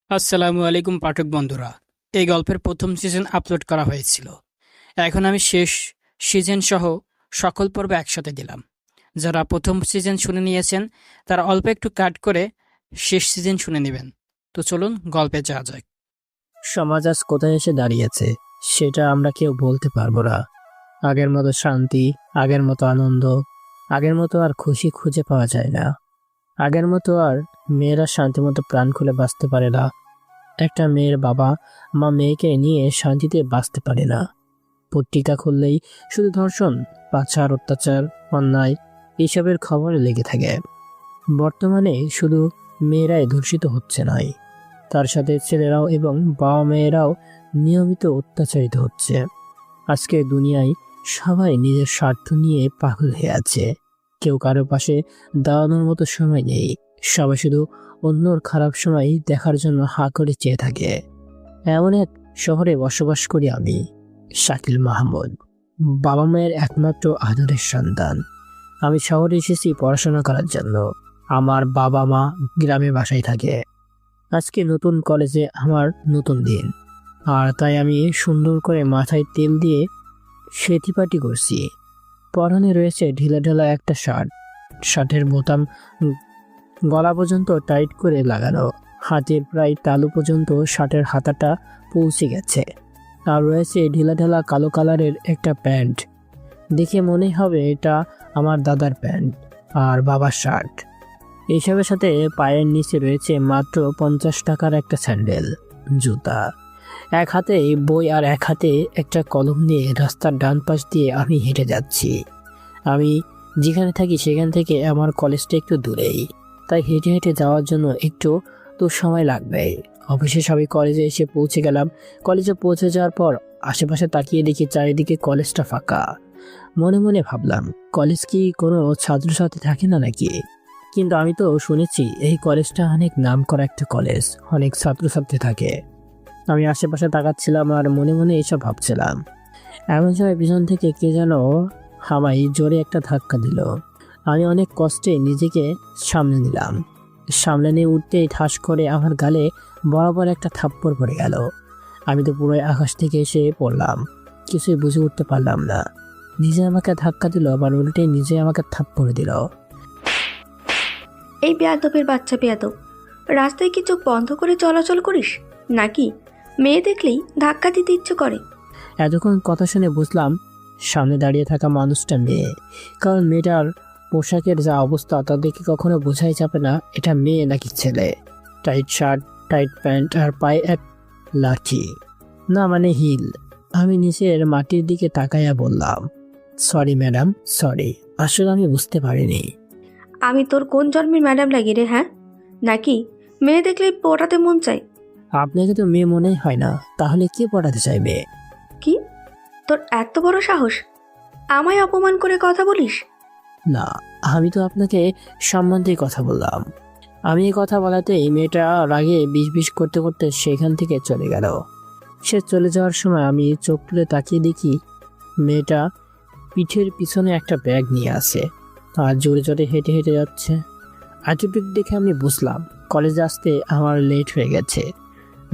আসসালামু আলাইকুম পাঠক বন্ধুরা। এই গল্পের প্রথম সিজন আপলোড করা হয়েছিল। এখন আমি শেষ সিজন সহ সকল পর্ব একসাথে দিলাম। যারা প্রথম সিজন শুনে নিয়েছেন তারা অল্প একটু কাট করে শেষ সিজন শুনে নেবেন। তো চলুন গল্পে যাওয়া যাক। সমাজ আজ কোথায় এসে দাঁড়িয়েছে সেটা আমরা কেউ বলতে পারবো না। আগের মতো শান্তি, আগের মতো আনন্দ, আগের মতো আর খুশি খুঁজে পাওয়া যায় না। আগের মতো আর মেয়েরা শান্তি মতো প্রাণ খুলে বাঁচতে পারে না। একটা মেয়ের বাবা মা মেয়েকে নিয়ে শান্তিতে বাঁচতে পারে না। পত্রিকা খুললেই শুধু ধর্ষণ, পাচার, অত্যাচার, অন্যায় এইসবের খবর লেগে থাকে। বর্তমানে শুধু মেয়েরাই ধর্ষিত হচ্ছে নয়, তার সাথে ছেলেরাও এবং বাবা মেয়েরাও নিয়মিত অত্যাচারিত হচ্ছে। আজকে দুনিয়ায় সবাই নিজের স্বার্থ নিয়ে পাগল হয়ে আছে। কেউ কারো পাশে দাঁড়ানোর মতো সময় নেই। সবাই শুধু অন্যর খারাপ সময় দেখার জন্য হাঁ করে চেয়ে থাকে। এমন এক শহরে বসবাস করি আমি, শাকিল মাহমুদ, বাবা মায়ের একমাত্র আদরের সন্তান। আমি শহরে এসেছি পড়াশোনা করার জন্য। আমার বাবা মা গ্রামে বাসায় থাকে। আজকে নতুন কলেজে আমার নতুন দিন, আর তাই আমি সুন্দর করে মাথায় তেল দিয়ে সেটিপাটি করছি। পরনে রয়েছে ঢিলাঢালা একটা শার্ট। শার্টের বোতাম গলা পর্যন্ত টাইট করে লাগানো। হাতের প্রায় তালু পর্যন্ত শার্টের হাতাটা পৌঁছে গেছে। আর রয়েছে ঢিলাঢালা কালো কালারের একটা প্যান্ট। দেখে মনে হবে এটা আমার দাদার প্যান্ট আর বাবার শার্ট। এইসবের সাথে পায়ের নিচে রয়েছে মাত্র 50 টাকার একটা স্যান্ডেল, জুতা। এক হাতে বই আর এক হাতে একটা কলম নিয়ে রাস্তার ডান পাশ দিয়ে আমি হেঁটে যাচ্ছি। আমি যেখানে থাকি সেখান থেকে আমার কলেজটা একটু দূরেই, তাই হেঁটে হেঁটে যাওয়ার জন্য একটু তো সময় লাগবে। অবশেষে আমি কলেজে এসে পৌঁছে গেলাম। কলেজে পৌঁছে যাওয়ার পর আশেপাশে তাকিয়ে দেখি চারিদিকে কলেজটা ফাঁকা। মনে মনে ভাবলাম, কলেজ কি কোনো ছাত্রছাত্রী থাকে না নাকি? কিন্তু আমি তো শুনেছি এই কলেজটা অনেক নামকরা একটা কলেজ, অনেক ছাত্রছাত্রী থাকে। আমি আশেপাশে তাকাচ্ছিলাম আর মনে মনে এইসব ভাবছিলাম। এমন সময় পিছন থেকে কে যেন আমায় জোরে একটা ধাক্কা দিল। আমি অনেক কষ্টে নিজেকে সামলে নিলাম। সামলে নিয়ে উঠতেই ঠাস করে আমার গালে বরাবর একটা থাপ্পড় পড়ে গেল। আমি তো পুরো আকাশ থেকে এসে পড়লাম। কিছুই বুঝে উঠতে পারলাম না। নিজে আমাকে ধাক্কা দিল, আবার উল্টে নিজে আমাকে থাপ্পড় দিল। এই বেয়াদবের বাচ্চা বেয়াদব, রাস্তায় কি চোখ বন্ধ করে চলাচল করিস নাকি? মেয়ে দেখলেই ধাক্কা দিতে ইচ্ছে করে। এতক্ষণ কথা শুনে বুঝলাম সামনে দাঁড়িয়ে থাকা মানুষটা মেয়ে। কারণ মেয়েটার পোশাকের যা অবস্থা তা দেখে কখনো বোঝাই যাবে না এটা মেয়ে নাকি ছেলে। টাইট শার্ট, টাইট প্যান্ট আর পায়ে এক লাঠি, না মানে হিল। আমি নিচের মাটির দিকে তাকাইয়া বললাম, সরি ম্যাডাম, সরি, আসলে আমি বুঝতে পারিনি। আমি তোর কোন জন্মের ম্যাডাম লাগি রে, হ্যাঁ? নাকি মেয়ে দেখলেই পটাতে মন চাই? আপনাকে তো মেয়ে মনে হয় না, তাহলে কে পড়াতে চাইবে? কি, তোর এত বড় সাহস আমায় অপমান করে কথা বলিস? না, আমি তো আপনাকে সম্মান দিয়ে কথা বললাম। আমি এই কথা বলাতেই মেয়েটা রাগে বিষ করতে করতে সেখান থেকে চলে গেল। সে চলে যাওয়ার সময় আমি চোখ তুলে তাকিয়ে দেখি মেয়েটা পিঠের পিছনে একটা ব্যাগ নিয়ে আসে আর জোরে জোরে হেঁটে হেঁটে যাচ্ছে। অ্যাটিটিউড দেখে আমি বুঝলাম কলেজে আসতে আমার লেট হয়ে গেছে,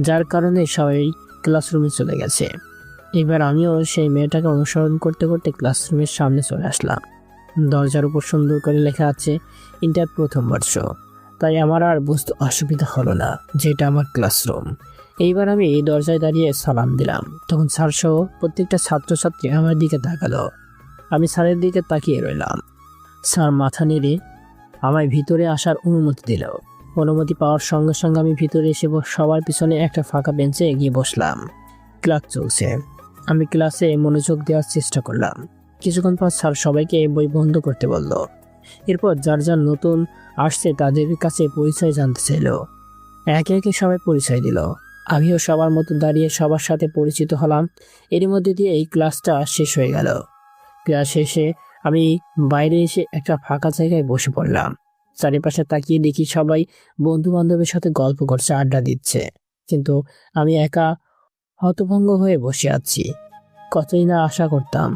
যার কারণে সবাই ক্লাসরুমে চলে গেছে। এবার আমিও সেই মেয়েটাকে অনুসরণ করতে করতে ক্লাসরুমের সামনে চলে আসলাম। দরজার উপর সুন্দর করে লেখা আছে ইন্টার প্রথম বর্ষ, তাই আমার আর বুঝতে অসুবিধা হলো না যেটা আমার ক্লাসরুম। এইবার আমি এই দরজায় দাঁড়িয়ে সালাম দিলাম। তখন স্যার সহ প্রত্যেকটা ছাত্রছাত্রী আমার দিকে তাকালো। আমি স্যারের দিকে তাকিয়ে রইলাম। স্যার মাথা নেড়ে আমায় ভিতরে আসার অনুমতি দিল। অনুমতি পাওয়ার সঙ্গে সঙ্গে আমি ভিতরে এসে সবার পিছনে একটা ফাঁকা বেঞ্চে গিয়ে বসলাম। ক্লাস চলছে। আমি ক্লাসে মনোযোগ দেওয়ার চেষ্টা করলাম। কিছুক্ষণ পর স্যার সবাইকে বই বন্ধ করতে বলল। এরপর যার যার নতুন আসছে তাদের কাছে পরিচয় জানতে চাইল। একে একে সবাই পরিচয় দিল। আমিও সবার মতো দাঁড়িয়ে সবার সাথে পরিচিত হলাম। এর মধ্যে দিয়ে এই ক্লাসটা শেষ হয়ে গেল। ক্লাস শেষে আমি বাইরে এসে একটা ফাঁকা জায়গায় বসে পড়লাম। চারিপাশে তাকিয়ে দেখি সবাই বন্ধু বান্ধবের সাথে গল্প করছে, আড্ডা দিচ্ছে, কিন্তু আমি একা হতভঙ্গ হয়ে বসে আছি। কতই না আশা করতাম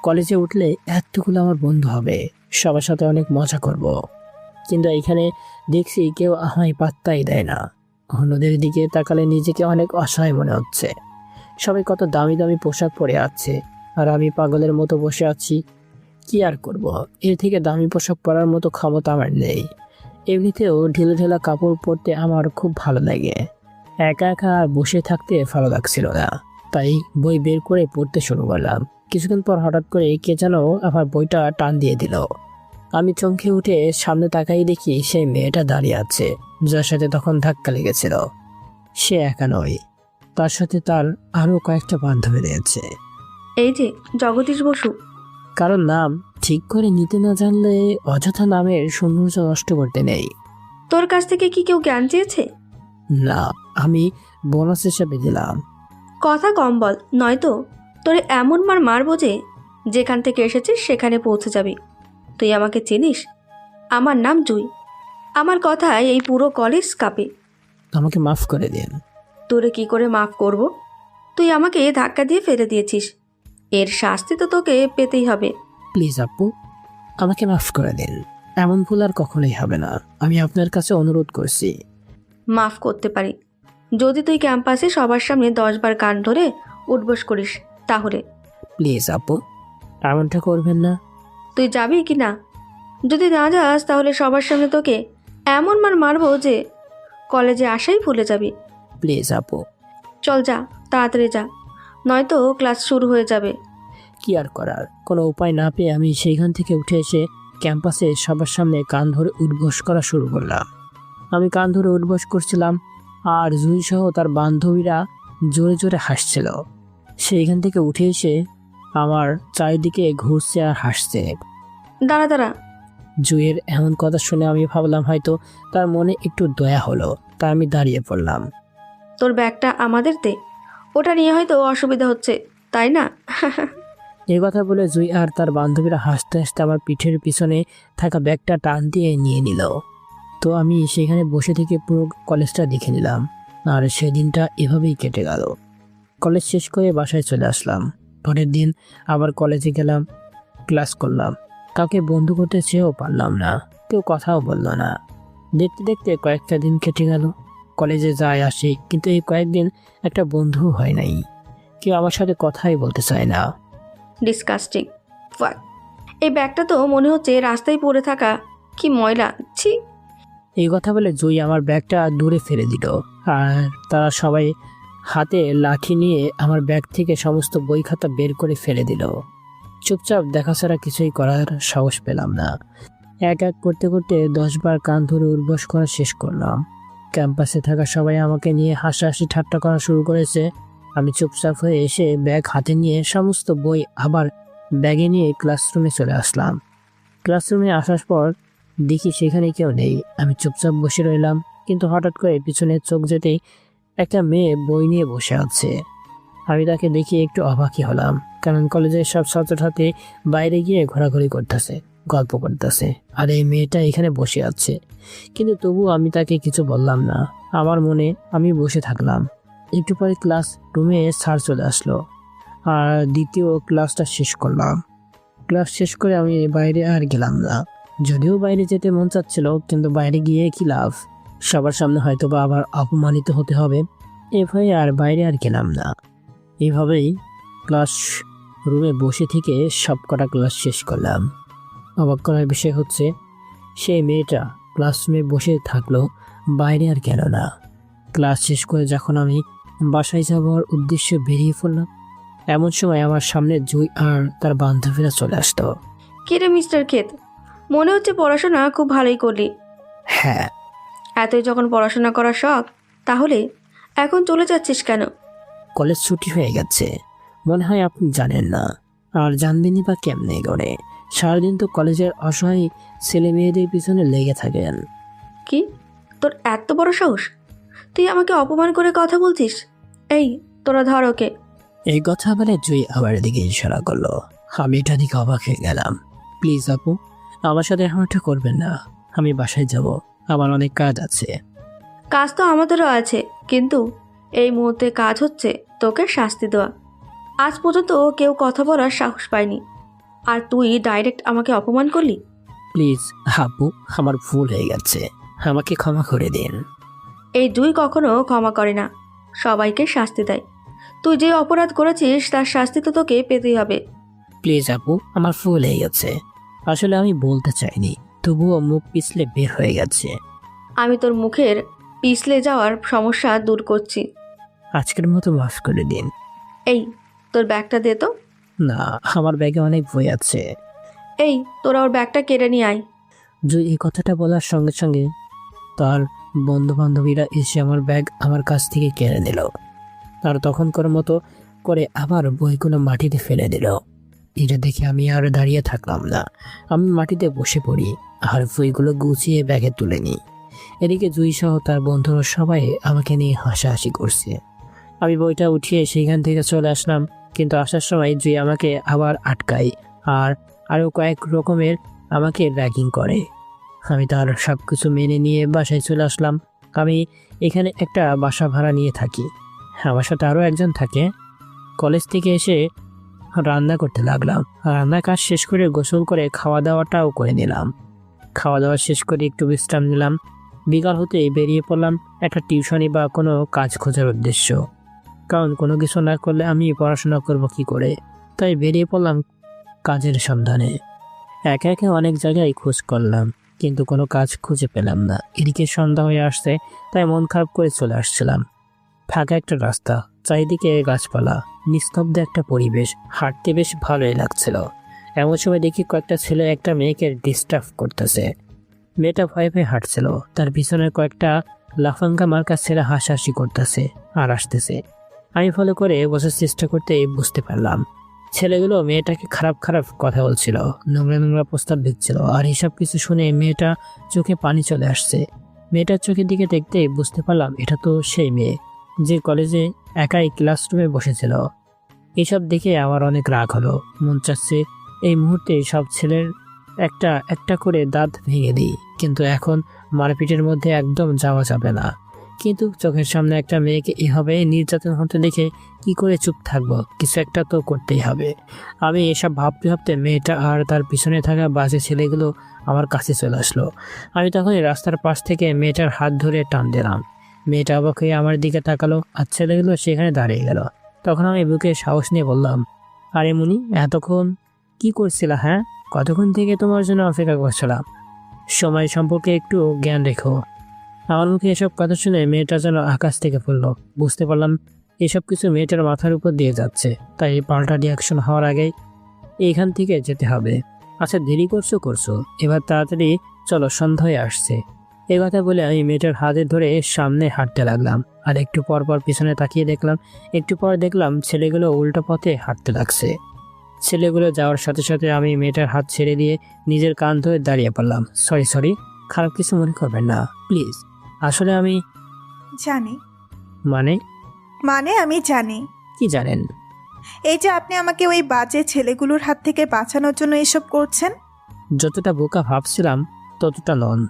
কলেজে উঠলে এতগুলো আমার বন্ধু হবে, সবার সাথে অনেক মজা করব। কিন্তু এখানে দেখছি কেউ আমায় পাত্তাই দেয় না। অন্যদের দিকে তাকালে নিজেকে অনেক অসহায় মনে হচ্ছে। সবাই কত দামি দামি পোশাক পরে আছে, আর আমি পাগলের মতো বসে আছি। কি আর করব, এর থেকে দামি পোশাক পরার মতো ক্ষমতা আমার নেই। এমনিতেও ঢিলে ঢেলা কাপড় পরতে আমার খুব ভালো লাগে। একা একা আর বসে থাকতে ভালো লাগছিল না, তাই বই বের করে পড়তে শুরু করলাম। কিছুক্ষণ পর হঠাৎ করে কে যেন আমার বইটা টান দিয়ে দিল। আমি চমকে উঠে সামনে তাকাই দেখি সেই মেয়েটা দাঁড়িয়ে আছে, যার সাথে তখন ধাক্কা লেগেছিল। সে একা নয়, তার সাথে তার আরও কয়েকটা বান্ধবী রয়েছে। এই যে জগদীশ বসু। কারণ নাম ঠিক করে নিতে না জানলে অযথা নামের সৌন্দর্য নষ্ট করতে নেই। তোর কাছ থেকে কি কেউ জ্ঞান চেয়েছে? না, আমি বোনাস হিসাবে দিলাম। কথা কম বল, নয়তো তোরে এমন মার মারবো যে যেখান থেকে এসেছিস সেখানে পৌঁছে যাবি। তুই আমাকে চিনিস? আমার নাম জুই। আমার কথায় এই পুরো কলেজ কাঁপে। আমাকে মাফ করে দিন। তোরে কি করে মাফ করব? তুই আমাকে ধাক্কা দিয়ে ফেলে দিয়েছিস, এর শাস্তি তো তোকে পেতেই হবে। প্লিজ আপু, আমাকে মাফ করে দিন। এমন ভুল আর কখনোই হবে না, আমি আপনার কাছে অনুরোধ করছি। মাফ করতে পারি যদি তুই ক্যাম্পাসে সবার সামনে 10 বার কান ধরে উঠবোস করিস, তাহলে। প্লিজ আপু, এমনটা করবেন না। তুই যাবি কি না? যদি না যাস তাহলে সবার সামনে তোকে এমন মার মারবো যে কলেজে আসাই ভুলে যাবি। প্লিজ আপু। চল যা, তাড়াতাড়ি যা, নয়তো ক্লাস শুরু হয়ে যাবে। কি আর করার, কোনো উপায় না পেয়ে আমি সেইখান থেকে উঠে এসে ক্যাম্পাসে সবার সামনে কান ধরে উঠবোস করা শুরু করলাম। আমি কান ধরে উঠবোস করছিলাম, আর জুই সহ তার বান্ধবীরা জোরে জোরে হাসছিল। সেইখান থেকে উঠে এসে আমার চারিদিকে ঘুরছে আর হাসছে। দাঁড়া দাঁড়া। জুইয়ের এমন কথা শুনে আমি ভাবলাম হয়তো তার মনে একটু দয়া হলো, তাই আমি দাঁড়িয়ে পড়লাম। তোর ব্যাগটা আমাদের দে, ওটা নিয়ে হয়তো অসুবিধা হচ্ছে, তাই না? এই কথা বলে জুই আর তার বান্ধবীরা হাসতে হাসতে আমার পিঠের পিছনে থাকা ব্যাগটা টান দিয়ে নিয়ে নিল। তো আমি সেখানে বসে থেকে পুরো কলেজটা দেখে নিলাম, আর সেদিনটা এভাবেই কেটে গেল। কলেজ শেষ করে বাসায় চলে আসলাম। পরের দিন আবার কলেজে গেলাম, ক্লাস করলাম। কাউকে বন্ধু করতে চেয়েও পারলাম না, কেউ কথাও বলল না। দেখতে দেখতে কয়েকটা দিন কেটে গেল। কলেজে যাই আসি, কিন্তু এই কয়েকদিন একটা বন্ধুও হয় নাই। কেউ আমার সাথে কথাই বলতে চায় না। ডিসকাস্টিং। ফাক, এই ব্যাগটা তো মনে হচ্ছে রাস্তায় পড়ে থাকা, কি ময়লা, ছি। এই কথা বলে জুই আমার ব্যাগটা দূরে ফেলে দিল, আর তারা সবাই হাতে লাঠি নিয়ে আমার ব্যাগ থেকে সমস্ত বই খাতা বের করে ফেলে দিল। চুপচাপ দেখা ছাড়া কিছুই করার সাহস পেলাম না। এক এক করতে করতে 10 বার কান ধরে উঠবোস করা শেষ করলাম। ক্যাম্পাসে থাকা সবাই আমাকে নিয়ে হাসাহাসি ঠাট্টা করা শুরু করেছে। আমি চুপচাপ হয়ে এসে ব্যাগ হাতে নিয়ে সমস্ত বই আবার ব্যাগে নিয়ে ক্লাসরুমে চলে আসলাম। ক্লাসরুমে আসার পর দেখি সেখানে কেউ নেই। আমি চুপচাপ বসে রইলাম, কিন্তু হঠাৎ করে পিছনে চোখ যেতেই একটা মেয়ে বই নিয়ে বসে আছে। আমি তাকে দেখি একটু অবাকই হলাম, কারণ কলেজের সব ছাত্রছাত্রী বাইরে গিয়ে ঘোরাঘুরি করতেছে, গল্প করতেছে, আর এই মেয়েটা এখানে বসে আছে। কিন্তু তবু আমি তাকে কিছু বললাম না। আমার মনে আমি বসে থাকলাম। একটু পরে ক্লাস রুমে স্যার চলে আসলো, আর দ্বিতীয় ক্লাসটা শেষ করলাম। ক্লাস শেষ করে আমি বাইরে আর গেলাম না। যদিও বাইরে যেতে মন চাচ্ছিল, কিন্তু বাইরে গিয়ে কি লাভ, সবার সামনে হয়তো বা আবার অপমানিত হতে হবে। এ ভয়ে আর বাইরে আর গেলাম না। এইভাবেই ক্লাস রুমে বসে থেকে সব কটা ক্লাস শেষ করলাম। অবাক করার বিষয় হচ্ছে, সেই মেয়েটা ক্লাসরুমে বসে থাকলো, বাইরে আর গেল না। ক্লাস শেষ করে যখন আমি বাসায় যাওয়ার উদ্দেশ্যে বেরিয়ে পড়লাম, এমন সময় আমার সামনে জুই আর তার বান্ধবীরা চলে আসতো। কিরে মিস্টার ক্ষেত, মনে হচ্ছে পড়াশোনা খুব ভালোই করলি। হ্যাঁ। এতই যখন পড়াশোনা করার শখ, তাহলে এখন চলে যাচ্ছিস কেন? কলেজ ছুটি হয়ে গেছে, মনে হয় আপনি জানেন না, আর জানবেনই বা কেমনে করে। সারাদিন তো কলেজের অসহায় ছেলে মেয়েদের পিছনে লেগে থাকেন। কি, তোর এত বড় সাহস? তুই আমাকে অপমান করে কথা বলছিস? এই, তোরা ধর ওকে। এই কথা বলে জুই আবার দিকে ইশারা করলো। আমি এটা দিকে অবাক হয়ে গেলাম। প্লিজ আপু, আমার সাথে এমনটা করবেন না। আমি বাসায় যাব, আমার অনেক কাজ আছে। কাজ তো আমাদেরও আছে, কিন্তু এই মুহূর্তে কাজ হচ্ছে তোকে শাস্তি দেওয়া। আজ পর্যন্ত কেউ কথা বলার সাহস পায়নি, আর তুই ডাইরেক্ট আমাকে অপমান করলি। প্লিজ আপু, আমার ভুল হয়ে গেছে, আমাকে ক্ষমা করে দিন। এই জুই কখনো ক্ষমা করে না, সবাইকে শাস্তি দেয়। তুই যে অপরাধ করেছিস তার শাস্তি তো তোকে পেতেই হবে। প্লিজ আপু, আমার ভুল হয়ে গেছে, আসলে আমি বলতে চাইনি, তবুও মুখ পিছলে বের হয়ে গেছে। আমি তোর মুখের পিছলে যাওয়ার সমস্যা দূর করছি। আজকের মতো মাফ করে দিন। এই তোর ব্যাগটা দে তো। না, আমার ব্যাগে অনেক বই আছে। এই তোরা ওর ব্যাগটা কেড়ে নিয়ে আয়। জুই এই কথাটা বলার সঙ্গে সঙ্গে তার বন্ধু বান্ধবীরা এসে আমার ব্যাগ আমার কাছ থেকে কেড়ে নিল। আর তখনকার মতো করে আবার বইগুলো মাটিতে ফেলে দিল। এটা দেখে আমি আর দাঁড়িয়ে থাকলাম না, আমি মাটিতে বসে পড়ি আর বইগুলো গুছিয়ে ব্যাগে তুলে নিই। এদিকে জুই সহ তার বন্ধুরা সবাই আমাকে নিয়ে হাসাহাসি করছে। আমি বইটা উঠিয়ে সেইখান থেকে চলে আসলাম, কিন্তু আসার সময় জুই আমাকে আবার আটকায় আর আরও কয়েক রকমের আমাকে র্যাগিং করে। আমি তার সব কিছু মেনে নিয়ে বাসায় চলে আসলাম। আমি এখানে একটা বাসা ভাড়া নিয়ে থাকি, আমার সাথে আরও একজন থাকে। কলেজ থেকে এসে রান্না করতে লাগলাম, রান্নার কাজ শেষ করে গোসল করে খাওয়া দাওয়াটাও করে নিলাম। খাওয়া দাওয়া শেষ করে একটু বিশ্রাম নিলাম। বিকাল হতে বেরিয়ে পড়লাম একটা টিউশনি বা কোনো কাজ খোঁজার উদ্দেশ্য, কারণ কোনো কিছু না করলে আমি পড়াশোনা করব কি করে। তাই বেরিয়ে পড়লাম কাজের সন্ধানে। একে একে অনেক জায়গায় খোঁজ করলাম, কিন্তু কোনো কাজ খুঁজে পেলাম না। এদিকে সন্ধ্যা হয়ে আসছে, তাই মন খারাপ করে চলে আসছিলাম। ফাঁকা একটা রাস্তা, চারিদিকে গাছপালা, নিস্তব্ধ একটা পরিবেশ, হাঁটতে বেশ ভালোই লাগছিল। এমন সময় দেখি কয়েকটা ছেলে একটা মেয়েকে ডিস্টার্ব করতেছে। মেয়েটা ভয়ে ভয়ে হাঁটছিল, তার পিছনে কয়েকটা লাফাঙ্গা মার্কা ছেলে হাসাহাসি করতেছে আর আসতেছে। আমি ফলো করে বোঝার চেষ্টা করতে বুঝতে পারলাম ছেলেগুলো মেয়েটাকে খারাপ খারাপ কথা বলছিল, নোংরা নোংরা প্রস্তাব দিচ্ছিল। আর এসব কিছু শুনে মেয়েটা চোখে পানি চলে আসছে। মেয়েটার চোখের দিকে দেখতেই বুঝতে পারলাম এটা তো সেই মেয়ে যে কলেজে একাই ক্লাসরুমে বসেছিল। এসব দেখে আমার অনেক রাগ হলো, মন চাচ্ছে এই মুহূর্তে সব ছেলের একটা একটা করে দাঁত ভেঙে দিই, কিন্তু এখন মারপিটের মধ্যে একদম যাওয়া যাবে না। কিন্তু চোখের সামনে একটা মেয়েকে এভাবে নির্যাতন হতে দেখে কি করে চুপ থাকবো, কিছু একটা তো করতেই হবে। আমি এসব ভাবতে ভাবতে মেয়েটা আর তার পিছনে থাকা বাজে ছেলেগুলো আমার কাছে চলে আসলো। আমি তখনই রাস্তার পাশ থেকে মেয়েটার হাত ধরে টান দিলাম। মেয়েটা অবাক হয়ে আমার দিকে তাকালো আর ছেলেগুলো সেখানে দাঁড়িয়ে গেল। তখন আমি বুকে সাহস নিয়ে বললাম, আরে মুনি, এতক্ষণ কি করছিলা? হ্যাঁ, কতক্ষণ থেকে তোমার জন্য অপেক্ষা করছিলাম, সময় সম্পর্কে একটু জ্ঞান রেখো। আমার মুখে এসব কথা শুনে মেয়েটা যেন আকাশ থেকে পড়লো। বুঝতে পারলাম এসব কিছু মেয়েটার মাথার উপর দিয়ে যাচ্ছে, তাই পাল্টা রিয়াকশন হওয়ার আগেই এইখান থেকে যেতে হবে। আচ্ছা, দেরি করছো, এবার তাড়াতাড়ি চলো, সন্ধ্যা হয়ে আসছে। এই কথা বলে আমি মেয়েটার হাতে ধরে সামনে হাঁটতে লাগলাম। আর একটু পর পর পিছনে তাকিয়ে দেখলাম, একটু পর দেখলাম ছেলেগুলো উল্টো পথে হাঁটতে লাগছে। ছেলেগুলো যাওয়ার সাথে সাথে আমি মেয়েটার হাত ছেড়ে দিয়ে নিজের কান ধরে দাঁড়িয়ে পড়লাম। সরি, খারাপ কিছু মনে করবেন না প্লিজ। আসলে আমি জানি। মানে মানে আমি জানি। কি জানেন? এই যে আপনি আমাকে ওই বাজে ছেলেগুলোর হাত থেকে বাঁচানোর জন্য এসব করছেন। যতটা বোকা ভাবছিলাম ততটা নন।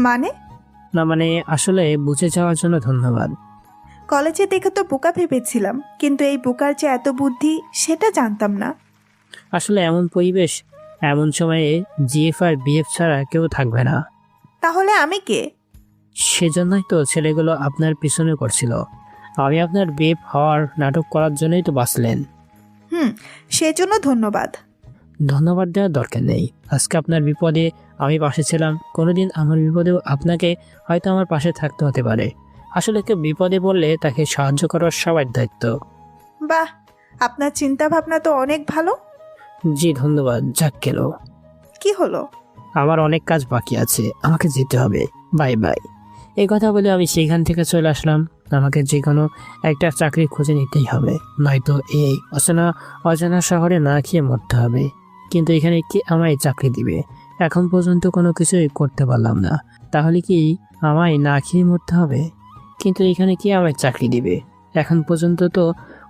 মানে? না মানে আসলে বুঝে যাওয়ার জন্য ধন্যবাদ। কলেজে দেখে তো বোকা ভেবেছিলাম, কিন্তু এই বোকার যে এত বুদ্ধি সেটা জানতাম না। আসলে এমন পরিবেশ, এমন সময়ে জিএফ আর বিএফ ছাড়া কেউ থাকবে না। তাহলে আমি কে? সেজন্যই তো ছেলেগুলো আপনার পিছনে করছিল। আমি আপনার বিএফ হওয়ার নাটক করার জন্যই তো বাঁচলেন। সেজন্য ধন্যবাদ। ধন্যবাদ দেওয়ার দরকার নেই। আজকে আপনার বিপদে আমি পাশে ছিলাম, কোনোদিন আমার বিপদেও আপনাকে হয়তো আমার পাশে থাকতে হতে পারে। আসলে কেউ বিপদে বললে তাকে সাহায্য করার সবার দায়িত্ব। বাহ, আপনার চিন্তা ভাবনা তো অনেক ভালো। জি ধন্যবাদ। যাক গেল, কি হলো? আমার অনেক কাজ বাকি আছে, আমাকে যেতে হবে। Bye bye. এই কথা বলে আমি সেখান থেকে চলে আসলাম। আমাকে যে কোনো একটা চাকরি খুঁজে নিতেই হবে, নয়তো এই অজানা শহরে না খেয়ে মরতে হবে। কিন্তু এখানে কে আমায় চাকরি দিবে? এখন পর্যন্ত কোনো কিছুই করতে পারলাম না, তাহলে কি আমায় না খেয়ে মরতে হবে? কিন্তু এখানে কে আমায় চাকরি দিবে? এখন পর্যন্ত তো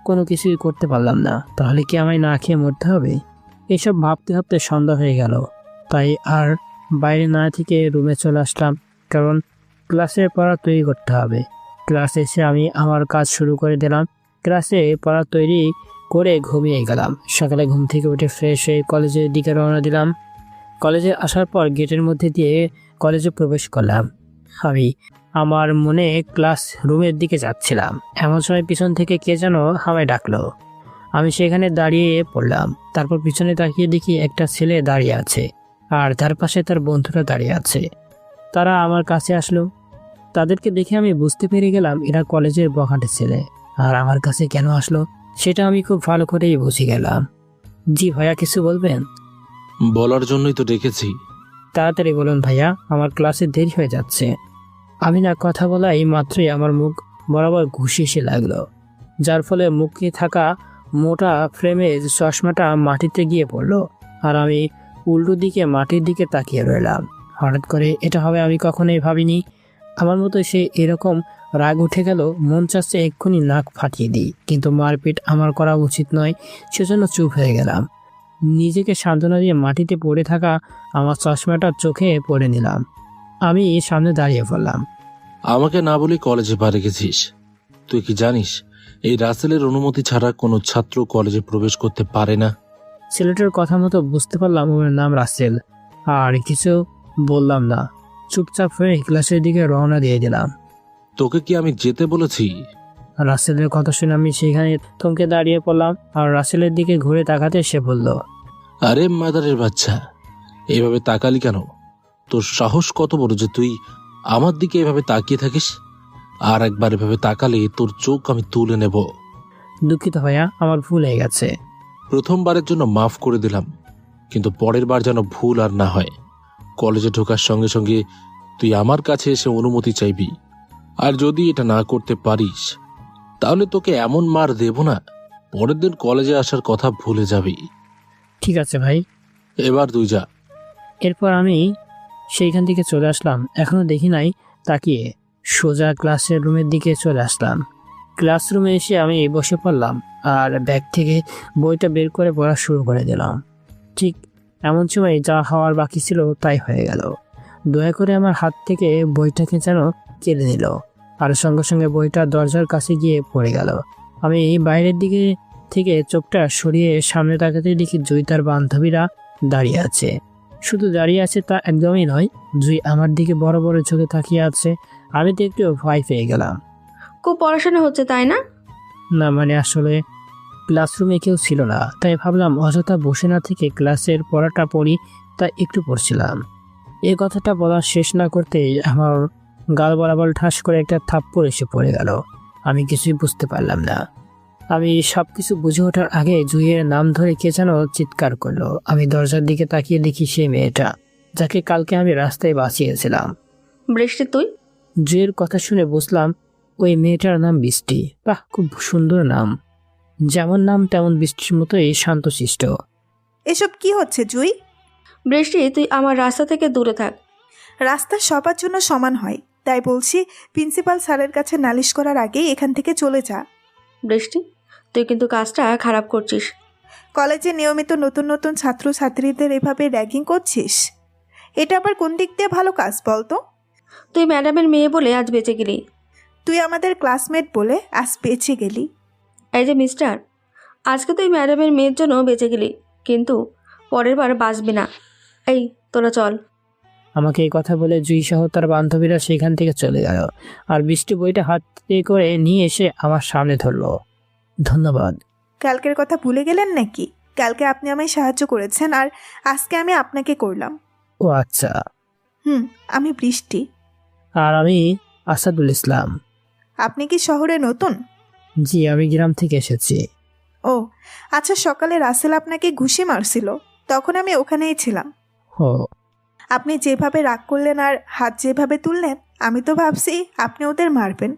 কোনো কিছুই করতে পারলাম না, তাহলে কি আমায় না খেয়ে মরতে হবে? এসব ভাবতে ভাবতে সন্ধ্যা হয়ে গেল। তাই আর বাইরে না থেকে রুমে চলে আসলাম, কারণ ক্লাসের পড়া তৈরি করতে হবে। ক্লাসে এসে আমি আমার কাজ শুরু করে দিলাম। ক্লাসে পড়া তৈরি করে ঘুমিয়ে গেলাম। সকালে ঘুম থেকে উঠে ফ্রেশ হয়ে কলেজের দিকে রওনা দিলাম। কলেজে আসার পর গেটের মধ্যে দিয়ে কলেজে প্রবেশ করলাম। আমি আমার মনে ক্লাস রুমের দিকে যাচ্ছিলাম, এমন সময় পিছন থেকে কে যেন আমায় ডাকলো। আমি সেখানে দাঁড়িয়ে পড়লাম। তারপর পিছনে তাকিয়ে দেখি একটা ছেলে দাঁড়িয়ে আছে, আর তার পাশে তার বন্ধুরা দাঁড়িয়ে আছে। তারা আমার কাছে আসলো। তাদেরকে দেখে আমি বুঝতে পেরে গেলাম এরা কলেজের বখাটে ছেলে। আর আমার কাছে কেন আসলো সেটা আমি খুব ভালো করেই বুঝে গেলাম। জি ভাইয়া, কিছু বলবেন? বলার জন্যই তো ডেকেছি। তাড়াতাড়ি বলুন ভাইয়া, আমার ক্লাসে দেরি হয়ে যাচ্ছে। আমি না কথা বলাই মাত্রই আমার মুখ বরাবর ঘুষি এসে লাগলো, যার ফলে মুখে থাকা মোটা ফ্রেমের চশমাটা মাটিতে গিয়ে পড়লো। আর আমি উল্টো দিকে মাটির দিকে তাকিয়ে রইলাম। হঠাৎ করে এটা হবে আমি কখনোই ভাবিনি। আমার মতো সে এরকম রাগ উঠে গেল, মন চাচ্ছে এক্ষুনি নাক ফাটিয়ে দিই, কিন্তু মারপিট আমার করা উচিত নয়, সেজন্য চুপ হয়ে গেলাম। নিজেকে সান্ত্বনা দিয়ে মাটিতে পড়ে থাকা আমার চশমাটা চোখে পড়ে নিলাম। আমি সামনে দাঁড়িয়ে পড়লাম। আমাকে না বলে কলেজে পা রেখেছিস। তুই কি জানিস এই রাসেলের অনুমতি ছাড়া কোনো ছাত্র কলেজে প্রবেশ করতে পারে না? ছেলেটার কথা মতো বুঝতে পারলাম ওর নাম রাসেল, আর কিছু বললাম না। চুপচাপ হয়ে ক্লাসের দিকে রওনা দিয়ে দিলাম। তোকে কি আমি যেতে বলেছি? রাসেলের কথা শুনে আমি সেখানে থমকে দাঁড়িয়ে পড়লাম, আর রাসেলের দিকে ঘুরে তাকাতে সে বলল, আরে মাদারের বাচ্চা, এভাবে তাকালি কেন? তোর সাহস কত বড় যে তুই আমার দিকে এভাবে তাকিয়ে থাকিস? আর একবার এভাবে তাকালে তোর চোখ আমি তুলে নেব। দুঃখিত ভাইয়া, আমার ভুল হয়ে গেছে। প্রথমবারের জন্য মাফ করে দিলাম, কিন্তু পরের বার যেন ভুল আর না হয়। কলেজে ঢোকার সঙ্গে সঙ্গে তুই আমার কাছে এসে অনুমতি চাইবি, আর যদি এটা না করতে পারিস তাহলে তোকে এমন মার দেব না, পরের দিন কলেজে আসার কথা ভুলে যাবি। ঠিক আছে ভাই। এবার তুই যা। এরপর আমি সেইখান থেকে চলে আসলাম। এখনো দেখি নাই তাকিয়ে সোজা ক্লাসের রুমের দিকে চলে আসলাম। ক্লাসরুমে এসে আমি বসে পড়লাম আর ব্যাগ থেকে বইটা বের করে পড়া শুরু করে দিলাম। ঠিক এমন সময় যা হওয়ার বাকি ছিল তাই হয়ে গেল। দয়া করে আমার হাত থেকে বইটাকে যেন কেড়ে নিল, আর সঙ্গে সঙ্গে বইটা দরজার কাছে গিয়ে পড়ে গেল। আমি বাইরের দিকে থেকে চোখটা সরিয়ে সামনে তাকাতে দেখি জুই তার বান্ধবীরা দাঁড়িয়ে আছে। শুধু দাঁড়িয়ে আছে তা একদমই নয়, জুই আমার দিকে বড় বড় চোখে তাকিয়ে আছে। আমি তো একটু ভয় পেয়ে গেলাম। খুব পড়াশোনা হচ্ছে তাই না? না মানে আসলে ক্লাসরুমে কেউ ছিল না, তাই ভাবলাম অযথা বসে না থেকে ক্লাসের পড়াটা পড়ি, তাই একটু পড়ছিলাম। এই কথাটা বলা শেষ না করতেই আমার গাল বরাবর ঠাস করে একটা থাপ্পড় এসে পড়ে গেল। আমি কিছুই বুঝতে পারলাম না। আমি সব কিছু বুঝে ওঠার আগে জুইয়ের নাম ধরে কে যেন চিৎকার করলো। আমি দরজার দিকে তাকিয়ে দেখি সেই মেয়েটা যাকে কালকে আমি রাস্তায় বাঁচিয়েছিলাম। বৃষ্টি তুই? জুইয়ের কথা শুনে বুঝলাম ওই মেয়েটার নাম বৃষ্টি। বাহ, খুব সুন্দর নাম। যেমন নাম তেমন বৃষ্টির মতোই শান্তশিষ্ট। এসব কি হচ্ছে জুই? বৃষ্টি তুই আমার রাস্তা থেকে দূরে থাক। রাস্তা সবার জন্য সমান হয়, তাই বলছি প্রিন্সিপাল স্যারের কাছে নালিশ করার আগেই এখান থেকে চলে যা। বৃষ্টি তুই কিন্তু কাজটা খারাপ করছিস। কলেজে নিয়মিত নতুন নতুন ছাত্রছাত্রীদের এভাবে র্যাগিং করছিস, এটা আবার কোন দিক দিয়ে ভালো কাজ বলতো? তুই ম্যাডামের মেয়ে বলে আজ বেঁচে গেলি। তুই আমাদের ক্লাসমেট বলে আজ বেঁচে গেলি। এই যে মিস্টার, আজকে তুই ম্যাডামের মেয়ের জন্য বেঁচে গেলি, কিন্তু পরের বার বাঁচবি না। এই তোরা চল। আমাকে এই কথা বলে জুই সহ তার বান্ধবীরা সেখান থেকে চলে গেল, আর বৃষ্টি বইটা হাতে করে নিয়ে এসে আমার সামনে ধরলো। ধন্যবাদ। কালকের কথা ভুলে গেলেন নাকি? কালকে আপনি আমায় সাহায্য করেছেন, আর আজকে আমি আপনাকে করলাম। ও আচ্ছা। আমি বৃষ্টি। আর আমি আসাদুল ইসলাম। আপনি কি শহরে নতুন? জি, আমি গ্রাম থেকে এসেছি। ও আচ্ছা, সকালে রাসেল আপনাকে ঘুষি মারছিল, তখন আমি ওখানেই ছিলাম। ও, আপনি যেভাবে রাগ করলেন আর হাত যেভাবে তুললেন, আমি তো ভাবছি আপনি ওদের মারবেন।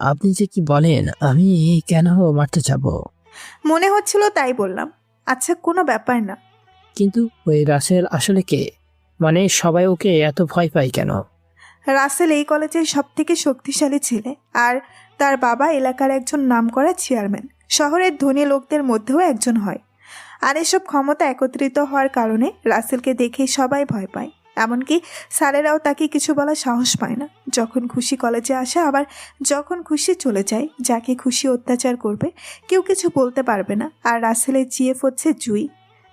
আপনি যে কি বলেন, আমি কেন মারতে যাব? মনে হচ্ছিল তাই বললাম। আচ্ছা, কোনো ব্যাপার না। কিন্তু ওই রাসেল আসলে কে? মানে সবাই ওকে এত ভয় পায় কেন? রাসেল এই কলেজের সবথেকে শক্তিশালী ছেলে, আর তার বাবা এলাকার একজন নামকরা চেয়ারম্যান, শহরের ধনী লোকদের মধ্যেও একজন হয়। আর এসব ক্ষমতা একত্রিত হওয়ার কারণে রাসেলকে দেখে সবাই ভয় পায়। এমনকি স্যারেরাও তাকে কিছু বলার সাহস পায় না। যখন খুশি কলেজে আসে, আবার যখন খুশি চলে যায়। যাকে খুশি অত্যাচার করবে, কেউ কিছু বলতে পারবে না। আর রাসেলের জিএফ হচ্ছে জুই,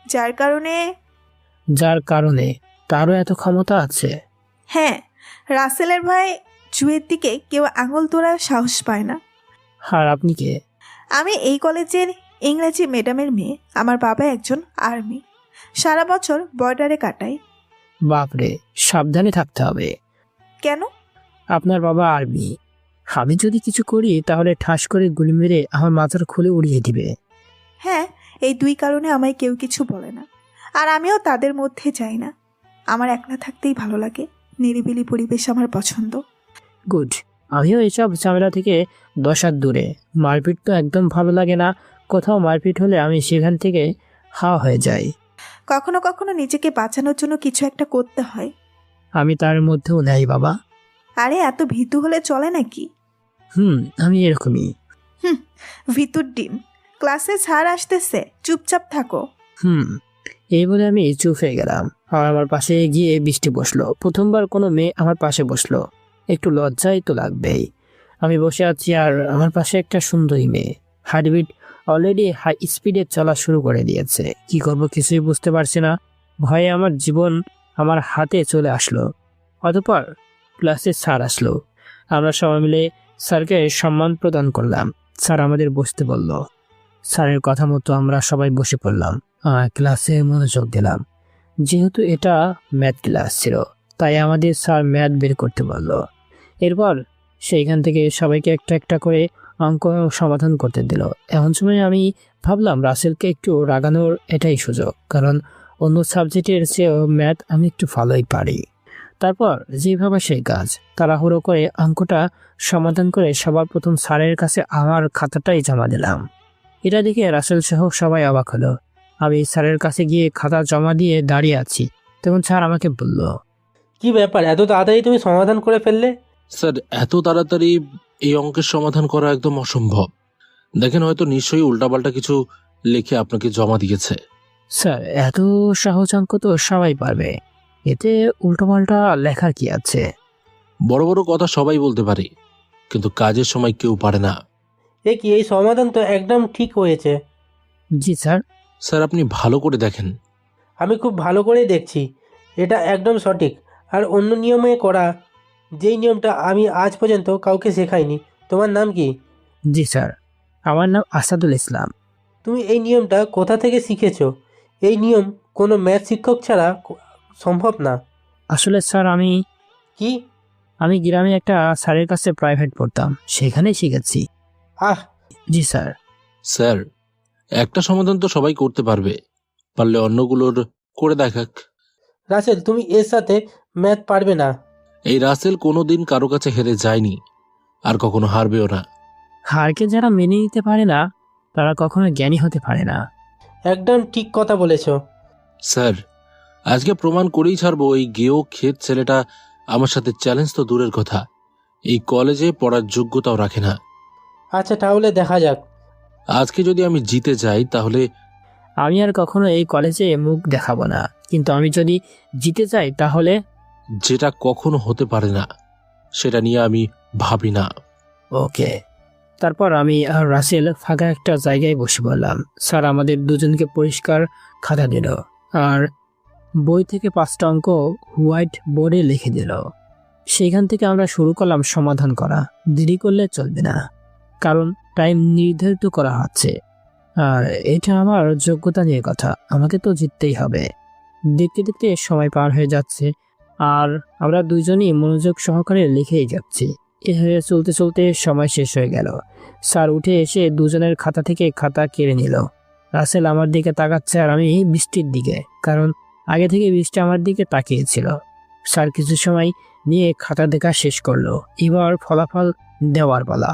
যার কারণে তারও এত ক্ষমতা আছে। হ্যাঁ, রাসেলের ভয়ে জুয়ের দিকে কেউ আঙুল তোলার সাহস পায় না। আর আপনি কে? আমি এই কলেজের ইংরেজি ম্যাডামের মেয়ে। আমার বাবা একজন আর্মি, সারা বছর বর্ডারে কাটায়। বাপরে, সাবধানে থাকতে হবে। কেন? আপনার বাবা আর্মি। আমি যদি কিছু করি তাহলে ঠাস করে গুলি মেরে আমার মাথার খুলে উড়িয়ে দিবে। হ্যাঁ, এই দুই কারণে আমায় কেউ কিছু বলে না, আর আমিও তাদের মধ্যে যাই না। আমার একলা থাকতেই ভালো লাগে, নিরিবিলি পরিবেশ আমার পছন্দ। গুড। আমিও এসব ঝামেলা থেকে 10 হাত দূরে। মারপিট তো একদম ভালো লাগে না। কোথাও মারপিট হলে আমি সেখান থেকে হাওয়া হয়ে যাই। কখনো কখনো নিজেকে বাঁচানোর জন্য কিছু একটা করতে হয়। আমি তার মধ্যেও নেই বাবা। আরে এত ভীতু হলে চলে নাকি? আমি এরকমই। ভিতুর ডিম। ক্লাসে স্যার আসতেছে, চুপচাপ থাকো। এই বলে আমি চুপ হয়ে গেলাম। আর আমার পাশে গিয়ে বৃষ্টি বসলো। প্রথমবার কোনো মেয়ে আমার পাশে বসলো, একটু লজ্জাই তো লাগবেই। আমি বসে আছি আর আমার পাশে একটা সুন্দরী মেয়ে। হার্টবিট অলরেডি হাই স্পিডে চলা শুরু করে দিয়েছে। কি করব কিছুই বুঝতে পারছি না। ভয়ে আমার জীবন আমার হাতে চলে আসলো। অতঃপর ক্লাসে স্যার আসলো। আমরা সবাই মিলে স্যারকে সম্মান প্রদান করলাম। স্যার আমাদের বসতে বলল। স্যারের কথা মতো আমরা সবাই বসে পড়লাম। ক্লাসে মনোযোগ দিলাম। যেহেতু এটা ম্যাথ ক্লাস ছিল, তাই আমাদের স্যার ম্যাথ বের করতে বলল। এরপর সেইখান থেকে সবাইকে একটা একটা করে অঙ্ক সমাধান করতে দিল। এমন সময় আমি ভাবলাম রাসেলকে একটু রাগানোর এটাই সুযোগ, কারণ অন্য সাবজেক্টের চেয়েও ম্যাথ আমি একটু ভালোই পারি। তারপর যেভাবে সেই কাজ তাড়াহুড়ো করে অঙ্কটা সমাধান করে সবার প্রথম স্যারের কাছে আমার খাতাটাই জমা দিলাম। এটা দেখে রাসেল সহ সবাই অবাক হলো। আমি স্যারের কাছে গিয়ে খাতা জমা দিয়ে দাঁড়িয়ে আছি। তখন স্যার আমাকে বলল, কি ব্যাপার, এত তাড়াতাড়ি তুমি সমাধান করে ফেললে? স্যার, এত তাড়াতাড়ি এই অঙ্কের সমাধান করা একদম অসম্ভব। দেখেন, হয়তো নিশ্চয়ই উল্টাপাল্টা কিছু লিখে আপনাকে জমা দিয়েছে। স্যার এত সহজ অঙ্ক তো সবাই পারবে, এতে উল্টোপাল্টা লেখার কি আছে? বড় বড় কথা সবাই বলতে পারে, কিন্তু কাজের সময় কেউ পারে না। এই সমাধান তো একদম ঠিক হয়েছে। জি স্যার। স্যার, আপনি ভালো করে দেখেন। আমি খুব ভালো করেই দেখছি, এটা একদম সঠিক। আর অন্য নিয়মে করা, যেই নিয়মটা আমি আজ পর্যন্ত কাউকে শেখাইনি। তোমার নাম কি? জি স্যার, আমার নাম আসাদুল ইসলাম। তুমি এই নিয়মটা কোথা থেকে শিখেছো? এই নিয়ম কোনো ম্যাথ শিক্ষক ছাড়া সম্ভব না। আসলে স্যার কি? আমি গ্রামে একটা স্যারের কাছে প্রাইভেট পড়তাম, সেখানেই শিখেছি। আহ, জি স্যার। স্যার, একটা সমাধান তো সবাই করতে পারবে, পারলে অন্যগুলোর করে দেখাক। রাসেল, তুমি এর সাথে ম্যাথ পারবে না। এই রাসেল কোনোদিন কারো কাছে হেরে যায়নি, আর কখনো হারবেও না। হারকে যারা মেনে নিতে পারে না, তারা কখনো জ্ঞানী হতে পারে না। একদম ঠিক কথা বলেছো। স্যার, আজকে প্রমাণ করেই ছাড়বো এই গেও ক্ষেত ছেলেটা আমার সাথে চ্যালেঞ্জ তো দূরের কথা, এই কলেজে পড়ার যোগ্যতাও রাখে না। আচ্ছা, তাহলে দেখা যাক। আজকে যদি আমি জিতে যাই তাহলে আমি আর কখনো এই কলেজে মুখ দেখাবো না, কিন্তু আমি যদি জিতে যাই তাহলে? যেটা কখনো হতে পারে না সেটা নিয়ে আমি ভাবি না। ওকে। তারপর আমি আর রাসেল ফাঁকা একটা জায়গায় বসে পড়লাম। স্যার আমাদের দুজনকে পরিষ্কার খাতা দিল আর বই থেকে 5টা অঙ্ক হোয়াইট বোর্ডে লিখে দিল। সেখান থেকে আমরা শুরু করলাম সমাধান করা। দেরি করলে চলবে না, কারণ টাইম নির্ধারিত করা হচ্ছে। আর এটা আমার যোগ্যতা নিয়ে কথা, আমাকে তো জিততেই হবে। দেখতে দেখতে সময় পার হয়ে যাচ্ছে আর আমরা দুইজনই মনোযোগ সহকারে লিখেই যাচ্ছি। এভাবে চলতে চলতে সময় শেষ হয়ে গেল। স্যার উঠে এসে দুজনের খাতা থেকে খাতা কেড়ে নিল। রাসেল আমার দিকে তাকাচ্ছে আর আমি বৃষ্টির দিকে, কারণ আগে থেকে বৃষ্টি আমার দিকে তাকিয়েছিল। স্যার কিছু সময় নিয়ে খাতা দেখা শেষ করলো। এবার ফলাফল দেওয়ার পালা।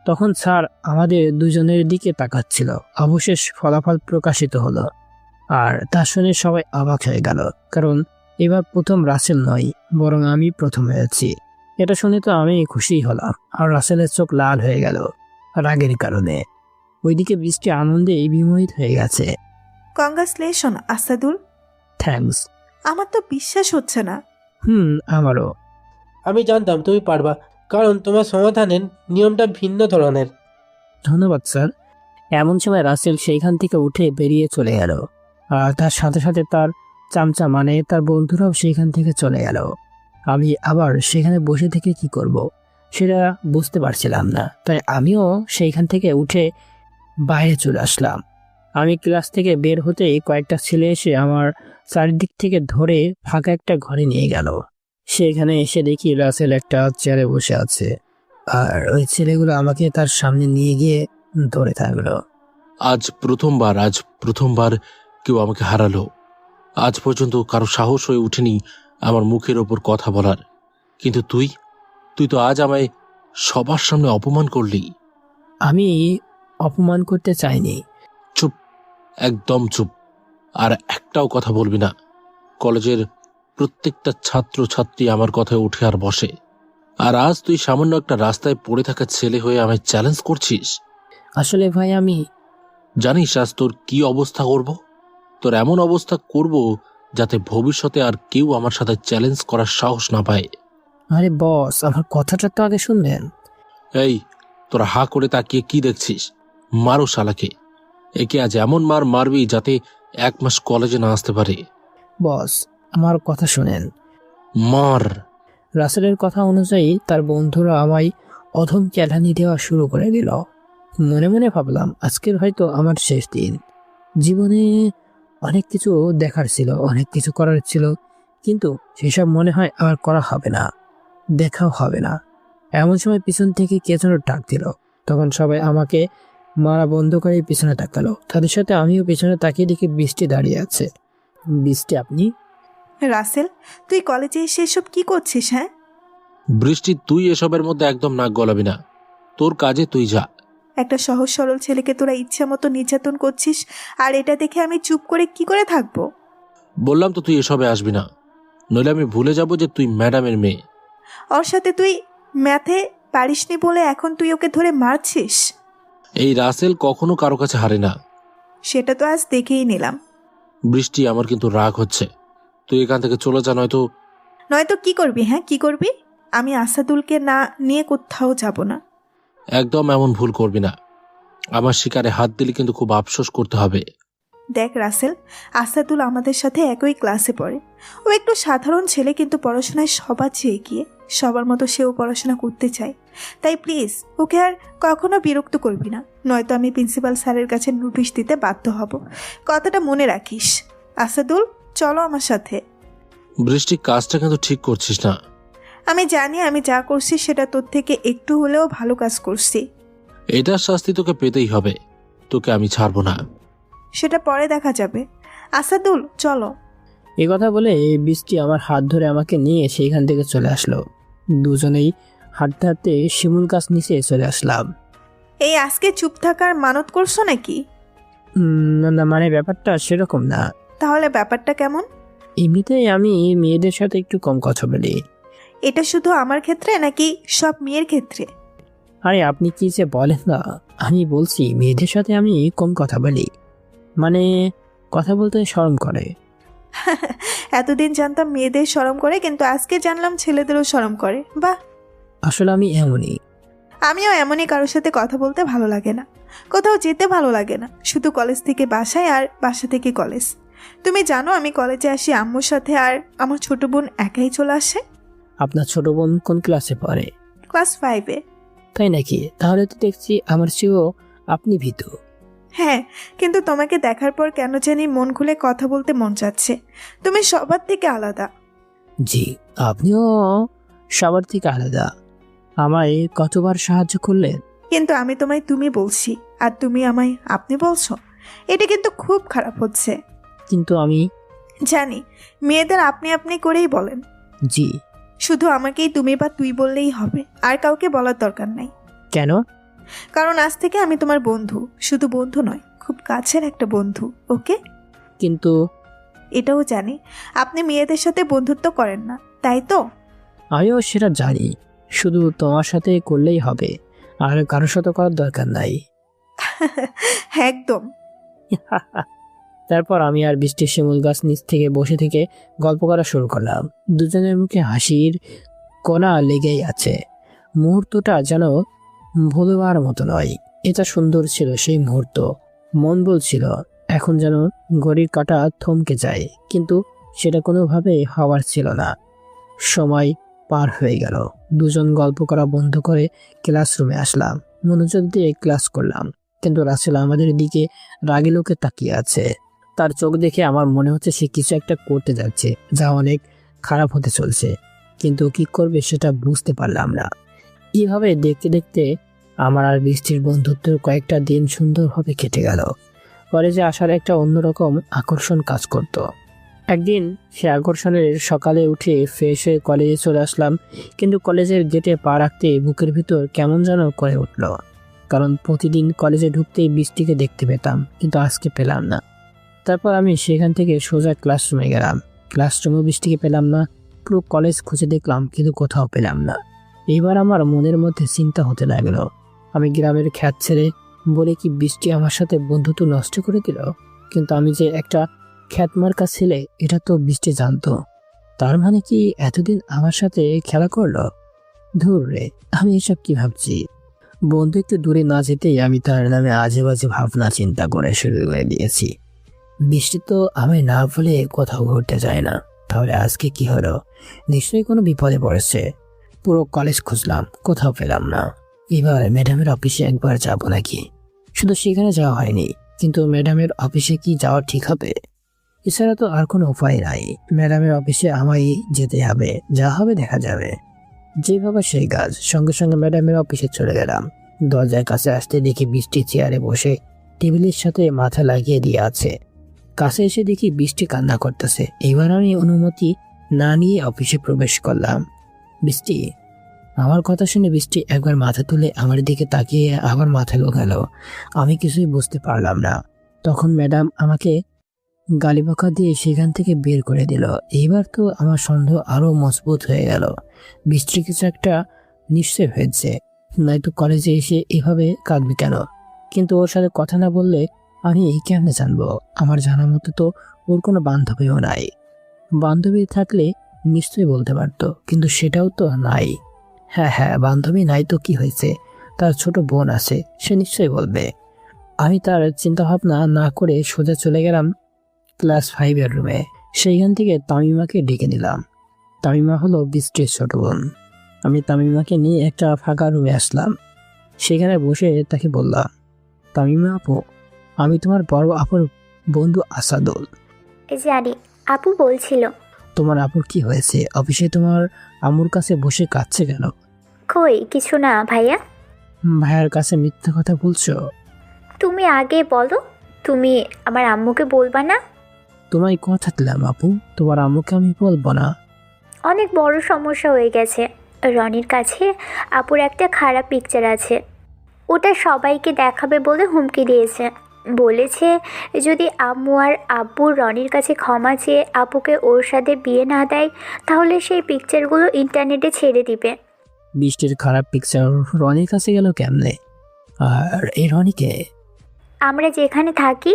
তখন স্যার আমাদের দুজনের দিকে তাকাচ্ছিল। অবশেষ ফলাফল প্রকাশিত হলো আর তা শুনে সবাই অবাক হয়ে গেল, কারণ এবার প্রথম রাসেল নয়, বরং আমি প্রথম হয়েছি। এটা শুনে তো আমি খুশি হলাম, আর রাসেলের চোখ লাল হয়ে গেল রাগের কারণে। ওইদিকে বৃষ্টি আনন্দে বিমোহিত হয়ে গেছে। কংগ্রাচুলেশন আসাদুল। থ্যাঙ্কস। আমার তো বিশ্বাস হচ্ছে না। আমারও। আমি জানতাম তুমি পারবা, কারণ তোমার সমাধানের নিয়মটা ভিন্ন ধরনের। ধন্যবাদ স্যার। এমন সময় রাসেল সেইখান থেকে উঠে বেরিয়ে চলে গেল, আর তার সাথে সাথে তার চামচা মানে তার বন্ধুরাও সেইখান থেকে চলে গেল। আমি আবার সেখানে বসে থেকে কি করব সেটা বুঝতে পারছিলাম না, তাই আমিও সেইখান থেকে উঠে বাইরে চলে আসলাম। আমি ক্লাস থেকে বের হতেই কয়েকটা ছেলে এসে আমার চারিদিক থেকে ধরে ফাঁকা একটা ঘরে নিয়ে গেল। সেখানে এসে দেখি রাসেল একটা চেয়ারে বসে আছে, আর ওই ছেলেগুলো আমাকে তার সামনে নিয়ে গিয়ে ধরে থাকলো। আজ প্রথমবার কেউ আমাকে হারালো। আজ পর্যন্ত কারো সাহস হয়ে উঠেনি আমার মুখের ওপর কথা বলার। কিন্তু তুই তো আজ আমায় সবার সামনে অপমান করলি। আমি অপমান করতে চাইনি। চুপ, একদম চুপ। আর একটাও কথা বলবি না। কলেজের প্রত্যেকটা ছাত্র ছাত্রী আমার কথায় উঠে আর বসে, আর আজ তুই সামান্য একটা রাস্তায় পড়ে থাকা ছেলে হয়ে আমায় চ্যালেঞ্জ করছিস। আসলে ভাই আমি জানিস আজ তোর কি অবস্থা করব? তোর এমন অবস্থা করব যাতে ভবিষ্যতে আর কেউ আমার সাথে চ্যালেঞ্জ করার সাহস না পায়। আরে বস, আমার কথাটা তো আগে শুনবেন। এই, তোরা হা করে তাকিয়ে কি দেখছিস? মারো শালাকে। একে আজ এমন মারবি যাতে 1 মাস কলেজে না আসতে পারে। বস, আমার কথা শুনেন। মার। রাসেলের কথা অনুযায়ী তার বন্ধুরা আমায় অধম কেলানি দেওয়া শুরু করে দিল। মনে মনে ভাবলাম আজকের হয়তো আমার শেষ দিন। জীবনে অনেক কিছু দেখার ছিল, অনেক কিছু করার ছিল, কিন্তু সেসব মনে হয় আর করা হবে না, দেখাও হবে না। এমন সময় পিছন থেকে কে যেন ডাক দিল। তখন সবাই আমাকে মারা বন্ধ করে পিছনে তাকালো। তাদের সাথে আমিও পিছনে তাকিয়ে দেখি বৃষ্টি দাঁড়িয়ে আছে। বৃষ্টি, আপনি? রাসেল, তুই কলেজে এসে এসব কি করছিস? হ্যাঁ, বৃষ্টি, তুই এসবের মধ্যে একদম নাক গলাবি না। তোর কাজে তুই যা। একটা সহজ সরল ছেলেকে তোরা ইচ্ছা মতো নির্যাতন করছিস, আর এটা দেখে আমি চুপ করে কি করে থাকবো? বললাম তো তুই এসবে আসবি না, নইলে আমি ভুলে যাব যে তুই ম্যাডামের মেয়ে। ওর সাথে তুই ম্যাথে পারিসনি বলে এখন তুই ওকে ধরে মারছিস? এই রাসেল কখনো কারো কাছে হারে না। সেটা তো আজ দেখেই নিলাম। বৃষ্টি, আমার কিন্তু রাগ হচ্ছে। তুই এখান থেকে চলে যা, নয়তো কি করবি? হ্যাঁ, কি করবি? আমি আসাদুলকে না নিয়ে কোথাও যাব না। একদম এমন ভুল করবি না। আমার শিকারে হাত দিলে কিন্তু খুব আফসোস করতে হবে। দেখ রাসেল, আসাদুল আমাদের সাথে একই ক্লাসে পড়ে। ও একটু সাধারণ ছেলে, কিন্তু পড়াশোনায় সবার চেয়ে এগিয়ে। সবার মতো সেও পড়াশোনা করতে চায়। তাই প্লিজ ওকে আর কখনো বিরক্ত করবি না, নয়তো আমি প্রিন্সিপাল স্যারের কাছে নোটিশ দিতে বাধ্য হব। কথাটা মনে রাখিস। আসাদুল, চলো আমার সাথে। বৃষ্টি, কাজটা কিন্তু ঠিক করছিস না। আমি জানি আমি যা করছি সেটা তোর থেকে একটু হলেও ভালো কাজ করছি। এটার শাস্তি তোকে পেতেই হবে। তোকে আমি ছাড়বো না। সেটা পরে দেখা যাবে। আসাদুল, চলো। এই কথা বলে বৃষ্টি আমার হাত ধরে আমাকে নিয়ে সেইখান থেকে চলে আসলো। দুজনেই হাঁটতে হাঁটতে শিমুল গাছ নিচে চলে আসলাম। এই আজকে চুপ থাকার মানত করছো নাকি? না না, মানে ব্যাপারটা সেরকম না। তাহলে ব্যাপারটা কেমন? এমনিতেই আমি মেয়েদের সাথে একটু কম কথা বলি। এটা শুধু আমার ক্ষেত্রে নাকি সব মেয়ের ক্ষেত্রে? আরে আপনি কি যে বলেন না, আমি বলছি মেয়েদের সাথে আমি কম কথা বলি, মানে কথা বলতে শরম করে। এতদিন জানতাম মেয়েদের শরম করে, কিন্তু আজকে জানলাম ছেলেদেরও শরম করে। বাহ। আসলে আমি এমনই। আমিও এমনই, কারোর সাথে কথা বলতে ভালো লাগে না, কোথাও যেতে ভালো লাগে না, শুধু কলেজ থেকে বাসায় আর বাসা থেকে কলেজ। তুমি জানো আমি কলেজে আসি আম্মুর সাথে, আর আমার ছোট বোন একাই চলে আসে। আপনার ছোট বোন কোন ক্লাসে পড়ে? ক্লাস 5-এ। তাই নাকি? তাহলে তো দেখছি আমার চেয়েও আপনি ভীতু। হ্যাঁ, কিন্তু তোমাকে দেখার পর কেন জানি মন খুলে কথা বলতে মন চাচ্ছে। তুমি সবার থেকে আলাদা। জি, আপনিও সবার থেকে আলাদা। আমায় কতবার সাহায্য করলেন। কিন্তু আমি তোমায় তুমি বলছি, আর তুমি আমায় আপনি বলছো। এটা কিন্তু খুব খারাপ হচ্ছে। কিন্তু আমি জানি মেয়েদের আপনি আপনি করেই বলেন। জি। শুধু আমাকেই তুমি বা তুই বললেই হবে, আর কাউকে বলার দরকার নাই। কেন? কারণ আজ থেকে আমি তোমার বন্ধু, শুধু বন্ধু নয়, খুব কাছের একটা বন্ধু। ওকে? কিন্তু এটাও জানি আপনি মেয়েদের সাথে বন্ধুত্ব করেন না, তাই তো? আমিও সেটা জানি, শুধু তোমার সাথে করলেই হবে, আর কারোর সাথে করার দরকার নাই। একদম। তারপর আমি আর বৃষ্টির শিমুল গাছ নিচ থেকে বসে থেকে গল্প করা শুরু করলাম। দুজনের মুখে হাসির কণা লেগেই আছে। মুহূর্তটা যেন ভুলবার মতো নয়। এটা সুন্দর ছিল সেই মুহূর্ত। মন বলছিল এখন যেন ঘড়ির কাঁটা থমকে যায়, কিন্তু সেটা কোনোভাবেই হওয়ার ছিল না। সময় পার হয়ে গেল। দুজন গল্প করা বন্ধ করে ক্লাসরুমে আসলাম। মনোযোগ দিয়ে ক্লাস করলাম, কিন্তু রাসেল আমাদের দিকে রাগী লোকে তাকিয়ে আছে। তার চোখ দেখে আমার মনে হচ্ছে সে কিছু একটা করতে যাচ্ছে, যা অনেক খারাপ হতে চলছে, কিন্তু কি করবে সেটা বুঝতে পারলাম না। এইভাবে দেখতে দেখতে আমার আর বৃষ্টির বন্ধুত্ব কয়েকটা দিন সুন্দরভাবে কেটে গেল। কলেজে আসার একটা অন্যরকম আকর্ষণ কাজ করত। একদিন সে আকর্ষণের সকালে উঠে ফ্রেশ হয়ে কলেজে চলে আসলাম, কিন্তু কলেজের গেটে পা রাখতে বুকের ভিতর কেমন যেন করে উঠল। কারণ প্রতিদিন কলেজে ঢুকতেই বৃষ্টিকে দেখতে পেতাম, কিন্তু আজকে পেলাম না। তারপর আমি সেখান থেকে সোজা ক্লাসরুমে গেলাম। ক্লাসরুমেও বৃষ্টিকে পেলাম না। পুরো কলেজ খুঁজে দেখলাম, কিন্তু কোথাও পেলাম না। এইবার আমার মনের মধ্যে চিন্তা হতে লাগলো, আমি গ্রামের খ্যাত ছেড়ে বলে কি বৃষ্টি আমার সাথে বন্ধুত্ব নষ্ট করে দিল? কিন্তু আমি যে একটা খ্যাতমার্কা ছেলে এটা তো বৃষ্টি জানতো। তার মানে কি এতদিন আমার সাথে খেলা করলো? ধুর রে, আমি এসব কি ভাবছি? বন্ধু একটু দূরে না যেতেই আমি তার নামে আজে বাজে ভাবনা চিন্তা করে শুরু করে দিয়েছি। বৃষ্টি তো আমি না বলে কোথাও ঘুরতে যায় না, তাহলে আজকে কি হলো? নিশ্চয়ই কোনো বিপদে পড়েছে। পুরো কলেজ খুঁজলাম, কোথাও পেলাম না। এবার ম্যাডামের অফিসে একবার যাব নাকি? শুধু সেখানে যাওয়া হয়নি, কিন্তু ম্যাডামের অফিসে কি যাওয়া ঠিক হবে? এছাড়া তো আর কোনো উপায় নাই। ম্যাডামের অফিসে আমায় যেতে হবে, যা হবে দেখা যাবে। যেভাবে সেই কাজ, সঙ্গে সঙ্গে ম্যাডামের অফিসে চলে গেলাম। দরজার কাছে আসতে দেখি বৃষ্টি চেয়ারে বসে টেবিলের সাথে মাথা লাগিয়ে দিয়ে আছে। কাছে এসে দেখি বৃষ্টি কান্না করতেছে। এবার আমি অনুমতি না নিয়ে অফিসে প্রবেশ করলাম। বৃষ্টি, আমার কথা শুনে বৃষ্টি একবার মাথা তুলে আমার দিকে তাকিয়ে আবার মাথা লোকালো। আমি কিছুই বুঝতে পারলাম না। তখন ম্যাডাম আমাকে গালিবকা দিয়ে সেখান থেকে বের করে দিল। এইবার তো আমার সন্দেহ আরো মজবুত হয়ে গেল। বৃষ্টির কিছু একটা নিশ্চয় হয়েছে, নয়তো কলেজে এসে এভাবে কাঁদবে কেন? কিন্তু ওর সাথে কথা না বললে আমি কেমনে জানবো? আমার জানার মতো তো ওর কোনো বান্ধবীও নাই। বান্ধবী থাকলে নিশ্চয়ই বলতে পারতো, কিন্তু সেটাও তো নাই। হ্যাঁ, বান্ধবী নাই তো কি হয়েছে? তার ছোট বোন আছে, সে নিশ্চয়ই বলবে। আমি তার চিন্তাভাবনা না করে সোজা চলে গেলাম ক্লাস 5-এর রুমে। সেইখান থেকে তামিমাকে ডেকে নিলাম। তামিমা হলো বৃষ্টির ছোট বোন। আমি তামিমাকে নিয়ে একটা ফাঁকা রুমে আসলাম। সেখানে বসে তাকে বললাম, তামিমা আপু, আমি তোমার বড় আপুর বন্ধু আসাদুল। জানি, আপু বলছিল। তোমার আপুর কি হয়েছে? অফিসে তোমার আম্মুর কাছে বসে কাঁদছে কেন? কই কিছু না ভাইয়া। ভাইয়ার কাছে মিথ্যা কথা বলছো? তুমি আগে বলো, তুমি আমার আম্মুকে বলবা না? তোমায় কথা দিলাম আপু, তোমার আম্মুকে আমি বলবো না। অনেক বড় সমস্যা হয়ে গেছে। রনির কাছে আপুর একটা খারাপ পিকচার আছে, ওটা সবাইকে দেখাবে বলে হুমকি দিয়েছে। বলেছে যদি আম্মু আর আব্বু রনির কাছে ক্ষমা চেয়ে আপুকে ওর সাথে বিয়ে না দেয়, তাহলে সেই পিকচারগুলো ইন্টারনেটে ছেড়ে দিবে। বৃষ্টির খারাপ পিকচার রনির কাছে গেল কেমনে? আর এই রনিকে? আমরা যেখানে থাকি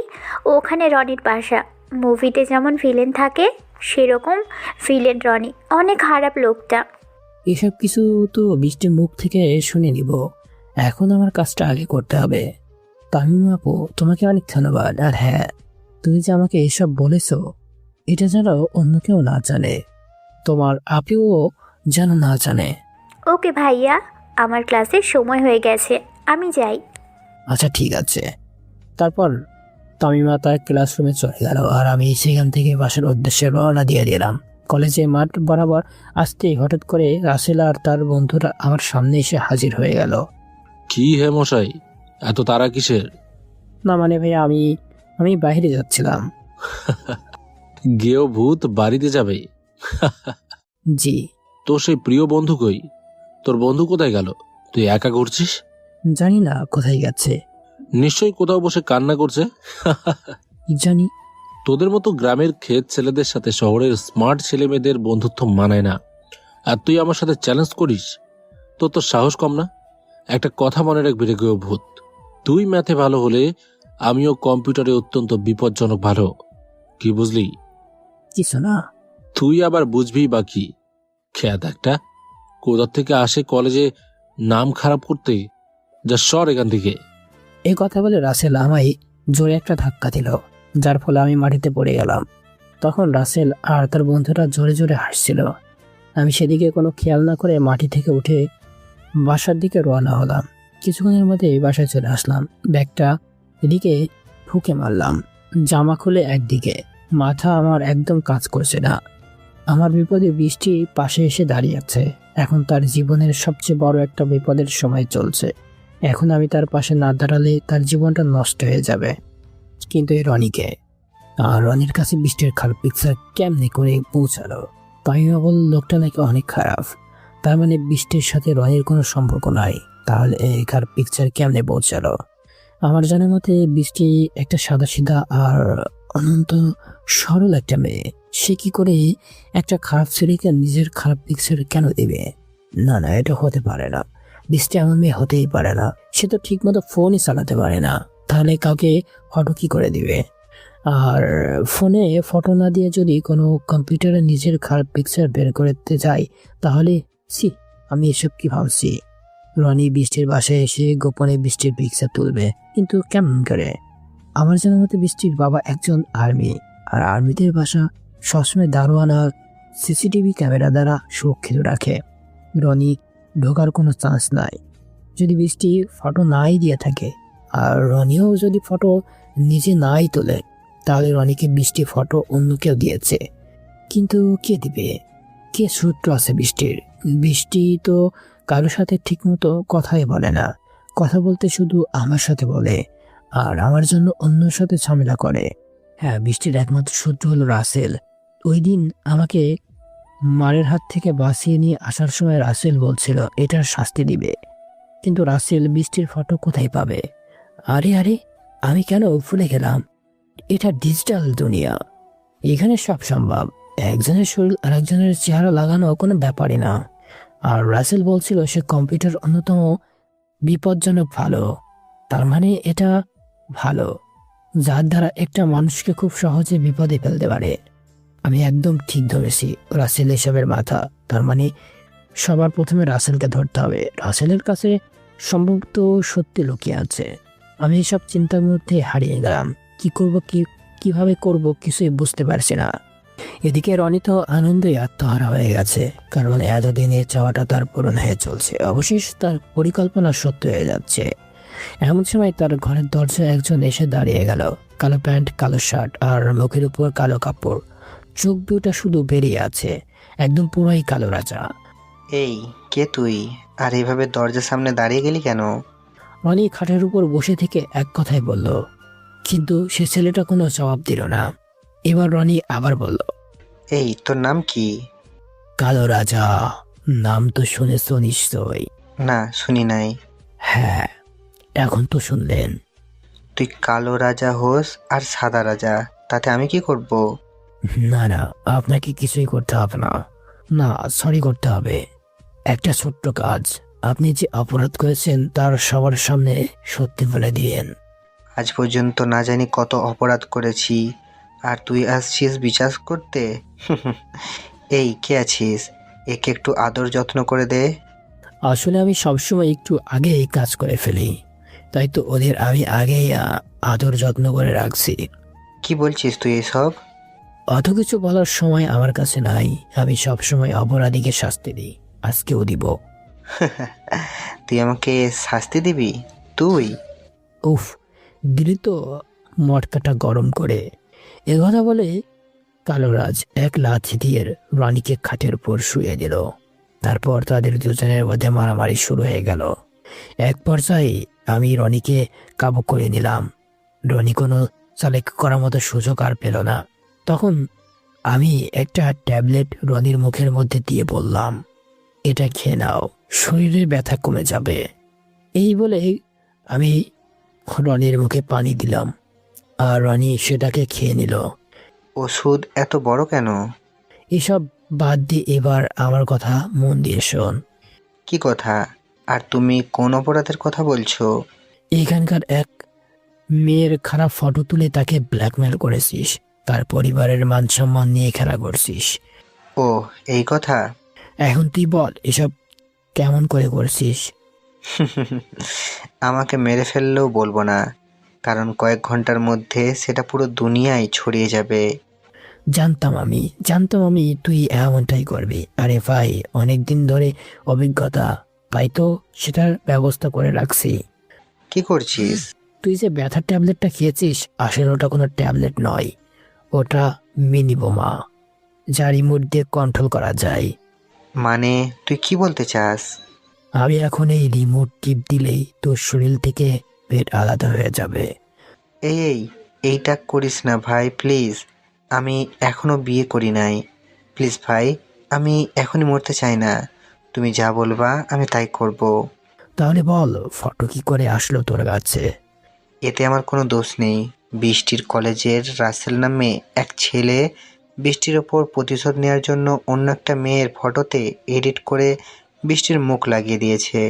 ওখানে রনির বাসা। মুভিতে যেমন ভিলেন থাকে সেরকম ভিলেন রনি। অনেক খারাপ লোকটা। এসব কিছু তো বৃষ্টির মুখ থেকে শুনে নিব। এখন আমার কাজটা আগে করতে হবে। তামিমা আপু, তোমাকে অনেক ধন্যবাদ। আর হ্যাঁ, তুমি যে আমাকে এসব বলেছো, এটা যেন অন্য কেউ না জানে। তোমার আপনিও যেন না জানে। ওকে ভাইয়া, আমার ক্লাসের সময় হয়ে গেছে, আমি যাই। আচ্ছা ঠিক আছে। তারপর তামিমা তার ক্লাসরুমে চলে গেল, আর আমি সেখান থেকে বাসার উদ্দেশ্যে রওনা দিয়ে দিলাম। কলেজে মাঠ বরাবর আসতেই হঠাৎ করে রাসেল আর তার বন্ধুরা আমার সামনে এসে হাজির হয়ে গেল। কি হে মশাই, এত তারা কিসের? না মানে ভাইয়া, আমি বাইরে যাচ্ছিলাম। গেও ভূত বাড়িতে যাবে? জি। তো সেই প্রিয় বন্ধু কই? তোর বন্ধু কোথায় গেল? তুই একা ঘুরছিস? জানি না কোথায় গেছে। নিশ্চয়ই কোথাও বসে কান্না করছে। কি জানি। তোদের মতো গ্রামের ক্ষেত ছেলেদের সাথে শহরের স্মার্ট ছেলে মেয়েদের বন্ধুত্ব মানায় না। আর তুই আমার সাথে চ্যালেঞ্জ করিস? তোর সাহস কম না? একটা কথা মনে রাখবি রে গেও ভূত, তুই ম্যাথে ভালো হলে আমিও কম্পিউটারে অত্যন্ত বিপজ্জনক ভালো। কি বুঝলি? কিছু না। তুই আবার বুঝবি বা কি? খেয়াত একটা কোথার থেকে আসে কলেজে নাম খারাপ করতে। যা সর এখান থেকে। এই কথা বলে রাসেল আমায় জোরে একটা ধাক্কা দিল, যার ফলে আমি মাটিতে পড়ে গেলাম। তখন রাসেল আর তার বন্ধুরা জোরে জোরে হাসছিল। আমি সেদিকে কোনো খেয়াল না করে মাটি থেকে উঠে বাসার দিকে রওনা হলাম। কিছুক্ষণের মধ্যেই বাসায় চলে আসলাম। ব্যাগটা এদিকে ঢুকে মারলাম, জামা খুলে একদিকে। মাথা আমার একদম কাজ করছে না। আমার বিপদে বৃষ্টি পাশে এসে দাঁড়িয়ে আছে। এখন তার জীবনের সবচেয়ে বড় একটা বিপদের সময় চলছে। এখন আমি তার পাশে না দাঁড়ালে তার জীবনটা নষ্ট হয়ে যাবে। কিন্তু এই রনিকে, আর রনির কাছে বৃষ্টির খারাপ পিকচার কেমনে করে পৌঁছালো? তাইও বল লোকটা নাকি অনেক খারাপ। তার মানে বৃষ্টির সাথে রনির কোনো সম্পর্ক নাই। তাহলে এই খারাপ পিকচার কেমনে পৌঁছালো? আমার জানার মতে বৃষ্টি একটা সাদাসিধা আর অনন্ত সরল একটা মেয়ে। সে কি করে একটা খারাপ ছেলেকে নিজের খারাপ পিকচার কেন দেবে? না না, এটা হতে পারে না। বৃষ্টি এমন মেয়ে হতেই পারে না। সে তো ঠিক মতো ফোনই চালাতে পারে না। তাহলে কাউকে ফটো কি করে দিবে? আর ফোনে ফটো না দিয়ে যদি কোনো কম্পিউটারে নিজের খারাপ পিকচার বের করতে যাই, তাহলে আমি এসব কি ভাবছি? রনি বৃষ্টির বাসায় এসে গোপনে বৃষ্টির পিকচার তুলবে, কিন্তু কেমন করে? আমার জানার মতে বৃষ্টির বাবা একজন আর্মি, আর আর্মিদের বাসা সবসময় দারোয়ান আর সিসিটিভি ক্যামেরা দ্বারা সুরক্ষিত রাখে। রনি ঢোকার কোনো চান্স নাই যদি বৃষ্টি ফটো নাই দিয়ে থাকে। আর রনিও যদি ফটো নিজে নাই তোলে, তাহলে রনিকে বৃষ্টি ফটো অন্য কেউ দিয়েছে। কিন্তু কে দিবে? কে সূত্র আছে বৃষ্টির? বৃষ্টি তো কারোর সাথে ঠিকমতো কথাই বলে না। কথা বলতে শুধু আমার সাথে বলে, আর আমার জন্য অন্যর সাথে ঝামেলা করে। হ্যাঁ, বৃষ্টির একমাত্র শত্রু হলো রাসেল। ওই দিন আমাকে মারের হাত থেকে বাঁচিয়ে নিয়ে আসার সময় রাসেল বলছিল এটার শাস্তি দিবে। কিন্তু রাসেল বৃষ্টির ফটো কোথায় পাবে? আরে আরে, আমি কেন ভুলে গেলাম, এটা ডিজিটাল দুনিয়া। এখানে সব সম্ভব। একজনের শরীর আর একজনের চেহারা লাগানো কোনো ব্যাপারই না। আর রাসেল বলছিল সে কম্পিউটার অন্যতম বিপজ্জনক ভালো। তার মানে এটা ভালো, যার দ্বারা একটা মানুষকে খুব সহজে বিপদে ফেলতে পারে। আমি একদম ঠিক ধরেছি, রাসেল এসবের মাথা। তার মানে সবার প্রথমে রাসেলকে ধরতে হবে। রাসেলের কাছে সম্ভবত সত্যি লুকিয়ে আছে। আমি এসব চিন্তার মধ্যে হারিয়ে গেলাম। কি করব, কিভাবে করব কিছুই বুঝতে পারছি না। এদিকে রনি তো আনন্দে আত্মহারা হয়ে গেছে, কারণ এতদিনের চাওয়াটা তার পূরণ হয়ে চলছে। অবশেষ তার পরিকল্পনা সত্য হয়ে যাচ্ছে। এমন সময় তার ঘরের দরজায় একজন এসে দাঁড়িয়ে গেল। কালো প্যান্ট, কালো শার্ট আর মুখের উপর কালো কাপড়। চোখ দুটা শুধু বেরিয়ে আছে, একদম পুরোই কালো রাজা। এই, কে তুই? আর এইভাবে দরজার সামনে দাঁড়িয়ে গেলি কেন? রনি খাটের উপর বসে থেকে এক কথাই বলল, কিন্তু সে ছেলেটা কোনো জবাব দিল না। এবার রনি আবার বলল, এই, তোর নাম কি? কালো রাজা। নাম তো শুনেছ নিশ্চয়? না, শুনি নাই। হ্যাঁ, এখন তো শুনলেন। তুই কালো রাজা হোস আর সাদা রাজা, তাতে আমি কি করব? না না, আপনাকে কিছুই করতে হবে না। না, সরি করতে হবে। একটা ছোট্ট কাজ, আপনি যে অপরাধ করেছেন তার সবার সামনে সত্যি বলে দিয়েন। আজ পর্যন্ত না জানি কত অপরাধ করেছি, আর তুই আসছিস বিচার করতে? এই, কে আছিস? একে একটু আদর যত্ন করে দে। আসলে আমি সবসময় একটু আগে এই কাজ করে ফেলি, তাই তো ওদের আমি আগেই আদর যত্ন করে রাখছি। কি বলছিস তুই এসব? অত কিছু বলার সময় আমার কাছে নাই। আমি সবসময় অপরাধীকে শাস্তি দিই, আজকেও দিব। তুই আমাকে শাস্তি দিবি? তুই? উফ, দিলি তো মটকাটা গরম করে। এ কথা বলে কালোরাজ এক লাথি দিয়ে রনিকে খাটের উপর শুয়ে দিল। তারপর তাদের দুজনের মধ্যে মারামারি শুরু হয়ে গেল। এক পর্যায়ে আমি রনিকে কাবু করে নিলাম। রনি কোনো চালাক করার মতো সুযোগ আর পেল না। তখন আমি একটা ট্যাবলেট রনির মুখের মধ্যে দিয়ে বললাম, এটা খেয়ে নাও, শরীরের ব্যথা কমে যাবে। এই বলে আমি রনির মুখে পানি দিলাম, আর রনি সেটাকে খেয়ে নিল। ওষুধ এত বড় কেন? এসব বাদ দিয়ে এবার আমার কথা মন দিয়ে শোন। কি কথা? আর তুমি কোন অপরাধের কথা বলছো? এখানকার এক মেয়ের খারাপ ফটো তুলে তাকে ব্ল্যাকমেল করেছিস, তার পরিবারের মান সম্মান নিয়ে খেলা করছিস। ও, এই কথা। এখন তুই বল এসব কেমন করে করছিস? আমাকে মেরে ফেললেও বলবো না, কারণ কয়েক ঘন্টার মধ্যে সেটা পুরো দুনিয়ায় ছড়িয়ে যাবে। জানতাম আমি তুই এমনটাই করবি। আরে ভাই, অনেকদিন ধরে অভিজ্ঞতা, তাই তো সেটার ব্যবস্থা করে রাখছি। কি করছিস? তুই যে ব্যথার ট্যাবলেটটা খেয়েছিস, আসলে ওটা কোনো ট্যাবলেট নয়, ওটা মিনি বোমা, যা রিমোট দিয়ে কন্ট্রোল করা যায়। মানে তুই কি বলতে চাস? আমি এখন এই রিমোট টিপ দিলেই তোর শরীর থেকে পেট আলাদা হয়ে যাবে। এইটা করিস না ভাই, প্লিজ। আমি এখনো বিয়ে করি নাই। প্লিজ ভাই, আমি এখনই মরতে চাই না। তুমি যা বলবা আমি তাই করব। তাহলে বল, ফটো কি করে আসলো তোর কাছে? এতে আমার কোনো দোষ নেই। বৃষ্টির কলেজের রাসেল নামে এক ছেলে বৃষ্টির ওপর প্রতিশোধ নেওয়ার জন্য অন্য একটা মেয়ের ফটোতে এডিট করে বৃষ্টির মুখ লাগিয়ে দিয়েছে।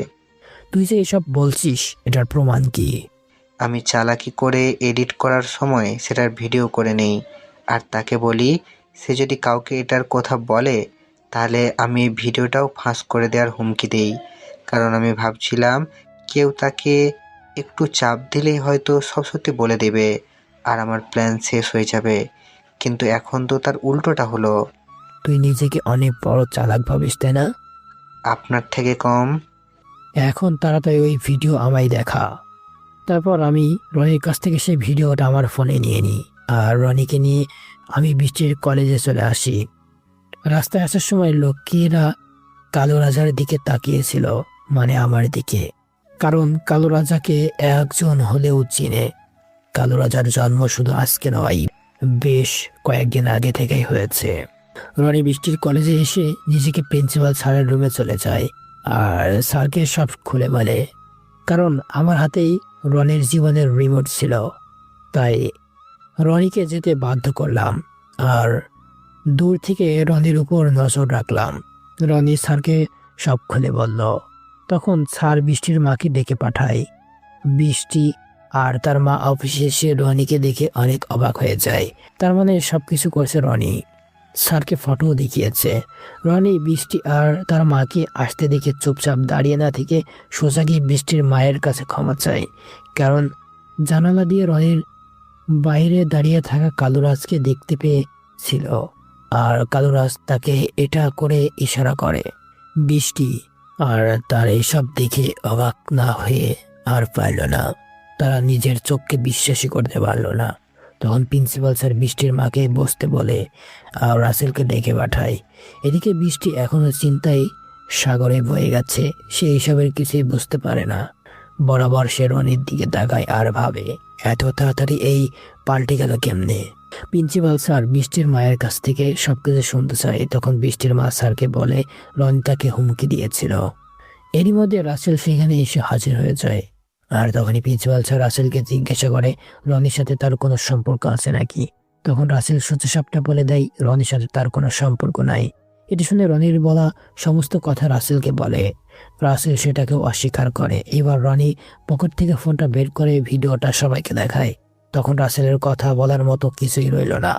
তুই যে এসব বলছিস, এটার প্রমাণ কি? আমি চালাকি করে এডিট করার সময় সেটার ভিডিও করে নেই, আর তাকে বলি সে যদি কাউকে এটার কথা বলে তাহলে আমি এই ভিডিওটাও ফাঁস করে দেওয়ার হুমকি দেই। কারণ আমি ভাবছিলাম কেউ তাকে একটু চাপ দিলেই হয়তো সব সত্যি বলে দেবে আর আমার প্ল্যান শেষ হয়ে যাবে। কিন্তু এখন তো তার উল্টোটা হলো। তুই নিজেকে অনেক বড় চালাক ভাবিস, তাই না? আপনার থেকে কম। এখন তাড়াতাড়ি ওই ভিডিও আমায় দেখা। তারপর আমি রনির কাছ থেকে সেই ভিডিওটা আমার ফোনে নিয়ে নিই, আর রনিকে নিয়ে আমি বৃষ্টির কলেজে চলে আসি। রাস্তায় আসার সময় লোকেরা কালো রাজার দিকে তাকিয়েছিল, মানে আমার দিকে, কারণ কালো রাজাকে একজন হলেও চিনে। কালো রাজার জন্ম শুধু আজকে নয়, বেশ কয়েকদিন আগে থেকেই হয়েছে। রনি বৃষ্টির কলেজে এসে নিজেকে প্রিন্সিপাল স্যারের রুমে চলে যায় আর স্যারকে সব খুলে বলে। কারণ আমার হাতেই রনির জীবনের রিমোট ছিল, তাই রনিকে যেতে বাধ্য করলাম আর দূর থেকে রনির উপর নজর রাখলাম। রনি স্যারকে সব খুলে বলল। তখন স্যার বৃষ্টির মাকে ডেকে পাঠায়। বৃষ্টি আর তার মা অফিসে এসে রনিকে দেখে অনেক অবাক হয়ে যায়। তার মানে সবকিছু করছে রনি। স্যারকে ফটো দেখিয়েছে। রনি বৃষ্টি আর তার মাকে আসতে দেখে চুপচাপ দাঁড়িয়ে না থেকে সোজা গিয়ে বৃষ্টির মায়ের কাছে ক্ষমা চায়। কারণ জানালা দিয়ে রনির বাইরে দাঁড়িয়ে থাকা কালুরাজকে দেখতে পেয়েছিল, আর কালুরাজ তাকে এটা করে ইশারা করে। বৃষ্টি আর তার এসব দেখে অবাক না হয়ে আর পারল না, তারা নিজের চোখকে বিশ্বাসই করতে পারল না। তখন প্রিন্সিপাল স্যার বৃষ্টির মাকে বসতে বলে আর রাসেলকে ডেকে পাঠায়। এদিকে বৃষ্টি এখনো চিন্তায় সাগরে বয়ে গেছে। সে এইসবের কিছুই বুঝতে পারে না। বরাবর সে রনির দিকে তাকায় আর ভাবে, এত তাড়াতাড়ি এই পাল্টে গেল কেমনে? প্রিন্সিপাল স্যার বৃষ্টির মায়ের কাছ থেকে সবকিছু শুনতে চায়। তখন বৃষ্টির মা স্যারকে বলে রনি তাকে হুমকি দিয়েছিল। এরই মধ্যে রাসেল সেখানে এসে হাজির হয়ে যায়। আর তখনই প্রিন্সিপাল স্যার রাসেলকে জিজ্ঞাসা করে রনির সাথে তার কোনো সম্পর্ক আছে নাকি। তখন রাসেল সোজা সাপটা বলে দেয় রনির সাথে তার কোনো সম্পর্ক নাই। এটি শুনে রনির বলা সমস্ত কথা রাসেলকে বলে। রাসেল সেটাকেও অস্বীকার করে। এবার রনি পকেট থেকে ফোনটা বের করে ভিডিওটা সবাইকে দেখায়। তখন রাসেলের কথা বলার মতো কিছুই রইল না।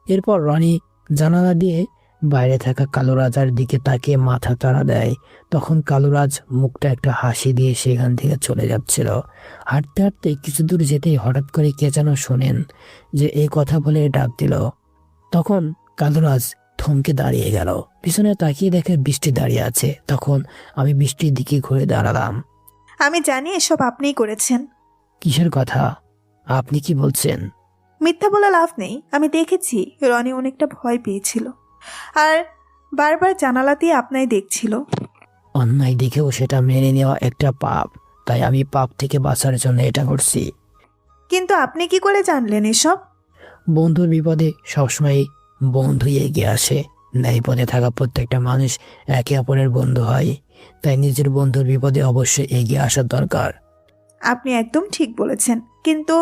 এরপর রনি জানালা দিয়ে বাইরে থাকা কালো রাজার দিকে তাকিয়ে মাথা তাড়া দেয়। তখন কালুরাজ মুখটা একটা হাসি দিয়ে সেখান থেকে চলে যাচ্ছিল। হাঁটতে হাঁটতে কিছু দূর যেতেই হঠাৎ করে কে যেন শোনেন যে এই কথা বলে ডাক দিল। তখন কালুরাজ থমকে দাঁড়িয়ে গেল। পিছনে তাকিয়ে দেখে বৃষ্টি দাঁড়িয়ে আছে। তখন আমি বৃষ্টির দিকে ঘুরে দাঁড়ালাম। আমি জানি এসব আপনিই করেছেন। কিসের কথা? আপনি কি বলছেন? মিথ্যা বলে লাভ নেই, আমি দেখেছি রনি অনেকটা ভয় পেয়েছিল আর বারবার জানালা দিয়ে আপনাই দেখছিল। অন্যায় দেখেও সেটা মেনে নেওয়া একটা পাপ, তাই আমি পাপ থেকে বাঁচার জন্য এটা করছি। কিন্তু আপনি কি করে জানলেন এসব? বন্ধুর বিপদে সবসময় বন্ধুই এগিয়ে আসে। ন্যায় পথে থাকা প্রত্যেকটা মানুষ একে অপরের বন্ধু হয়, তাই নিজের বন্ধুর বিপদে অবশ্যই এগিয়ে আসার দরকার। আপনি একদম ঠিক বলেছেন, কিন্তু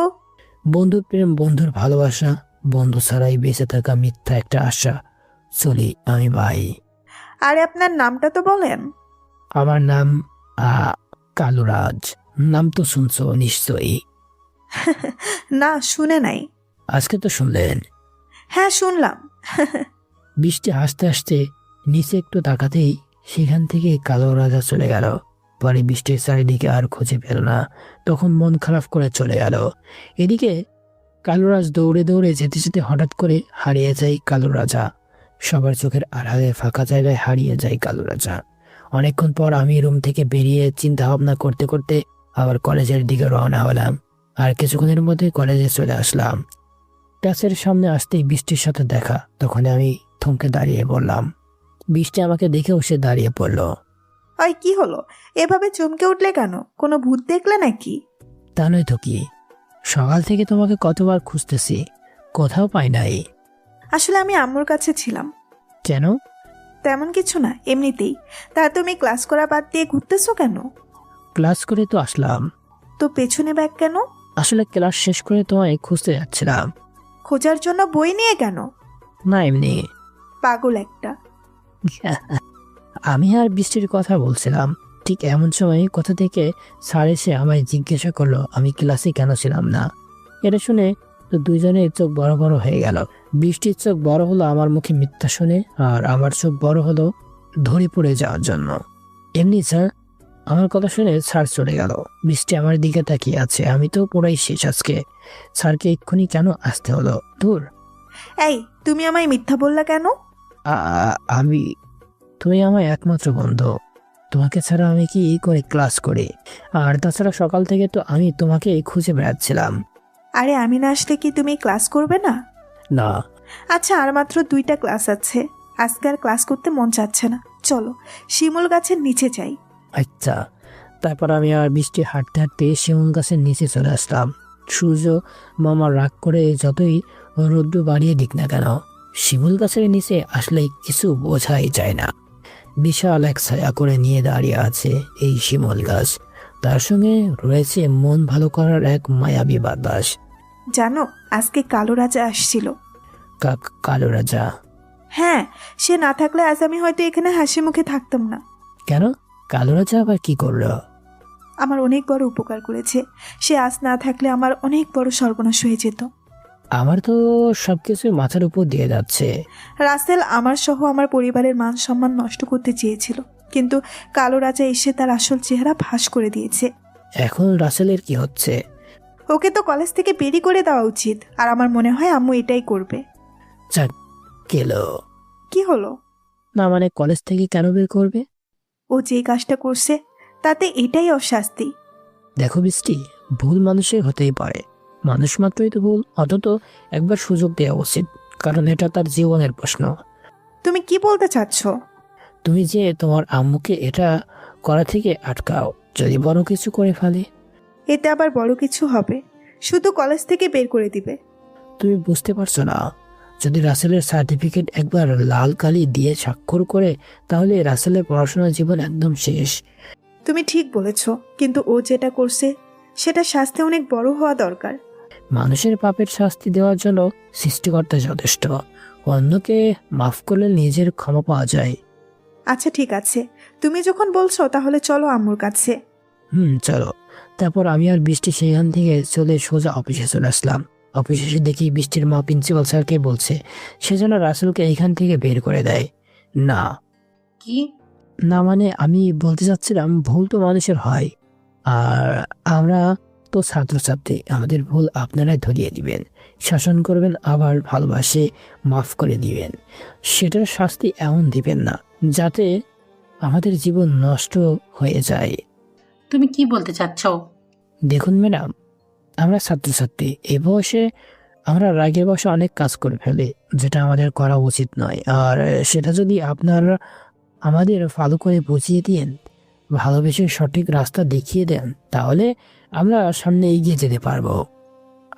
বন্ধুর প্রেম, বন্ধুর ভালোবাসা, বন্ধু ছাড়াই বেঁচে থাকা মিথ্যা একটা আশা। চলি আমি ভাই। আরে আপনার নামটা তো বলেন। আমার নাম কালুরাজ। নাম তো শুনছো নিশ্চয়ই। না, শুনে নাই। আজকে তো শুনলেন। হ্যাঁ, শুনলাম। বৃষ্টি হাসতে হাসতে নিচে একটু তাকাতেই সেখান থেকে কালো রাজা চলে গেল। পরে বৃষ্টির চারিদিকে আর খুঁজে পেল না, তখন মন খারাপ করে চলে গেল। এদিকে কালুরাজ দৌড়ে দৌড়ে যেতে যেতে হঠাৎ করে হারিয়ে যায় কালো রাজা। সবার চোখের আড়ালে ফাঁকা জায়গায় হারিয়ে যায় কালো রাজা। অনেকক্ষণ পর আমি রুম থেকে বেরিয়ে চিন্তা ভাবনা করতে করতে আবার কলেজের দিকে রওনা হলাম। আর কিছুক্ষণের মধ্যে কলেজে চলে আসলাম। ক্লাসের সামনে আসতেই বৃষ্টির সাথে দেখা, তখন আমি থমকে দাঁড়িয়ে বললাম। বৃষ্টি আমাকে দেখেও সে দাঁড়িয়ে পড়ল। ওই কি হলো? এভাবে চমকে উঠলে কেন? কোনো ভূত দেখলে নাকি? তা নয় তো কি, সকাল থেকে তোমাকে কতবার খুঁজতেছি, কোথাও পাই নাই। আসলে আমি আম্মুর কাছে ছিলাম। কেন? তেমন কিছু না, এমনিতেই। তা তুমি ক্লাস করা বাদ দিয়ে ঘুরতেছো কেন? ক্লাস করে তো আসলাম। তো পেছনে ব্যাগ কেন? আসলে ক্লাস শেষ করে তোমায় খুঁজতে যাচ্ছিলাম। খোঁজার জন্য বই নিয়ে কেন? না, এমনি। পাগল একটা। আমি আর বৃষ্টির কথা বলছিলাম, ঠিক এমন সময় কোথা থেকে স্যার এসে আমায় জিজ্ঞাসা করলো আমি ক্লাসে কেন ছিলাম না। এটা শুনে তো দুইজনের চোখ বড় বড় হয়ে গেল। বৃষ্টির চোখ বড় হলো আমার মুখে মিথ্যা শুনে, আর আমার চোখ বড় হলো ধরে পড়ে যাওয়ার জন্য। এমনি স্যার, আমার কথা শুনে স্যার চলে গেল। বৃষ্টি আমার দিকে তাকিয়ে আছে। আমি তো পুরাই শেষ আজকে। স্যারকে এক্ষুনি কেন আসতে হলো? দূর। এই, তুমি আমায় মিথ্যা বললা কেন? আমি, তুমি আমার একমাত্র বন্ধু। তোমাকে ছাড়া আমি কি করে ক্লাস করি? আর তাছাড়া সকাল থেকে তো আমি তোমাকে খুঁজে বেড়াচ্ছিলাম। আরে আমি না আসলে কি তুমি ক্লাস করবে না? না। আচ্ছা, আর মাত্র 2টা ক্লাস আছে। আজকে আর ক্লাস করতে মন চাচ্ছে না। চলো শিমুল গাছের নিচে যাই। আচ্ছা। তারপর আমি আর বৃষ্টি হাঁটতে হাঁটতে শিমুল গাছের নিচে চলে আসলাম। সূর্য মামা রাগ করে যতই রৌদ্র বাড়িয়ে দিক না কেন, শিমুল গাছের নিচে আসলে কিছু বোঝাই যায় না। বিশাল এক ছায়া করে নিয়ে দাঁড়িয়ে আছে এই শিমুল গাছ। তার সঙ্গে রয়েছে মন ভালো করার এক মায়াবী বাতাস। জানো, আজকে কালো রাজা আসছিল। কালো রাজা? হ্যাঁ, সে না থাকলে আজ আমি হয়তো এখানে হাসি মুখে থাকতাম না। কেন? কালো রাজা আবার কি করলো? আমার অনেক বড় উপকার করেছে। সে আজ না থাকলে আমার অনেক বড় সর্বনাশ হয়ে যেত। আমার তো সবকিছু মাথার উপর দিয়ে যাচ্ছে। রাসেল আমার সহ আমার পরিবারের মান সম্মান নষ্ট করতে চেয়েছিল, কিন্তু কালো রাজা এসে তার আসল চেহারা ফাঁস করে দিয়েছে। এখন রাসেলের কি হচ্ছে? ওকে তো কলেজ থেকে বেরি করে দেওয়া উচিত, আর আমার মনে হয় আম্মু এটাই করবে। যাক গেলো। কি হলো? না মানে কলেজ থেকে কেন বের করবে? ও যে কাজটা করছে তাতে এটাই ওর শাস্তি। দেখো বৃষ্টি, ভুল মানুষের হতেই পারে, মানুষ মাত্রই তো ভুল। অন্তত একবার সুযোগ দেওয়া উচিত, কারণ এটা তার জীবনের প্রশ্ন। তুমি কি বলতে চাচ্ছ? তুমি যে তোমার আম্মুকে এটা করা থেকে আটকাও, যদি বড় কিছু করে ফেলে। এতে আবার বড় কিছু হবে? শুধু কলেজ থেকে বের করে দিবে? তুমি বুঝতে পারছো না? যদি রাসেলের সার্টিফিকেট একবার লাল কালি দিয়ে স্বাক্ষর করে, তাহলে রাসেলের পড়াশোনার জীবন একদম শেষ। তুমি ঠিক বলেছ, কিন্তু ও যেটা করছে সেটা শাস্তি অনেক বড় হওয়া দরকার। মানুষের পাপের শাস্তি দেওয়ার জন্য সৃষ্টিকর্তা যথেষ্ট। অন্যকে মাফ করলে নিজের ক্ষমা পাওয়া যায়। আচ্ছা ঠিক আছে, তুমি যখন বলছো তাহলে চলো আম্মুর কাছে। চলো। তারপর আমি আর বৃষ্টি সেখান থেকে চলে সোজা অফিসে চলে আসলাম। অফিসে এসে দেখি বৃষ্টির মা প্রিন্সিপাল স্যারকে বলছে সে যেন রাসেলকে এইখান থেকে বের করে দেয়। না। কি? না মানে আমি বলতে চাচ্ছিলাম, ভুল তো মানুষের হয়, আর আমরা তো ছাত্রছাত্রী, আমাদের ভুল আপনারাই ধরিয়ে দিবেন, শাসন করবেন, আবার ভালোবাসে মাফ করে দিবেন। সেটার শাস্তি এমন দিবেন না যাতে আমাদের জীবন নষ্ট হয়ে যায়। তুমি কি বলতে চাচ্ছ? দেখুন ম্যাডাম, আমরা ছাত্রছাত্রী, এই বয়সে আমরা রাগের বয়সে অনেক কাজ করে ফেলি যেটা আমাদের করা উচিত নয়। আর সেটা যদি আপনারা আমাদের ভালো করে বুঝিয়ে দেন, ভালোবেসে সঠিক রাস্তা দেখিয়ে দেন, তাহলে আমরা সামনে এগিয়ে যেতে পারবো।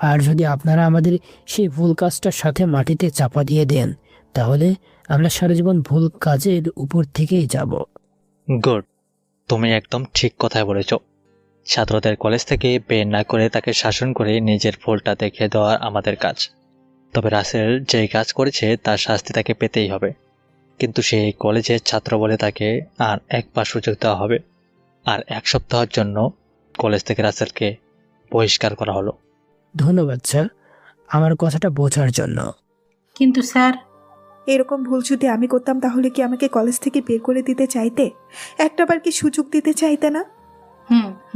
আর যদি আপনারা আমাদের সেই ভুল কাজটার সাথে মাটিতে চাপা দিয়ে দেন, তাহলে আমরা সারা জীবন ভুল কাজের উপর থেকেই যাব। গুড, তুমি একদম ঠিক কথাই বলেছ। ছাত্রদের কলেজ থেকে বের না করে তাকে শাসন করে নিজের ভুলটা দেখিয়ে দেওয়া আমাদের কাজ। তবে রাসেল যেই কাজ করেছে তার শাস্তি তাকে পেতেই হবে, কিন্তু সেই কলেজের ছাত্র বলে তাকে আর একবার সুযোগ দেওয়া হবে। আর 1 সপ্তাহের জন্য কলেজ থেকে রাসেলকে বহিষ্কার করা হলো। ধন্যবাদ স্যার আমার কথাটা বোঝার জন্য। কিন্তু স্যার, এরকম ভুল যদি আমি করতাম তাহলে কি আমাকে কলেজ থেকে বের করে দিতে চাইতে? একটাবার কি সুযোগ দিতে চাইতে না?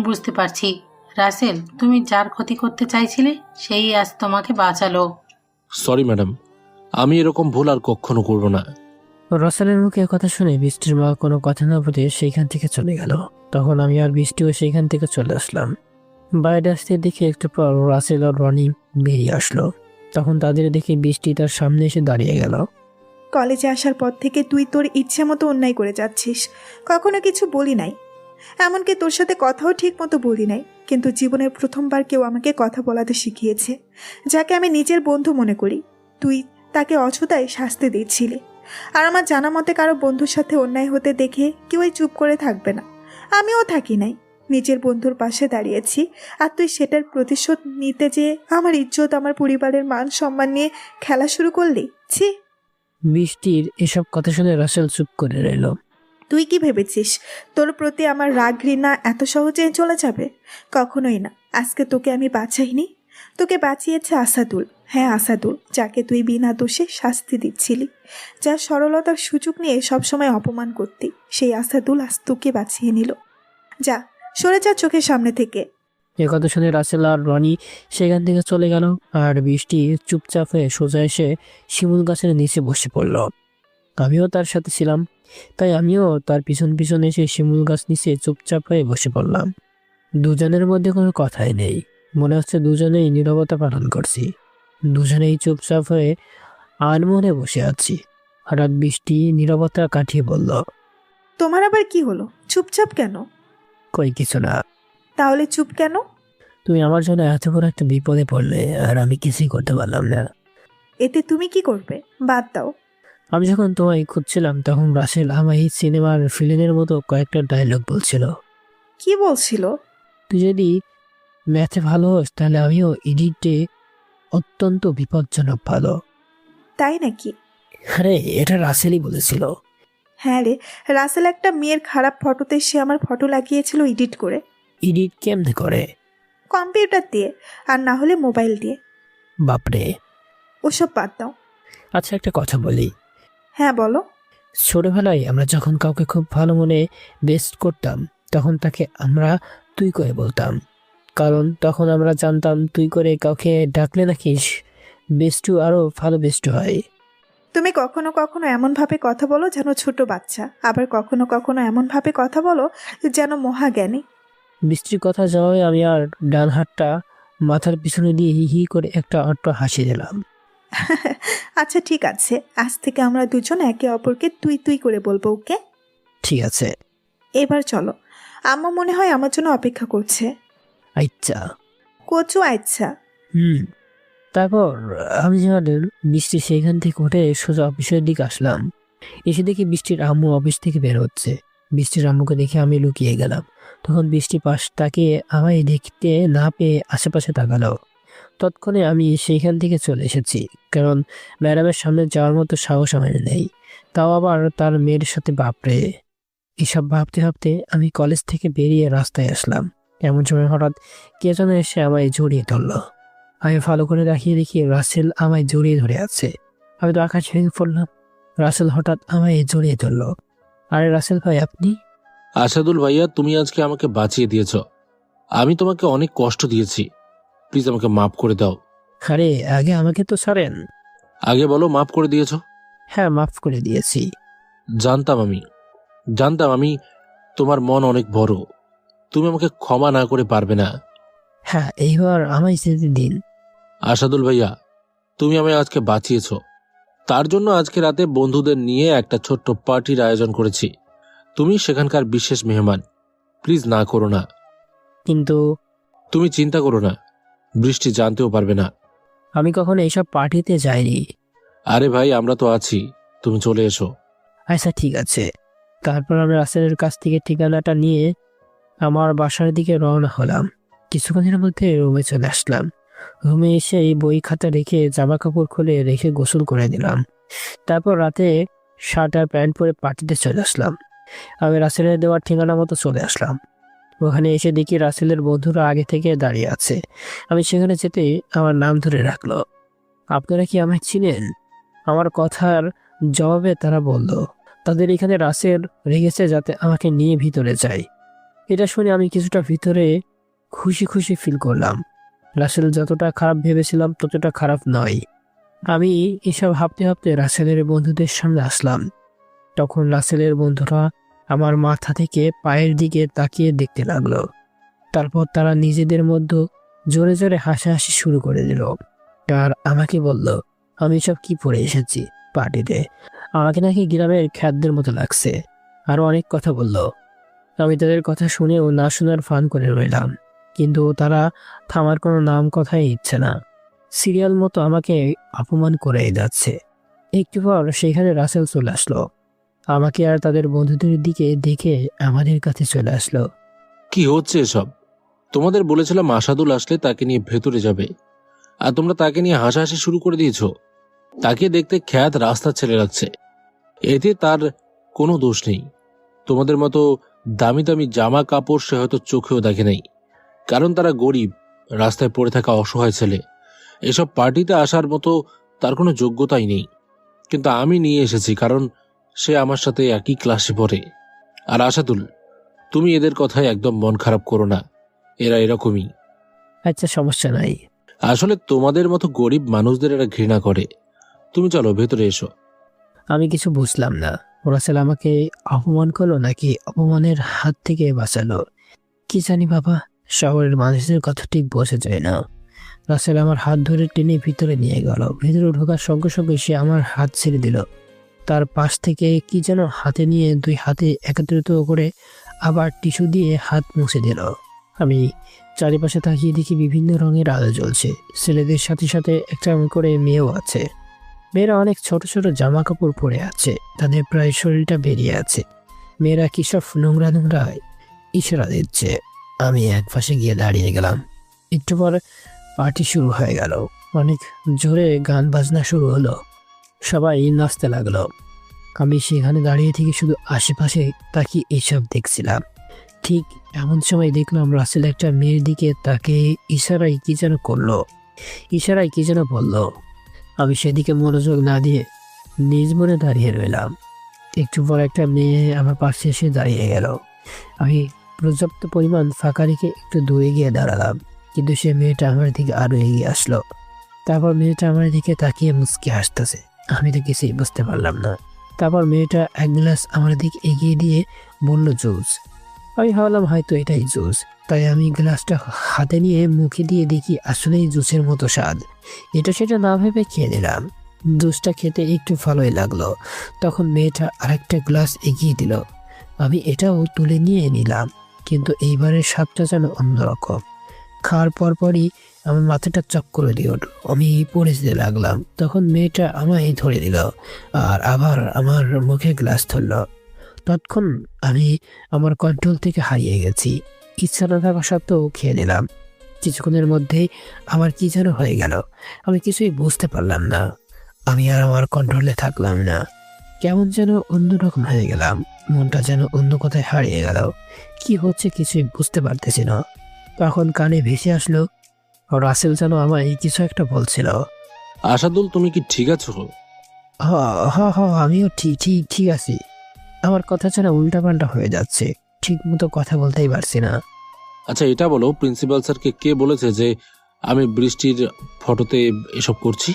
বুঝতে পারছি। রাসেল, তুমি যার ক্ষতি করতে চাইছিলে সেই আজ তোমাকে বাঁচালো। সরি ম্যাডাম, আমি এরকম ভুল আর কখনো করব না। রসেলের মুখে কথা শুনে বৃষ্টির মা কোনো কথা না বলে সেইখান থেকে চলে গেল। তখন আমি আর বৃষ্টিও সেইখান থেকে চলে আসলাম। বাইরে আসতে দেখে একটু পর রাসেল আর রনি বেরিয়ে আসলো। তখন তাদের দেখে বৃষ্টি তার সামনে এসে দাঁড়িয়ে গেল। কলেজে আসার পর থেকে তুই তোর ইচ্ছে মতো অন্যায় করে যাচ্ছিস। কখনো কিছু বলি নাই, এমনকি তোর সাথে কথাও ঠিক মতো বলি নাই, কিন্তু জীবনের প্রথমবার কেউ আমাকে কথা বলাতে শিখিয়েছে, যাকে আমি নিজের বন্ধু মনে করি। তুই তাকে অযথাই শাস্তি দিচ্ছিলি। আর আমার জানা মতে কারো বন্ধুর সাথে অন্যায় হতে দেখে কেউই চুপ করে থাকবে না। আমিও থাকি নাই, নিজের বন্ধুর পাশে দাঁড়িয়েছি। আর তুই সেটার প্রতিশোধ নিতে যেয়ে আমার ইজ্জত, আমার পরিবারের মান সম্মান নিয়ে খেলা শুরু করলি। ছি! বৃষ্টির এসব কথা শুনে রাসেল চুপ করে রইল। তুই কি ভেবেছিস তোর প্রতি আমার রাগ ঘৃণা এত সহজে চলে যাবে? কখনোই না। আজকে তোকে আমি বাঁচাইনি, তোকে বাঁচিয়েছে আসাদুল। হ্যাঁ, আসাদুল, যাকে তুই বিনা দোষে শাস্তি দিচ্ছিলি, যার সরলতার সুযোগ নিয়ে সবসময় অপমান করতি, সেই আসাদুল আজ তোকে বাঁচিয়ে নিল। যা, সরে যা চোখের সামনে থেকে। এ কথা শুনে রাসেল আর রনি সেখান থেকে চলে গেল। আর বৃষ্টি চুপচাপ হয়ে সোজা এসে শিমুল গাছের নিচে বসে পড়ল। আমিও তার সাথে ছিলাম, তাই আমিও তার পিছন পিছন এসে শিমুল গাছ নিচে চুপচাপ হয়ে বসে পড়লাম। দুজনের মধ্যে কোনো কথাই নেই, মনে হচ্ছে দুজনেই নীরবতা পালন করছি। দুজনেই চুপচাপ হয়ে আনমনে বসে আছি। হঠাৎ বৃষ্টি নীরবতা কাটিয়ে বলল, তোমার আবার কি হলো? চুপচাপ কেন? কই কিছু না। তাহলে চুপ কেন? তুমি আমার জন্য এত বড় একটা বিপদে পড়লে আর আমি কিছুই করতে পারলাম না। এতে তুমি কি করবে? বাদ দাও। আমি যখন তোমায় খুঁজছিলাম তখন রাসেল আমায় এই সিনেমার ফিল্মের মতো কয়েকটা ডায়লগ বলছিল। কি বলছিল? তুই যদি ম্যাথে ভালো হোস তাহলে আমিও এডিটে অত্যন্ত বিপজ্জনক ভালো। তাই নাকি? আরে এটা রাসেলই বলেছিল। হ্যাঁ রে, রাসেল একটা মেয়ের খারাপ ফটোতে সে আমার ফটো লাগিয়েছিল এডিট করে। এডিট কেমনে করে? কম্পিউটার দিয়ে, আর না হলে মোবাইল দিয়ে। বাপরে। ওসব বাদ দাও। আচ্ছা একটা কথা বলি। হ্যাঁ বলো। ছোটবেলায় আমরা যখন কাউকে খুব ভালো মনে বেস্ট করতাম তখন তাকে আমরা তুই করে বলতাম, কারণ তখন আমরা জানতাম তুই করে কাউকে ডাকলে নাকি বেস্টু আরো ভালো বেস্টু হয়। তুমি কখনো কখনো এমনভাবে কথা বলো যেন ছোট বাচ্চা, আবার কখনো কখনো এমনভাবে কথা বলো যেন মহাজ্ঞানী। বৃষ্টির কথা যাওয়ায় আমি আর ডান হাতটা মাথার পিছনে দিয়ে হি হি করে একটা অট্ট হাসি দিলাম। আচ্ছা ঠিক আছে, আজ থেকে আমরা দুজন একে অপরকে তুই তুই করে বলবো, ওকে? ঠিক আছে। এবার চলো, আম্মা মনে হয় আমার জন্য অপেক্ষা করছে। আচ্ছা। কচু আচ্ছা। তারপর আমি যখন বৃষ্টি সেখান থেকে উঠে সোজা অফিসের দিকে আসলাম। এসে দেখি বৃষ্টির আম্মু অফিস থেকে বের হচ্ছে। বৃষ্টির আম্মুকে দেখে আমি লুকিয়ে গেলাম। তখন বৃষ্টি পাশ তাকে আমায় দেখতে না পেয়ে আশেপাশে তাকালো। তৎক্ষণে আমি সেইখান থেকে চলে এসেছি, কারণ ম্যাডামের সামনে যাওয়ার মতো সাহস আমার নেই, তাও আবার তার মেয়ের সাথে। বাপরে, এসব ভাবতে ভাবতে আমি কলেজ থেকে বেরিয়ে রাস্তায় আসলাম। এমন সময় হঠাৎ কে যেন এসে আমায় জড়িয়ে ধরলো। আমি ভালো করে দেখিয়ে দেখি রাসেল আমায় জড়িয়ে ধরে আছে। আমি তো আকাশ ভেঙে পড়লাম। রাসেল হঠাৎ আমায় জড়িয়ে ধরলো। আরে রাসেল ভাই, আপনি? আসাদুল ভাইয়া, তুমি আজকে আমাকে বাঁচিয়ে দিয়েছ। আমি তোমাকে অনেক কষ্ট দিয়েছি, প্লিজ আমাকে মাফ করে দাও। আরে আগে আমাকে তো ছাড়েন। আগে বলো মাফ করে দিয়েছ। হ্যাঁ, মাফ করে দিয়েছি। জানতাম আমি তোমার মন অনেক বড়, তুমি আমাকে ক্ষমা না করে পারবে না। হ্যাঁ, এইবার আমায় যেতে দিন। আসাদুল ভাইয়া, তুমি আমায় আজকে বাঁচিয়েছ, তার জন্য আজকে রাতে বন্ধুদের নিয়ে একটা ছোট্ট পার্টির আয়োজন করেছি। তুমি সেখানকার বিশেষ মেহমান, প্লিজ না করো না। কিন্তু তুমি চিন্তা করো না, বৃষ্টি জানতেও পারবে না। আমি কখনো এইসব পার্টিতে যাইনি। আরে ভাই, আমরা তো আছি, তুমি চলে এসো। আচ্ছা ঠিক আছে। তারপর আমি রাসেলের কাছ থেকে ঠিকানাটা নিয়ে আমার বাসার দিকে রওনা হলাম। কিছুক্ষণের মধ্যে রুমে চলে আসলাম। রুমে এসে এই বই খাতা রেখে জামা কাপড় খুলে রেখে গোসল করে দিলাম। তারপর রাতে শার্ট আর প্যান্ট পরে পার্টিতে চলে আসলাম। আমি রাসেলের দেওয়ার ঠিকানা মতো চলে আসলাম। ওখানে এসে দেখি রাসেলের বন্ধুরা আগে থেকে দাঁড়িয়ে আছে। আমি সেখানে যেতেই আমার নাম ধরে রাখলো। আপনারা কি আমায় চিনেন? আমার কথার জবাবে তারা বলল তাদের এখানে রাসেল রেগেছে যাতে আমাকে নিয়ে ভিতরে যায়। এটা শুনে আমি কিছুটা ভিতরে খুশি খুশি ফিল করলাম। রাসেল যতটা খারাপ ভেবেছিলাম ততটা খারাপ নয়। আমি এসব ভাবতে ভাবতে রাসেলের বন্ধুদের সামনে আসলাম। তখন রাসেলের বন্ধুরা আমার মাথা থেকে পায়ের দিকে তাকিয়ে দেখতে লাগলো। তারপর তারা নিজেদের মধ্যে জোরে জোরে হাসাহাসি শুরু করে দিল। আর আমাকে বলল আমি সব কি পরে এসেছি পার্টিতে, আমাকে নাকি গ্রামের খ্যাতদের মতো লাগছে। আরো অনেক কথা বলল। আমি তাদের কথা শুনেও না শোনার ফান করে রইলাম, কিন্তু তারা থামার কোনো নাম কথাই ইচ্ছে না। সিরিয়াল মতো আমাকে অপমান করে যাচ্ছে। একটু পর সেখানে রাসেল চলে আসলো। আমাকে আর তাদের বন্ধুদের দিকে দেখে আমাদের কাছে চলে আসলো। কি হচ্ছে এসব? তোমাদের বলেছিলাম আসাদুল আসলে তাকে নিয়ে ভেতরে যাবে, আর তোমরা তাকে নিয়ে হাসাহাসি শুরু করে দিয়েছো। তাকে দেখতে খ্যাত রাস্তার ছেলে লাগছে, এতে তার কোনো দোষ নেই। তোমাদের মতো দামি দামি জামা কাপড় সে হয়তো চোখেও দেখে নাই, কারণ তারা গরিব, রাস্তায় পড়ে থাকা অসহায় ছেলে। এসব পার্টিতে আসার মতো তার কোনো যোগ্যতাই নেই, কিন্তু আমি নিয়ে এসেছি কারণ সে আমার সাথে একই ক্লাসে পড়ে। আর আসাদুল, তুমি এদের কথায় একদম মন খারাপ করো না, এরা এরকমই। আচ্ছা, সমস্যা নাই। আসলে তোমাদের মতো গরিব মানুষদের এরা ঘৃণা করে। তুমি চলো ভেতরে এসো। আমি কিছু বুঝলাম না, রাসেল আমাকে অপমান করলো নাকি অপমানের হাত থেকে বাঁচালো, কি জানি বাবা। শহরের মানুষদের কথা ঠিক বোঝা যায় না। রাসেল আমার হাত ধরে টেনে ভিতরে নিয়ে গেল। ভিতরে ঢোকার সঙ্গে সঙ্গে সে আমার হাত ছেড়ে দিল। তার পাশ থেকে কি যেন হাতে নিয়ে দুই হাতে একত্রিত করে আবার টিস্যু দিয়ে হাত মুছে দিল। আমি চারিপাশে তাকিয়ে দেখি বিভিন্ন রঙের আলো জ্বলছে। ছেলেদের সাথে সাথে একটা করে মেয়েও আছে। মেয়েরা অনেক ছোট ছোট জামা কাপড় পরে আছে, তাদের প্রায় শরীরটা বেরিয়ে আছে। মেয়েরা কি সব নোংরা নোংরা ইশারা দিচ্ছে। আমি এক পাশে গিয়ে দাঁড়িয়ে গেলাম। একটু পর পার্টি শুরু হয়ে গেল। অনেক জোরে গান বাজনা শুরু হলো, সবাই নাচতে লাগলো। আমি সেখানে দাঁড়িয়ে থেকে শুধু আশেপাশে তাকিয়ে এইসব দেখছিলাম। ঠিক এমন সময় দেখলাম রাসেল একটা মেয়ের দিকে তাকে ইশারায় কি যেন করলো, ইশারায় কি যেন বললো। আমি সেদিকে মনোযোগ না দিয়ে নিজ মনে দাঁড়িয়ে রইলাম। একটু পর একটা মেয়ে আমার পাশে এসে দাঁড়িয়ে গেল। আমি পর্যাপ্ত পরিমাণ ফাঁকা রেখে একটু দূরে গিয়ে দাঁড়ালাম, কিন্তু সে মেয়েটা আমার দিকে আরো এগিয়ে আসলো। তারপর মেয়েটা আমার দিকে তাকিয়ে মুচকি হাসতেছে। আমি তো কিছুই বুঝতে পারলাম না। তারপর মেয়েটা এক গ্লাস আমার দিকে এগিয়ে দিয়ে বলল জুস। আমি ভাবলাম হয়তো এটাই জুস, তাই আমি গ্লাসটা হাতে নিয়ে মুখে দিয়ে দেখি আসলেই জুসের মতো স্বাদ। এটা সেটা না ভেবে খেয়ে নিলাম। জুসটা খেতে একটু ভালোই লাগলো। তখন মেয়েটা আরেকটা গ্লাস এগিয়ে দিল। আমি এটাও তুলে নিয়ে নিলাম, কিন্তু এইবারের স্বাদটা যেন অন্যরকম। খাওয়ার পরপরই আমার মাথাটা চক্কর দিয়ে উঠল, আমি পড়ে যেতে লাগলাম। তখন মেয়েটা আমায় ধরে দিল আর আবার আমার মুখে গ্লাস ধরলো। তৎক্ষণ আমি আমার কন্ট্রোল থেকে হারিয়ে গেছি। ইচ্ছা না থাকা সত্ত্বেও খেয়ে নিলাম। কিছুক্ষণের মধ্যেই আমার কি যেন হয়ে গেল, আমি কিছুই বুঝতে পারলাম না। আমি আর আমার কন্ট্রোলে থাকলাম না, কেমন যেন অন্যরকম হয়ে গেলাম। মনটা যেন অন্য কোথায় হারিয়ে গেল। কি হচ্ছে কিছুই বুঝতে পারতেছি না। তখন কানে ভেসে আসলো রাসেল যেন আমায় কিছু একটা বলছিল। আসাদুল, তুমি কি ঠিক আছো? হ হ হ আমিও ঠিক ঠিক ঠিক আছি। আমার কথা যেন উল্টাপাল্টা হয়ে যাচ্ছে, ঠিক মতো কথা বলতেই পারছি না। আচ্ছা, এটা বলো, প্রিন্সিপাল স্যারকে কে বলেছে যে আমি বৃষ্টির ফটোতে এসব করছি?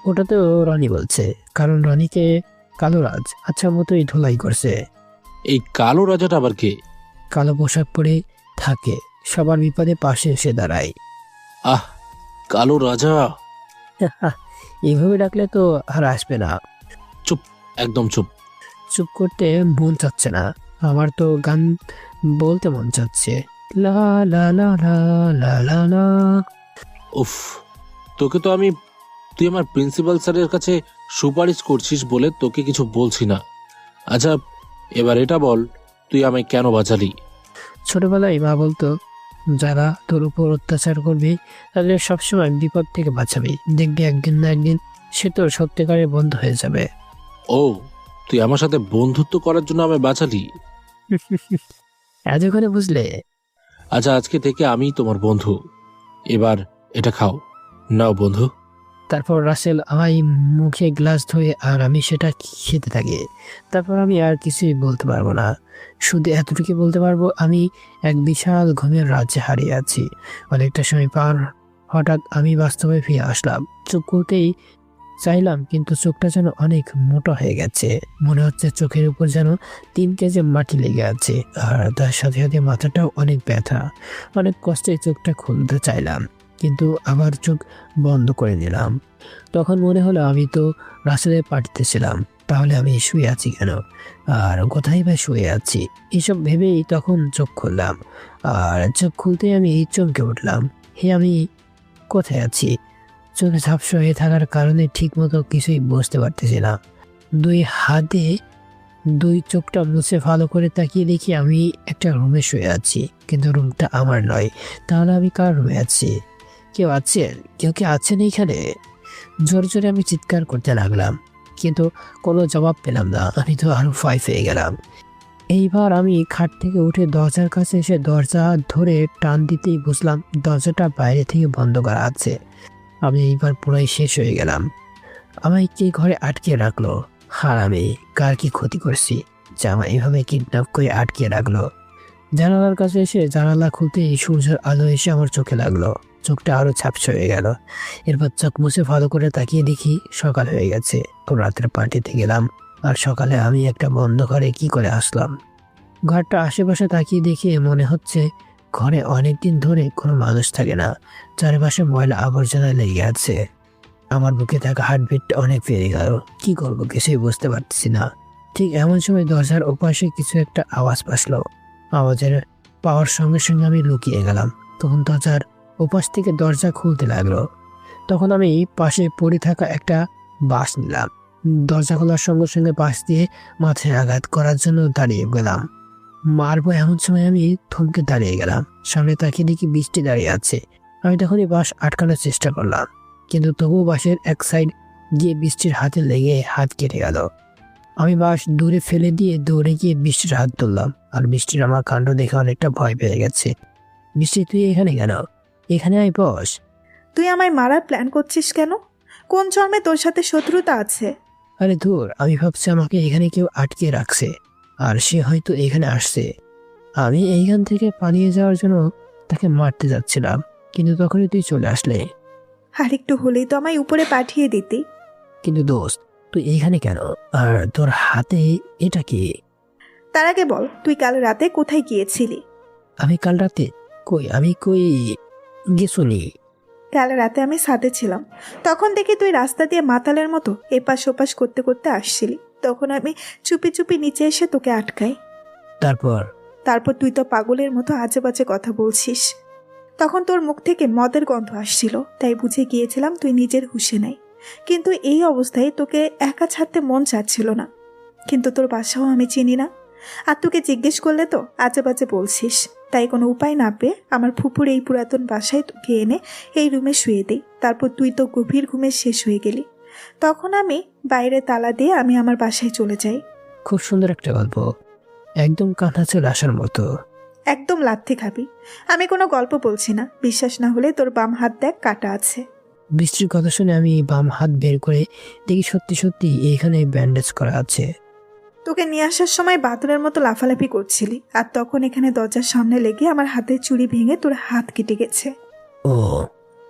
ওটা তো রনি বলছে, কারণ রনিকে কালো রাজ আচ্ছা মতোই ধোলাই করছে। এই কালো রাজাটা আবার কে? কালো পোশাক পরে থাকে, সবার বিপদে পাশে এসে দাঁড়ায়। আহ, কালো রাজা! এইভাবে ডাকলে তো আর আসবে না। চুপ, একদম চুপ। চুপ করতে মন চাচ্ছে না, আমার তো গান বলতে মন চাচ্ছে। লা লা লা লা লা লা লা। উফ, তোকে তো তুই আমার প্রিন্সিপাল স্যারের কাছে সুপারিশ করছিস বলে তোকে কিছু বলছি না। আচ্ছা, এবার এটা বল, তুই আমায় কেন বাঁচালি? ছোটবেলায় মা বলতো, যারা তোর উপর অত্যাচার করবে তাদের সবসময় বিপদ থেকে বাঁচাবে, দেখবি একদিন না একদিন সে তোর সত্যিকারের বন্ধু হয়ে যাবে। ও, তুই আমার সাথে বন্ধুত্ব করার জন্য আমায় বাঁচালি? এতক্ষণে বুঝলে? আচ্ছা, আজকে থেকে আমি তোমার বন্ধু। এবার এটা খাও। নাও বন্ধু। তারপর রাসেল আমায় মুখে গ্লাস ধুয়ে আর আমি সেটা খেতে থাকি। তারপর আমি আর কিছুই বলতে পারবো না, শুধু এতটুকু বলতে পারবো আমি এক বিশাল ঘুমের রাজ্যে হারিয়ে আছি। অনেকটা সময় পার হঠাৎ আমি বাস্তবে ফিরে আসলাম। চোখ খুলতেই চাইলাম, কিন্তু চোখটা যেন অনেক মোটা হয়ে গেছে। মনে হচ্ছে চোখের উপর যেন 3 কেজি মাটি লেগে আছে, আর তার সাথে সাথে মাথাটাও অনেক ব্যথা। অনেক কষ্টে চোখটা খুলতে চাইলাম, কিন্তু আবার চোখ বন্ধ করে দিলাম। তখন মনে হলো আমি তো রাসেলের পার্টিতে ছিলাম, তাহলে আমি শুয়ে আছি কেন, আর কোথায় বা শুয়ে আছি? এসব ভেবেই তখন চোখ খুললাম, আর চোখ খুলতেই আমি চমকে উঠলাম। আমি কোথায় আছি? চোখে ঝাপসা হয়ে থাকার কারণে ঠিকমতো কিছুই বুঝতে পারতেছি না। 2 হাতে 2 চোখটা মুছে ভালো করে তাকিয়ে দেখি আমি একটা রুমে শুয়ে আছি, কিন্তু রুমটা আমার নয়। তাহলে আমি কার রুমে আছি? কেউ আছেন? কেউ কি আছেন এইখানে? জোরে জোরে আমি চিৎকার করতে লাগলাম, কিন্তু কোনো জবাব পেলাম না। আমি তো আরো ভয় পেয়ে গেলাম। এইবার আমি খাট থেকে উঠে দরজার কাছে এসে দরজা ধরে টান দিতেই বুঝলাম দরজাটা বাইরে থেকে বন্ধ করা আছে। আমি এইবার পুরাই শেষ হয়ে গেলাম। আমায় কে ঘরে আটকে রাখলো? আমি কার কি ক্ষতি করছি যে আমায় এইভাবে কিডন্যাপ করে আটকে রাখলো? জানালার কাছে এসে জানালা খুলতেই সূর্যের আলো এসে আমার চোখে লাগলো। চোখটা আরো ঝাপসা হয়ে গেল। এরপর চোখ মুছে ভালো করে তাকিয়ে দেখি সকাল হয়ে গেছে। রাতের পার্টিতে গেলাম, আর সকালে আমি একটা বন্ধ ঘরে কি করে আসলাম? ঘরটা আশেপাশে তাকিয়ে দেখে মনে হচ্ছে ঘরে অনেকদিন ধরে কোনো মানুষ থাকে না। চারপাশে ময়লা আবর্জনা লেগে আছে। আমার বুকে থাকা হার্টবিট অনেক বেড়ে গেল। কি করবো কিছুই বুঝতে পারতেছি না। ঠিক এমন সময় দরজার ওপাশে কিছু একটা আওয়াজ পাসলো। আওয়াজের পাওয়ার সঙ্গে সঙ্গে আমি লুকিয়ে গেলাম। তখন দরজার ওপাশ থেকে দরজা খুলতে লাগলো। তখন আমি পাশে পড়ে থাকা একটা বাঁশ নিলাম। দরজা খোলার সঙ্গে সঙ্গে বাঁশ দিয়ে মাথায় আঘাত করার জন্য দাঁড়িয়ে গেলাম। মারবো এমন সময় আমি থমকে দাঁড়িয়ে গেলাম। সামনে তাকিয়ে দেখি বৃষ্টি দাঁড়িয়ে আছে। আমি তখনই বাঁশ আটকানোর চেষ্টা করলাম, কিন্তু তবুও বাঁশের এক সাইড গিয়ে বৃষ্টির হাতে লেগে হাত কেটে গেল। আমি বাঁশ দূরে ফেলে দিয়ে দৌড়ে গিয়ে বৃষ্টির হাত ধরলাম, আর বৃষ্টির আমার কাণ্ড দেখে অনেকটা ভয় পেয়ে গেছে। বৃষ্টি, তুই এখানে কেন? এখানে আয় বস। তুই আমায় মারার প্ল্যান করছিস কেন? কোন জন্মে তোর সাথে শত্রুতা আছে? আরে ধুর, আমি ভাবছি আমাকে এখানে কেউ আটকে রাখছে, আর সে হয়তো এখানে আসছে। আমি এইখান থেকে পালিয়ে যাওয়ার জন্য তাকে মারতে যাচ্ছিলাম, কিন্তু তখনই তুই চলে আসলে। আর একটু হলেই তো আমায় উপরে পাঠিয়ে দিতি। কিন্তু দোস্ত, তুই এইখানে কেন? আর তোর হাতে এটা কি? তার আগে বল, তুই কাল রাতে কোথায় গিয়েছিলি? আমি কাল রাতে আমি কই গেছুনি। কাল রাতে আমি ছাদে ছিলাম, তখন দেখি তুই রাস্তা দিয়ে মাতালের মতো এপাশ ওপাশ করতে করতে আসছিলি। তখন আমি চুপি চুপি নিচে এসে তোকে আটকাই। তারপর তুই তো পাগলের মতো আজে বাজে কথা বলছিস। তখন তোর মুখ থেকে মদের গন্ধ আসছিল, তাই বুঝে গিয়েছিলাম তুই নিজের হুঁশে নাই। কিন্তু এই অবস্থায় তোকে একা ছাড়তে মন চাচ্ছিল না। কিন্তু তোর বাসাও আমি চিনি না, আর তোকে জিজ্ঞেস করলে তো আজে বাজে বলছিস। তাই কোনো উপায় না পেয়ে আমার ফুপুর এই পুরাতন বাসায় তোকে এনে এই রুমে শুয়ে দিই। তারপর তুই তো গভীর ঘুমে শেষ হয়ে গেলি। তখন আমি বাইরে তালা দিয়ে আমি আমার বাসায় চলে যাই। খুব সুন্দর একটা গল্প, একদম কাঁথা চলে আসার মতো। একদম লাথি খাবি। আমি কোনো গল্প বলছি না। বিশ্বাস না হলে তোর বাম হাত দেখ, কাটা আছে। বৃষ্টির কথা শুনে আমি বাম হাত বের করে দেখি সত্যি সত্যি এখানে ব্যান্ডেজ করা আছে। তোকে নিয়ে আসার সময় বাদুরের মতো লাফালাফি করছিলি, আর তখন এখানে দরজার সামনে লেগে আমার হাতের চুড়ি ভেঙে তোর হাত কেটে গেছে। ও,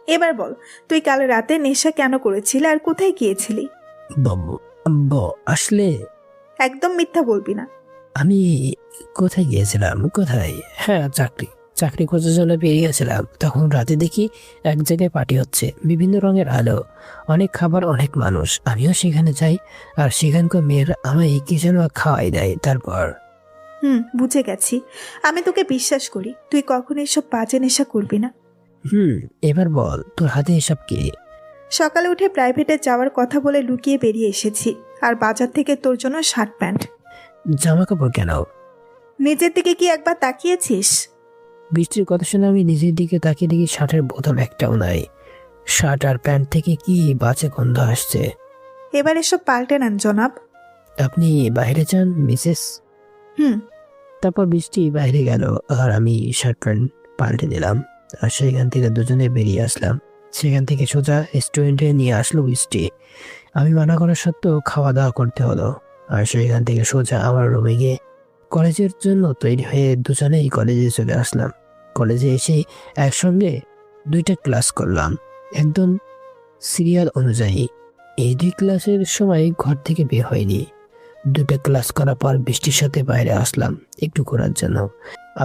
এবার বল, তুই কাল রাতে নেশা কেন করেছিলি আর কোথায় গিয়েছিলি? আসলে একদম মিথ্যা বলবি না। আমি কোথায় গিয়েছিলাম? কোথায়? হ্যাঁ, চাকরি খোঁজার জন্য বেরিয়ে গেছিলাম। তখন রাতে দেখি এক জায়গায় পার্টি হচ্ছে, বিভিন্ন রঙের আলো, অনেক খাবার, অনেক মানুষ। আমিও সেখানে যাই, আর সেখানকার মেয়েরা আমায় কি যেন খাওয়াই দেয়। তারপর বুঝে গেছি। আমি তোকে বিশ্বাস করি, তুই কখনো এসব বাজে নেশা করবি না। এবার বল, তোর হাতে এসব কি? সকালে উঠে প্রাইভেটে যাওয়ার কথা বলে লুকিয়ে বেরিয়ে এসেছি, আর বাজার থেকে তোর জন্য শার্ট প্যান্ট। জামা কাপড় কেন? নিজের দিকে কি একবার তাকিয়েছিস? বৃষ্টির কথা শুনে আমি নিজের দিকে তাকিয়ে দেখি শার্টের বোতাম একটাও নাই। শার্ট আর প্যান্ট থেকে কি বাজে গন্ধ আসছে। এবার এসব পাল্টে নেন জনাব। আপনি বাইরে যান মিসেস। হুম। তারপর বৃষ্টি বাইরে গেল, আর আমি শার্ট প্যান্ট পাল্টে দিলাম আর সেখান থেকে দুজনে বেরিয়ে আসলাম। সেখান থেকে সোজা রেস্টুরেন্টে নিয়ে আসলো বৃষ্টি। আমি মানা করা সত্ত্বেও খাওয়া দাওয়া করতে হলো। আর সেখান থেকে সোজা আমার রুমে গিয়ে কলেজের জন্য তৈরি হয়ে দুজনেই কলেজে চলে আসলাম। কলেজে এসে একসঙ্গে 2টা ক্লাস করলাম, একদম সিরিয়াল অনুযায়ী। এই 2 ক্লাসের সময় ঘর থেকে বের হয়নি। 2টা ক্লাস করার পর বৃষ্টির সাথে বাইরে আসলাম একটু ঘোরার জন্য।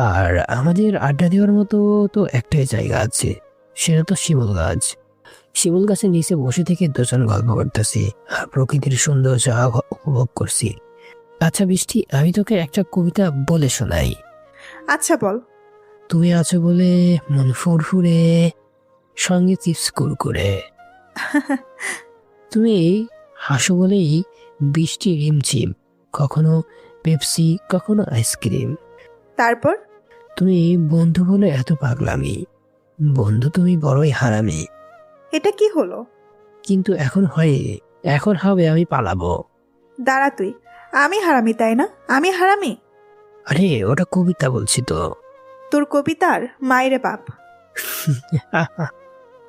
আর আমাদের আড্ডা দেওয়ার মতো তো একটাই জায়গা আছে, সেটা তো শিমুল গাছ। শিমুল গাছের নিচে বসে থেকে দুজন গল্প করতেছি আর প্রকৃতির সৌন্দর্য উপভোগ করছি। আচ্ছা বৃষ্টি, আমি তোকে একটা কবিতা বলে শোনাই। আচ্ছা বল। তুমি আছো বলে মন ফুরফুরে, সঙ্গে চিপস কুরকুরে। তুমি হাসো বলেই বৃষ্টি রিমঝিম, কখনো পেপসি কখনো আইসক্রিম। তারপর? তুমি বন্ধু বলে এত পাগলামি, বন্ধু তুমি বড়ই হারামি। এটা কি হলো? কিন্তু এখন এখন হবে আমি পালাবো। দাঁড়া তুই, আমি হারামি তাই না? আমি হারামি? আরে ওটা কবিতা বলছি তো। তোর কবিতার মাইরে বাপ।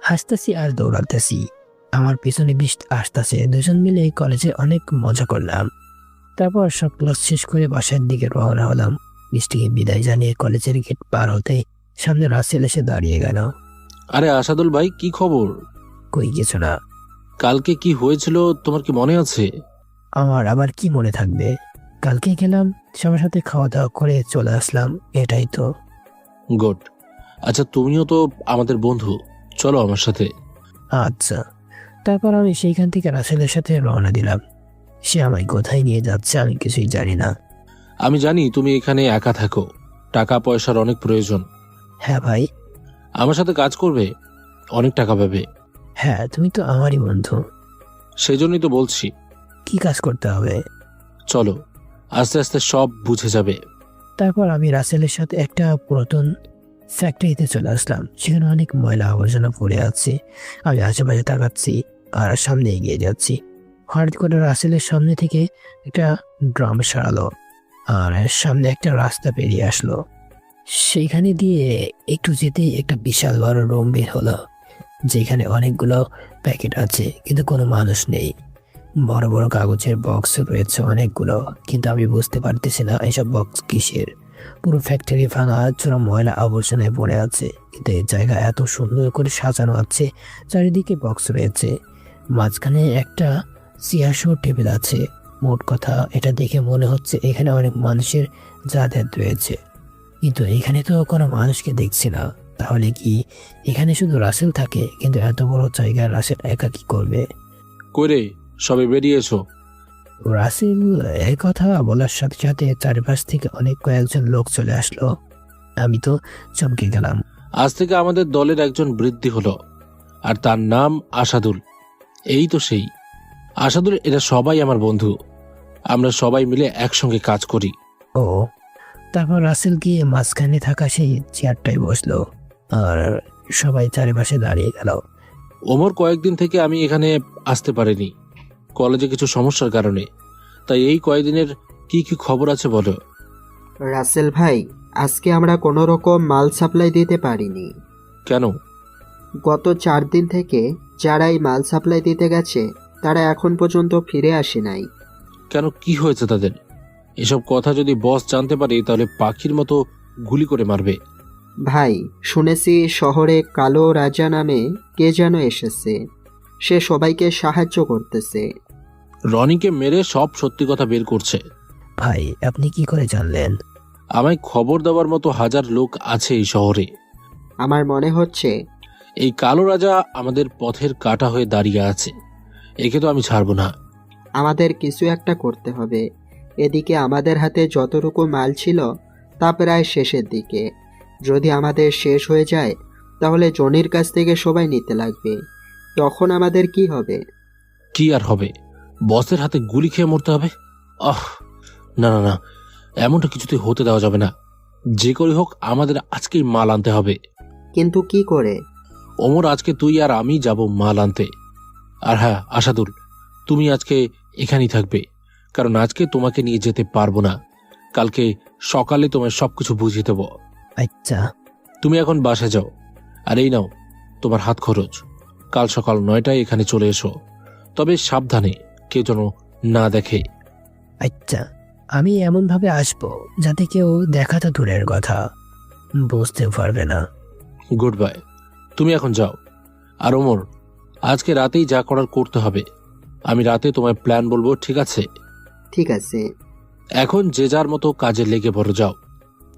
হাসতেছি আর দৌড়াতেছি, আমার পিছনে বৃষ্টি আসতেছে। দুজন মিলে কলেজে অনেক মজা করলাম। তারপর সব ক্লাস শেষ করে বাসার দিকে রওনা হলাম। বৃষ্টিকে বিদায় জানিয়ে কলেজের গেট পার হতে সামনে রাসেল এসে দাঁড়িয়ে গেল। আরে আসাদুল ভাই, কি খবর? কই কিছু না। কালকে কি হয়েছিল তোমার কি মনে আছে? আমার আবার কি মনে থাকবে? কালকে গেলাম, সবার সাথে খাওয়া দাওয়া করে চলে আসলাম, এটাই তো। গুড। আচ্ছা তুমিও তো আমাদের বন্ধু, চলো আমার সাথে। আচ্ছা। তারপর আমি সেইখান থেকে রাসেলের সাথে রওনা দিলাম। সে আমায় কোথায় নিয়ে যাচ্ছে আমি কিছুই জানি না। আমি জানি তুমি এখানে একা থাকো, টাকা পয়সার অনেক প্রয়োজন। হ্যাঁ ভাই। আমার সাথে কাজ করবে, অনেক টাকা পাবে। হ্যাঁ, তুমি তো আমারই বন্ধু। সেই জন্যই তো বলছি। কি কাজ করতে হবে? চলো, আস্তে আস্তে সব বুঝে যাবে। তারপর আমি রাসেলের সাথে একটা পুরাতন ফ্যাক্টরিতে চলে আসলাম। সেখানে অনেক ময়লা আবর্জনা পড়ে আছে। আমি আশেপাশে তাকাচ্ছি আর সামনে এগিয়ে যাচ্ছি। হঠাৎ করে রাসেলের সামনে থেকে একটা ড্রাম সারালো আর সামনে একটা রাস্তা পেরিয়ে আসলো। সেইখানে দিয়ে একটু যেতেই একটা বিশাল বড় রুম বের হলো, যেখানে অনেকগুলো প্যাকেট আছে কিন্তু কোনো মানুষ নেই। বড় বড় কাগজের বক্স রয়েছে অনেকগুলো, কিন্তু আমি বুঝতে পারতেছি না এইসব বক্স কিসের। পুরো ফ্যাক্টরি ভাঙা চোরা ময়লা আবর্জনায় পড়ে আছে, কিন্তু এই জায়গা এত সুন্দর করে সাজানো আছে। চারিদিকে বক্স রয়েছে, মাঝখানে একটা চেয়ার টেবিল আছে। মোট কথা এটা দেখে মনে হচ্ছে এখানে অনেক মানুষের যাতায়াত রয়েছে, কিন্তু এখানে তো কোনো মানুষকে দেখছি না। তাহলে কি এখানে শুধু রাসেল থাকে? কিন্তু এত বড় জায়গায় রাসেল একা কি করবে? করে সবে বেরিয়েছো? রাসেল এই কথা বলার সাথে সাথে চারিপাশ থেকে অনেক কয়েকজন লোক চলে আসলো। আমি তো চমকে গেলাম। আজ থেকে আমাদের দলের একজন বৃদ্ধি হলো, আর তার নাম আসাদুল। এই তো সেই আসাদুল। এরা সবাই আমার বন্ধু, আমরা সবাই মিলে একসঙ্গে কাজ করি। ও। তারপর রাসেল গিয়ে মাঝখানে থাকা সেই চেয়ারটায় বসলো আর সবাই চারিপাশে দাঁড়িয়ে গেল। ওমর কয়েকদিন থেকে আমি এখানে আসতে পারিনি, কলেজে কিছু সমস্যার কারণে। তাই এই কয়েকদিনের কি কি খবর আছে বলো। রাসেল ভাই, আজকে আমরা কোনো রকম মাল সাপ্লাই দিতে পারিনি। কেন? গত 4 দিন থেকে যারা এই মাল সাপ্লাই দিতে গেছে তারা এখন পর্যন্ত ফিরে আসে নাই। কেন, কি হয়েছে তাদের? এসব কথা যদি বস জানতে পারে তাহলে পাখির মতো গুলি করে মারবে। ভাই, শুনেছি শহরে কালো রাজা নামে কে যেন এসেছে, সে সবাইকে সাহায্য করতেছে। রনিকে মেরে সব সত্যি কথা বের করছে। ভাই, আপনি কি করে জানলেন? আমায় খবর দেওয়ার মতো হাজার লোক আছে এই শহরে। আমার মনে হচ্ছে এই কালো রাজা আমাদের পথের কাঁটা হয়ে দাঁড়িয়ে আছে, একে তো আমি ছাড়বো না। আমাদের কিছু একটা করতে হবে। এদিকে আমাদের হাতে যতটুকু মাল ছিল তা প্রায় শেষের দিকে। যদি আমাদের শেষ হয়ে যায় তাহলে জনির কাছ থেকে সবাই নিতে লাগবে, তখন আমাদের কি হবে? কি আর হবে, বসের হাতে গুলি খেয়ে মরতে হবে। আহ, না না না, এমনটা কিছুতেই হতে দেওয়া যাবে না। যে করে হোক আমাদের আজকেই মাল আনতে হবে। কিন্তু কি করে? ওমর, আজকে তুই আর আমি যাব মাল আনতে। আর হ্যাঁ আসাদুল, তুমি আজকে এখানেই থাকবে, কারণ আজকে তোমাকে নিয়ে যেতে পারবো না। কালকে সকালে তোমায় সবকিছু বুঝিয়ে দেবো। আচ্ছা। তুমি এখন বাসায় যাও, আর এই নাও তোমার হাত খরচ। কাল সকাল 9টায় এখানে চলে এসো, তবে সাবধানে, কেউ যেন না দেখে। আচ্ছা, আমি এমনভাবে আসবো যাতে কেউ দেখা তো দূরের কথা, বুঝতে পারবে না। গুড বাই, তুমি এখন যাও। আর ওমর, আজকে রাতেই যা করার করতে হবে। আমি রাতে তোমায় প্ল্যান বলবো, ঠিক আছে? ঠিক আছে। এখন যে যার মতো কাজে লেগে পড়ো, যাও।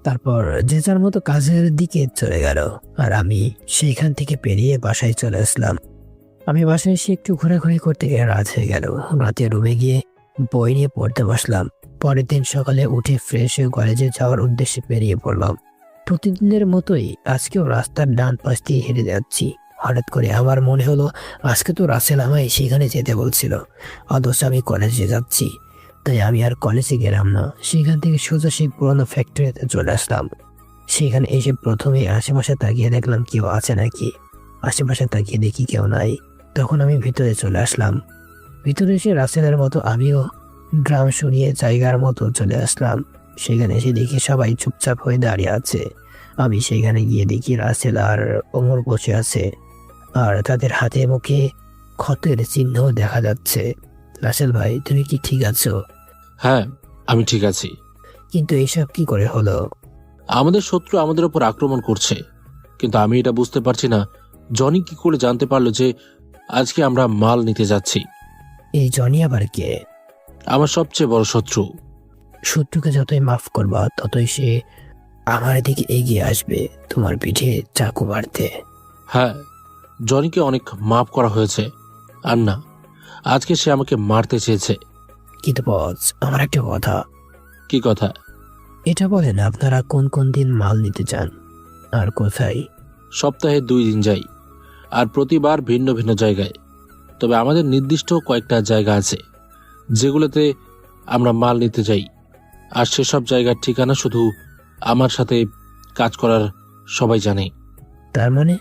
তারপর যে যার মতো কাজের দিকে চলে গেল, আর আমি সেইখান থেকে পেরিয়ে বাসায় চলে আসলাম। আমি বাসায় এসে একটু ঘোরাঘুরি করতে গিয়ে রাত হয়ে গেল। রাতে রুমে গিয়ে বই নিয়ে পড়তে বসলাম। পরের দিন সকালে উঠে ফ্রেশ হয়ে কলেজে যাওয়ার উদ্দেশ্যে বেরিয়ে পড়লাম। প্রতিদিনের মতোই আজকেও রাস্তার ডান পাশ দিয়ে হেঁটে যাচ্ছি। হঠাৎ করে আমার মনে হলো আজকে তো রাসেল আমায় সেখানে যেতে বলছিল, অথচ আমি কলেজে যাচ্ছি। তাই আমি আর কলেজে গেলাম না, সেখান থেকে সোজা সেই পুরোনো ফ্যাক্টরিতে চলে আসলাম। সেখানে এসে প্রথমে আশেপাশে তাকিয়ে দেখলাম কেউ আছে নাকি। আশেপাশে তাকিয়ে দেখি কেউ নাই। তখন আমি ভিতরে চলে আসলাম। ভিতরে এসে রাসেলের মতো আমিও ড্রাম সরিয়ে জায়গার মতো চলে আসলাম। সেখানে এসে দেখি সবাই চুপচাপ হয়ে দাঁড়িয়ে আছে। আমি সেখানে গিয়ে দেখি রাসেল আর ওমর বসে আছে, আর তাদের হাতে মুখে ক্ষতের চিহ্ন দেখা যাচ্ছে। রাসেল ভাই, তুমি কি ঠিক আছো? হ্যাঁ, আমি ঠিক আছি। কিন্তু এসব কি করে হলো? আমাদের শত্রু আমাদের উপর আক্রমণ করছে, কিন্তু আমি এটা বুঝতে পারছি না জনি কি করে জানতে পারলো যে আজকে আমরা মাল নিতে যাচ্ছি। এই জনি আবার কে? আমার সবচেয়ে বড় শত্রু। শত্রুকে যতই মাফ করবা ততই সে আমার দিকে এগিয়ে আসবে তোমার পিঠে চাকু মারতে। হ্যাঁ, জনিকে অনেক মাফ করা হয়েছে, আর না, আজকে সে আমাকে মারতে চেয়েছে। কিন্তু বস, আমার একটা কথা। কি কথা? এটা বলেন আপনারা কোন কোন দিন মাল নিতে চান আর কোথায়? সপ্তাহে 2 দিন যাই, আর প্রতিবার ভিন্ন ভিন্ন জায়গায়। তবে আমাদের নির্দিষ্ট কয়েকটা জায়গা আছে যেগুলোতে আমরা মাল নিতে যাই, আর সেসব জায়গার ঠিকানা শুধু আমার সাথে কাজ করার সবাই জানে। তার মানে?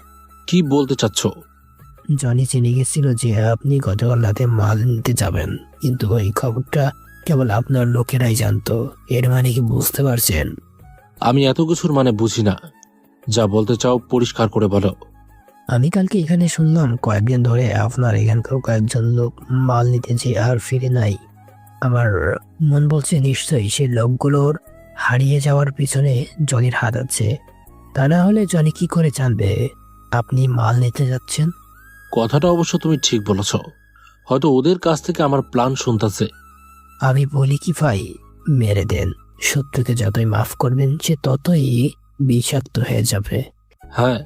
কি বলতে চাচ্ছ? জনি জেনে গেছিল যে আপনি গতকাল রাতে মাল নিতে যাবেন, কিন্তু ওই খবরটা কেবল আপনার লোকেরাই জানতো। এর মানে কি বুঝতে পারছেন? আমি এত কিছুর মানে বুঝি না, যা বলতে চাও পরিষ্কার করে বলো। আমি কালকে এখানে শুনলাম কয়েকদিন ধরে আপনার এখানকার কয়েকজন লোক মাল নিতে যে আর ফিরে নাই। আমার মন বলছে নিশ্চয়ই সেই লোকগুলোর হারিয়ে যাওয়ার পিছনে জনির হাত আছে। তা না হলে জনি কি করে জানবে আপনি মাল নিতে যাচ্ছেন? কথাটা অবশ্য তুমি ঠিক বলেছ, হয়তো ওদের কাছ থেকে আমার প্ল্যান শুনতেছে। আমি বলি কি ভাই, মেরে দেন। শত্রুকে যতই মাফ করবেন সে ততই বিষাক্ত হয়ে যাবে। হ্যাঁ,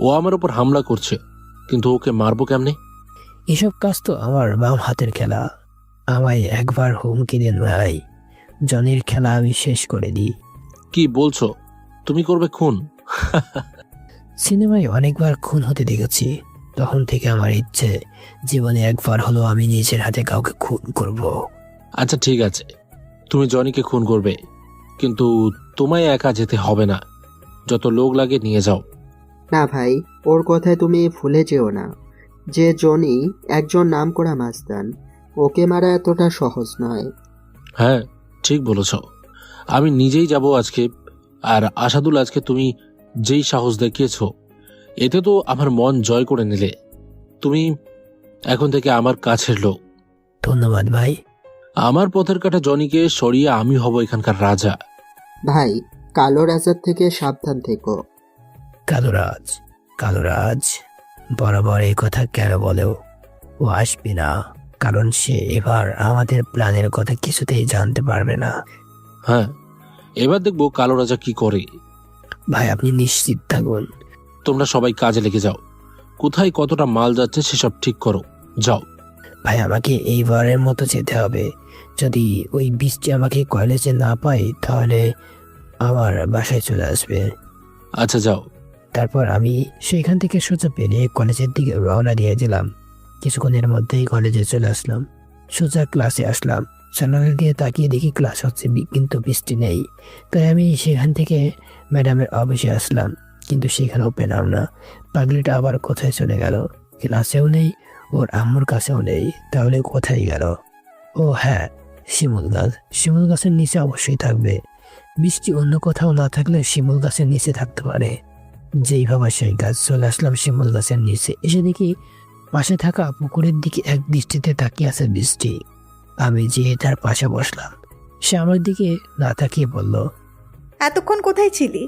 ও আমার উপর হামলা করছে, কিন্তু ওকে মারবো কেমনে? এসব কাজ তো আমার বাম হাতের খেলা। আমায় একবার হুমকি দেন ভাই, জনির খেলা আমি শেষ করে দিই। কি বলছো? তুমি করবে খুন? সিনেমায় অনেকবার খুন হতে দেখেছি, তখন থেকে আমার ইচ্ছে জীবনে একবার হলো আমি নিজের হাতে কাউকে খুন করব। আচ্ছা ঠিক আছে, তুমি জনিকে খুন করবে, কিন্তু তোমায় একা যেতে হবে না। যত লোক লাগে নিয়ে যাও। না ভাই, ওর কথায় তুমি ভুলে যেও না যে জনি একজন নামকরা মাস্তান। ওকে মারা এতটা সহজ নয়। হ্যাঁ, ঠিক বলেছ। আমি নিজেই যাব আজকে। আর আসাদুল, আজকে তুমি যেই সাহস দেখিয়েছ, এতে তো আমার মন জয় করে নিলে। তুমি এখন থেকে আমার কাছের লোক। ধন্যবাদ ভাই। আমার পথের কাটা জনিকে সরিয়ে আমি হব এখানকার রাজা। ভাই, কালো রাজার থেকে সাবধান থেকো। কালুরাজ, কালুরাজ বরাবর এই কথা কেন বলো? ও আসবে না, কারণ সে এবার আমাদের প্ল্যানের কথা কিছুতেই জানতে পারবে না। হ্যাঁ, এবার দেখবো কালো রাজা কি করে। ভাই আপনি নিশ্চিত থাকুন। তোমরা সবাই কাজে লেগে যাও। কোথায় কতটা মাল যাচ্ছে সেসব ঠিক করো, যাও। ভাই আমাকে এইবারের মতো যেতে হবে। যদি ওই বৃষ্টি আমাকে কলেজে না পাই তাহলে আমার বাসায় চলে আসবে। আচ্ছা যাও। তারপর আমি সেখান থেকে সোজা বেরিয়ে কলেজের দিকে রওনা দিয়ে দিলাম। কিছুক্ষণের মধ্যেই কলেজে চলে আসলাম। সোজা ক্লাসে আসলাম। জানালা দিয়ে তাকিয়ে দেখি ক্লাস হচ্ছে, কিন্তু বৃষ্টি নেই। তাই আমি সেখান থেকে ম্যাডামের অফিসে আসলাম, কিন্তু সেখানেও পেলাম না। পাগলিটা আবার কোথায় চলে গেল? ক্লাসেও নেই, ওর আম্মুর কাছেও নেই। তাহলে কোথায় গেল? ও হ্যাঁ, শিমুল গাছ। শিমুল গাছের নিচে অবশ্যই থাকবে। বৃষ্টি অন্য কোথাও না থাকলে শিমুল গাছের নিচে থাকতে পারে। যেই ভাবা সেই গাছ, চলে আসলাম শিমুল গাছের নিচে। এসে দেখি পাশে থাকা পুকুরের দিকে এক দৃষ্টিতে তাকিয়ে আছে বৃষ্টি। আমি যেয়ে তার পাশে বসলাম। সে আমার দিকে না তাকিয়ে বলল, এতক্ষণ কোথায় ছিলি?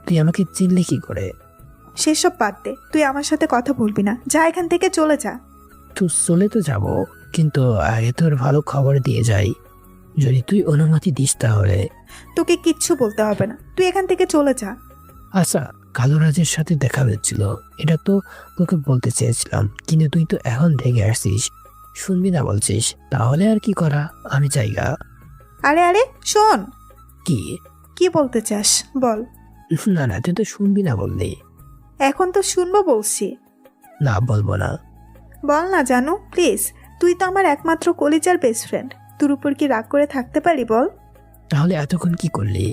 তুই আমাকে চিনলি কি করে? সেসব বাদ দে, তুই আমার সাথে কথা বলবি না, যা এখান থেকে চলে যা। তুই চলে তো যাব, কিন্তু আগে তোর ভালো খবর দিয়ে যাই। যদি তুই অনুমতি দিস তাহলে। তোকে কিচ্ছু বলতে হবে না, তুই এখান থেকে চলে যা। আচ্ছা, কালুরাজের সাথে দেখা হয়েছিল, এটা তো তোকে বলতে চেয়েছিলাম, কিন্তু তুই তো এখন রেগে আসছিস, শুনবি না বলছিস। তাহলে আর কি করা, আমি জায়গা। আরে আরে শোন, কি? কি বলতে চাস বল। না না, তুই তো শুনবি না বললি। এখন তো শুনবো বলছি। না, বলবো না। বল না জানু, প্লিজ। তুই তো আমার একমাত্র কলিজার বেস্ট ফ্রেন্ড, তোর উপর কি রাগ করে থাকতে পারি বল? তাহলে এতক্ষণ কি করলি?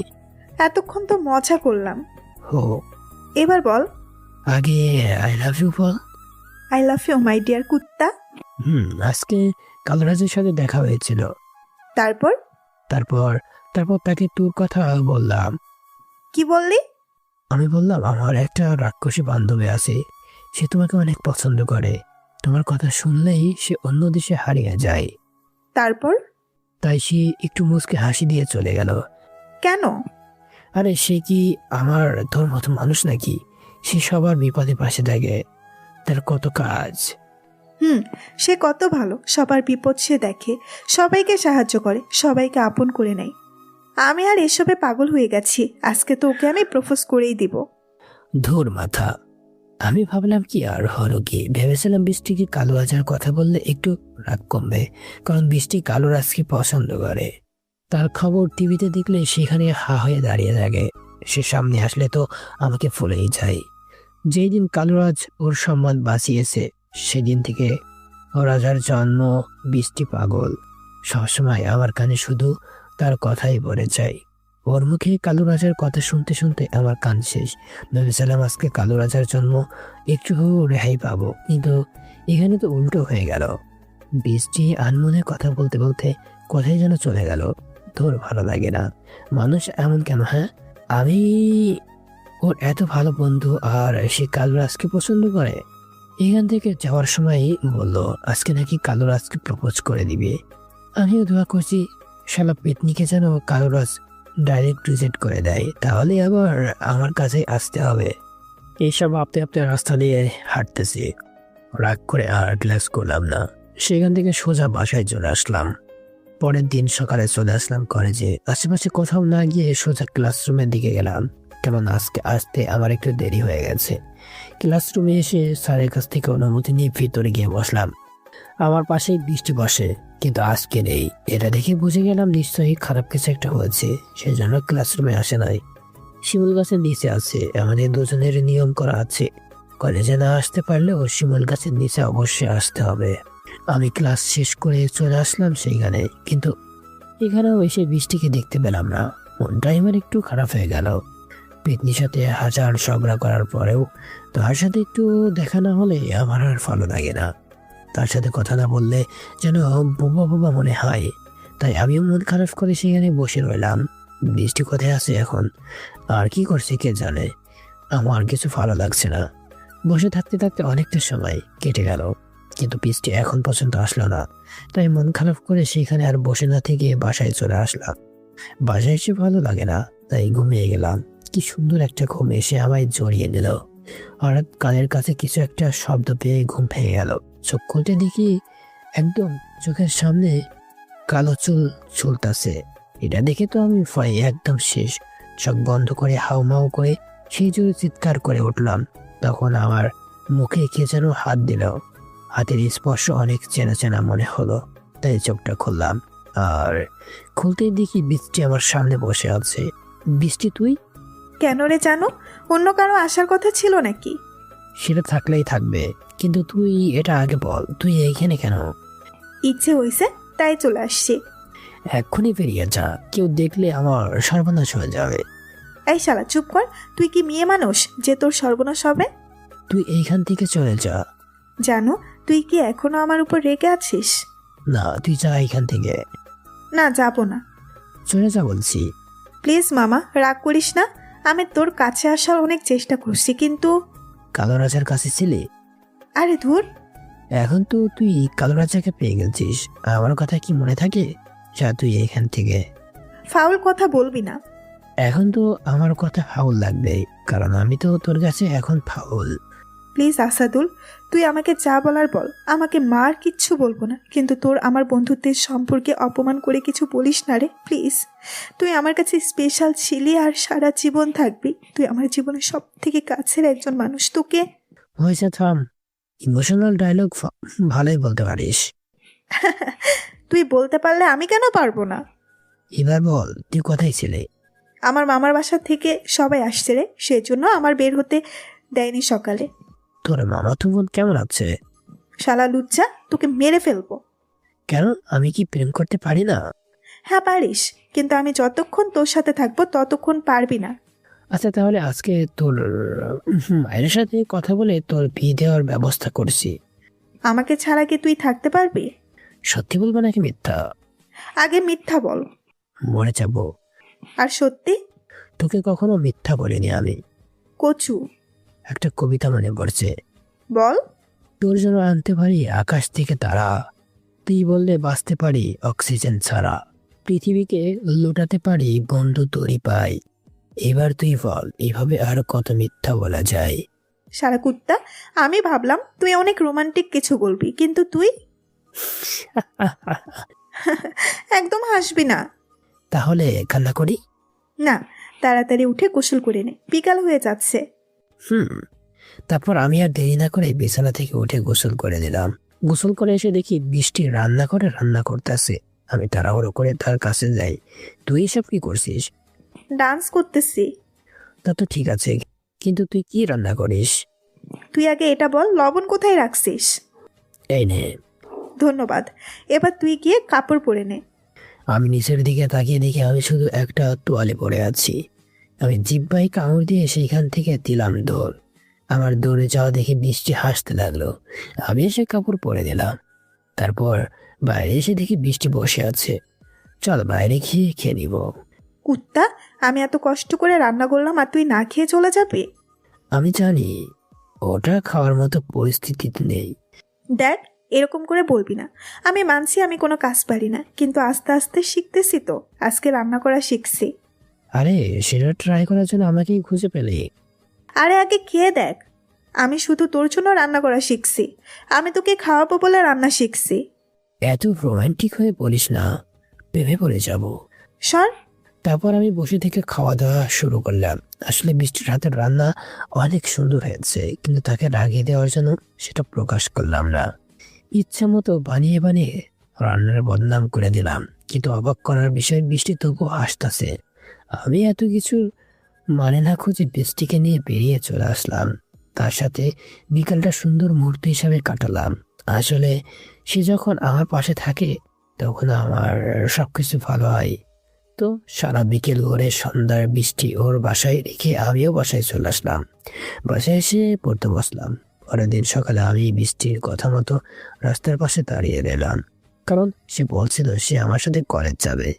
এতক্ষণ তো মজা করলাম। হো, এবার বল। আগে আই লাভ ইউ বল। I love you my dear কুত্তা। আজকে কালুরাজের সাথে দেখা হয়েছিল। তারপর? তারপর তারপর তাকে তোর কথা বললাম। কি বললি? আমি বললাম আমার একটা রাক্ষসী বান্ধবী আছে, সে তোমাকে অনেক পছন্দ করে, তোমার কথা শুনলেই সে অন্য দেশে হারিয়ে যায়। তারপর? তাই সে একটু মুচকে হাসি দিয়ে চলে গেল। কেন? আরে সে কি আমার তোর মতো মানুষ নাকি? সে সবার বিপদে পাশে থাকে, তার কত কাজ। সে কত ভালো, সবার বিপদ সে দেখে, সবাইকে সাহায্য করে, সবাইকে আপন করে নেয়। আমি আর এসবে পাগল হয়ে গেছি, আজকে তো ওকে আমি প্রপোজ করেই দিব। ধুর মাথা। আমি ভাবলাম কি আর হলো কি, ভেবেছিলাম বৃষ্টিকে কালুরাজের কথা বললে একটু রাগ কমবে, কারণ বৃষ্টি কালুরাজকে পছন্দ করে। তার খবর টিভিতে দেখলে সেখানে হা হয়ে দাঁড়িয়ে থাকে, সে সামনে আসলে তো আমাকে ফুলেই যায়। যেই দিন কালুরাজ ওর সম্মান বাঁচিয়েছে সেদিন থেকে ও রাজার জন্ম। বৃষ্টি পাগল, সবসময় আমার কানে শুধু তার কথাই বলে যায়। ওর মুখে কালুরাজার কথা শুনতে শুনতে আমার কান শেষ। ভেবেছিলাম আজকে কালুরাজার জন্ম একটু রেহাই পাবো, কিন্তু এখানে তো উল্টো হয়ে গেল। বৃষ্টি আনমনে কথা বলতে বলতে কোথায় যেন চলে গেল। তোর ভালো লাগে না, মানুষ এমন কেন? হ্যাঁ, আমি ওর এত ভালো বন্ধু আর সে কালুরাজকে পছন্দ করে। এখান থেকে যাওয়ার সময় বললো আজকে নাকি কালুরাজকে প্রপোজ করে দিবে। আমিও দোয়া করছি শালা পেতনিকে যেন কালুরাজ ডাইরেক্ট রিজেক্ট করে দেয়, তাহলে আবার আমার কাছে আসতে হবে। এইসব ভাবতে ভাবতে রাস্তা দিয়ে হাঁটতেছি, রাগ করে আর ক্লাস করলাম না। সেখান থেকে সোজা বাসায় চলে আসলাম। পরের দিন সকালে চলে আসলাম কলেজে। আশেপাশে কোথাও না গিয়ে সোজা ক্লাসরুমের দিকে গেলাম, কেমন আজকে আসতে আমার একটু দেরি হয়ে গেছে। ক্লাসরুমে এসে স্যারের কাছ থেকে অনুমতি নিয়ে ভিতরে গিয়ে বসলাম। আমার পাশেই বৃষ্টি বসে, কিন্তু আজকে নেই। এটা দেখে বুঝে গেলাম নিশ্চয়ই খারাপ কিছু একটা হয়েছে, সেজন্য ক্লাসরুমে আসে নাই। শিমুল গাছের নিচে আছে, আমাদের দুজনের নিয়ম করা আছে, কলেজে না আসতে পারলেও শিমুল গাছের নিচে অবশ্যই আসতে হবে। আমি ক্লাস শেষ করে চলে আসলাম সেইখানে, কিন্তু এখানেও এসে বৃষ্টিকে দেখতে পেলাম না। মনটাই আমার একটু খারাপ হয়ে গেল। পেতনির সাথে হাজার ঝগড়া করার পরেও তার সাথে একটু দেখা না হলে আমার আর ভালো লাগে না। তার সাথে কথা না বললে যেন বোবা বোবা মনে হয়। তাই আমিও মন খারাপ করে সেখানে বসে রইলাম। বৃষ্টি কোথায় আছে এখন, আর কি করছে কে জানে। আমার কিছু ভালো লাগছে না। বসে থাকতে থাকতে অনেকটা সময় কেটে গেল, কিন্তু বৃষ্টি এখন পর্যন্ত আসলো না। তাই মন খারাপ করে সেখানে আর বসে না থেকে বাসায় চলে আসলাম। বাসায় এসে ভালো লাগে না, তাই ঘুমিয়ে গেলাম। কি সুন্দর একটা ঘুম এসে আমায় জড়িয়ে নিল। হঠাৎ কানের কাছে কিছু একটা শব্দ পেয়ে ঘুম ভেঙে গেল। চোখ খুলতে দেখি একদম চোখের সামনে কালো চুল চুলতাছে। এটা দেখে তো আমি ভয়ে একদম শেষ। চোখ বন্ধ করে হাউমাউ করে সেই জোরে চিৎকার করে উঠলাম। তখন আমার মুখে কে যেন হাত দিল। হাতের স্পর্শ অনেক চেনা চেনা মনে হলো, তাই চোখটা খুললাম। আর খুলতেই দেখি বৃষ্টি আমার সামনে বসে আছে। বৃষ্টি, তুই? কেন রে জানো, অন্য কারো আসার কথা ছিল নাকি? সেটা থাকলেই থাকবে, কিন্তু তুই এটা আগে বল, তুই এইখানে কেন? ইচ্ছে হয়েছে তাই চলে আসছি। এক্ষুনি বেরিয়ে যা, কেউ দেখলে আমার সর্বনাশ হয়ে যাবে। এই শালা চুপ কর, তুই কি মেয়ে মানুষ যে তোর সর্বনাশ হবে? তুই এইখান থেকে চলে যা। জানো, তুই কি এখনো আমার উপর রেগে আছিস? না, তুই যা এইখান থেকে। না, যাবো না। চলে যা বলছি। প্লিজ মামা, রাগ করিস না। আমি তোর কাছে আসার অনেক চেষ্টা করছি, কিন্তু কালো রাজার কাছে ছিলি, আরে ধুর, এখন তো তুই কালো রাজাকে পেয়ে গেছিস। আমার কথা কি মনে থাকে? যা তুই এখান থেকে। ফাউল কথা বলবি না। এখন তো আমার কথা ফাউল লাগবে, কারণ আমি তো তোর কাছে এখন ফাউল। প্লিজ আসাদুল, তুই আমাকে যা বলার বল, আমাকে মার কিচ্ছু বলবো না, কিন্তু তোর আমার বন্ধুত্বের সম্পর্কে অপমান করে কিছু বলিস না রে প্লিজ। তুই আমার কাছে স্পেশাল ছিলি আর সারা জীবন থাকবি। তুই আমার জীবনের সব থেকে কাছের একজন মানুষ। তোকে হয়েছে, থাম। ইমোশনাল ডায়লগ ভালোই বলতে পারিস। তুই বলতে পারলে আমি কেন পারবো না? এবার বল, তুই কোথায় ছিলে? আমার মামার বাসা থেকে সবাই আসছে রে, সেজন্য আমার বের হতে দেয়নি সকালে। তোর মামা তো বোন কেমন আছে? শালা লুচ্চা, তোকে মেরে ফেলবো। কেন, আমি কি প্রেম করতে পারি না? হ্যাঁ পারিস, কিন্তু আমি যতক্ষণ তোর সাথে থাকবো ততক্ষণ পারবি না। আচ্ছা, তাহলে আজকে তোর মায়ের সাথে কথা বলে তোর বিয়ে দেওয়ার ব্যবস্থা করছি। আমাকে ছাড়া কি তুই থাকতে পারবি? সত্যি বলবো নাকি মিথ্যা? আগে মিথ্যা বল। মরে যাবো। আর সত্যি? তোকে কখনো মিথ্যা বলিনি আমি। কচু। একটা কবিতা মনে পড়ছে। বল। তোর জন্য আনতে পারি আকাশ থেকে তারা, তুই বললে বাঁচতে পারি অক্সিজেন ছাড়া, পৃথিবীকে লুটাতে পারি বন্ধু তোরই পাই। এবার তুই বল, এইভাবে আর কত মিথ্যা বলা যায়? সারা কুত্তা, আমি ভাবলাম তুই অনেক রোমান্টিক কিছু বলবি, কিন্তু তুই একদম হাসবি না। তাহলে কান্না করি? না, তাড়াতাড়ি উঠে গোসল করে নে, বিকাল হয়ে যাচ্ছে। তারপর আমি আর দেরি না করে বিছানা থেকে উঠে গোসল করে দিলাম। গোসল করে এসে দেখি বৃষ্টি রান্না করতেছে। আমি তাড়াহুড়ো করে তার কাছে যাই। তুই এসব কি করছিস? ডান্স করতেছি। তা তো ঠিক আছে, কিন্তু তুই কি রান্না করিস? তুই আগে এটা বল, লবণ কোথায় রাখছিস? এই নে। ধন্যবাদ। এবার তুই গিয়ে কাপড় পরে নে। আমি নিচের দিকে তাকিয়ে দেখি আমি শুধু একটা তোয়ালে পরে আছি। আমি জিব্বাই কামড় দিয়ে সেইখান থেকে দিলাম দৌড়। আমার দৌড়ে যাওয়া দেখে বৃষ্টি হাসতে লাগলো। আমি এসে কাপড় পরে দিলাম। তারপর বাইরে এসে দেখি বৃষ্টি বসে আছে। চল বাইরে খেয়ে নিব। কুত্তা, আমি এত কষ্ট করে রান্না করলাম আর তুই না খেয়ে চলে যাবে? আমি জানি ওটা খাওয়ার মতো পরিস্থিতিতে নেই। দেখ, এরকম করে বলবি না। আমি মানছি আমি কোনো কাজ পারি না, কিন্তু আস্তে আস্তে শিখতেছি তো। আজকে রান্না করা শিখছি। আরে সেটা ট্রাই করার জন্য আমাকেই খুঁজে পেলে? আরে আগে খেয়ে দেখ। আমি শুধু তোর জন্য রান্না করা শিখছি। আমি তোকে খাওয়াবো বলে রান্না শিখছি। এত রোমান্টিক হয়ে বলিস না, প্রেমে পড়ে যাব। সর। তারপর আমি বসে থেকে খাওয়া দাওয়া শুরু করলাম। আসলে বৃষ্টির হাতের রান্না অনেক সুন্দর হয়েছে, কিন্তু তাকে রাগিয়ে দেওয়ার জন্য সেটা প্রকাশ করলাম না। ইচ্ছা মতো বানিয়ে বানিয়ে রান্নার বদনাম করে দিলাম। কিন্তু অবাক করার বিষয়, বৃষ্টি তবুও আসতেছে। আমি এত কিছু মানে না খুঁজে বৃষ্টিকে নিয়ে বেরিয়ে চলে আসলাম। তার সাথে বিকালটা সুন্দর মুহূর্ত হিসাবে কাটালাম। আসলে সে যখন আমার পাশে থাকে তখন আমার সবকিছু ভালো হয়। তো সারা বিকেল ঘুরে সন্ধ্যার বৃষ্টি ওর বাসায় রেখে আমিও বাসায় চলে আসলাম। বাসায় এসে পড়তে বসলাম। পরের দিন সকালে আমি বৃষ্টির কথা মতো রাস্তার পাশে দাঁড়িয়ে রইলাম, কারণ সে বলছিল সে আমার সাথে কলেজ যাবে।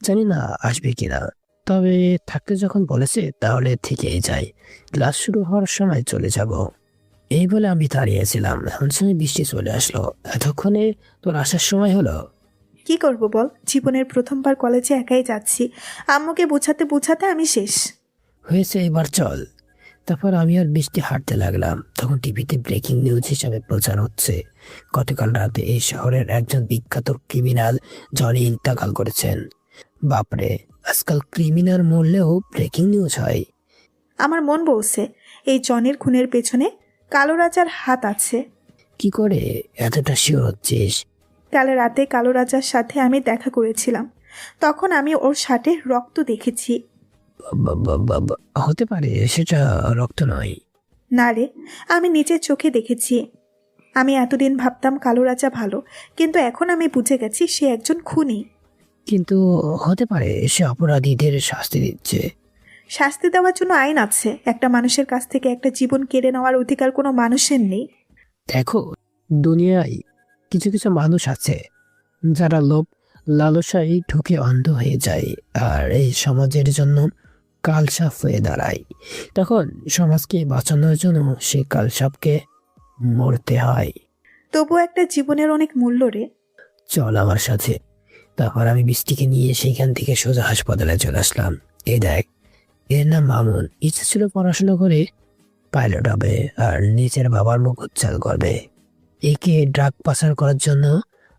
জানি না আসবে কিনা, তবে থাকতে যখন বলেছে তাহলে থেকেই যাই। ক্লাস শুরু হওয়ার সময় চলে যাব। এই বলে আমি দাঁড়িয়েছিলাম। এমন সময় বৃষ্টি চলে আসলো। এতক্ষণে তোর আসার সময় হলো। কি করব বল, জীবনের প্রথমবার কলেজে একাই যাচ্ছি। আম্মুকে বোঝাতে বোঝাতে আমি শেষ। হয়েছে, এবার চল। তারপর আমি আর বৃষ্টি হাঁটতে লাগলাম। তখন টিভিতে ব্রেকিং নিউজ হিসাবে প্রচার হচ্ছে, গতকাল রাতে এই শহরের একজন বিখ্যাত ক্রিমিনাল জনি ইন্তেকাল করেছেন। বাপরে, আজকাল ক্রিমিনাল মরলেও ব্রেকিং নিউজ হয়। আমার মন বলছে এই জনের খুনের পেছনে কালো রাজার হাত আছে। কি করে এতটা শিওর হচ্ছিস? কাল রাতে কালো রাজার সাথে আমি দেখা করেছিলাম। তখন আমি ওর শার্টে রক্ত দেখেছি। হতে পারে সেটা রক্ত নয়। না রে, আমি নিজের চোখে দেখেছি। আমি এতদিন ভাবতাম কালো রাজা ভালো, কিন্তু এখন আমি বুঝে গেছি সে একজন খুনি। কিন্তু হতে পারে সে অপরাধীদের শাস্তি দিচ্ছে। শাস্তি দেওয়ার জন্য আইন আছে। একটা মানুষের কাছ থেকে একটা জীবন কেড়ে নেওয়ার অধিকার কোনো মানুষের নেই। দেখো, দুনিয়ায় কিছু কিছু মানুষ আছে যারা লোভ লালসায় ঢুকে অন্ধ হয়ে যায়, আর এই সমাজের জন্য কালসাপ হয়ে দাঁড়ায়। তখন সমাজকে বাঁচানোর জন্য সে কালসাপকে মরতে হয়। তবু একটা জীবনের অনেক মূল্য রে। চল আমার সাথে। তারপর আমি বৃষ্টিকে নিয়ে সেইখান থেকে সোজা হাসপাতালে চলে আসলাম। এই দেখ, এর নাম মামুন। ইচ্ছে ছিল পড়াশোনা করে পাইলট হবে আর নিজের বাবার মুখ উজ্জ্বল করবে। একে ড্রাগ পাচার করার জন্য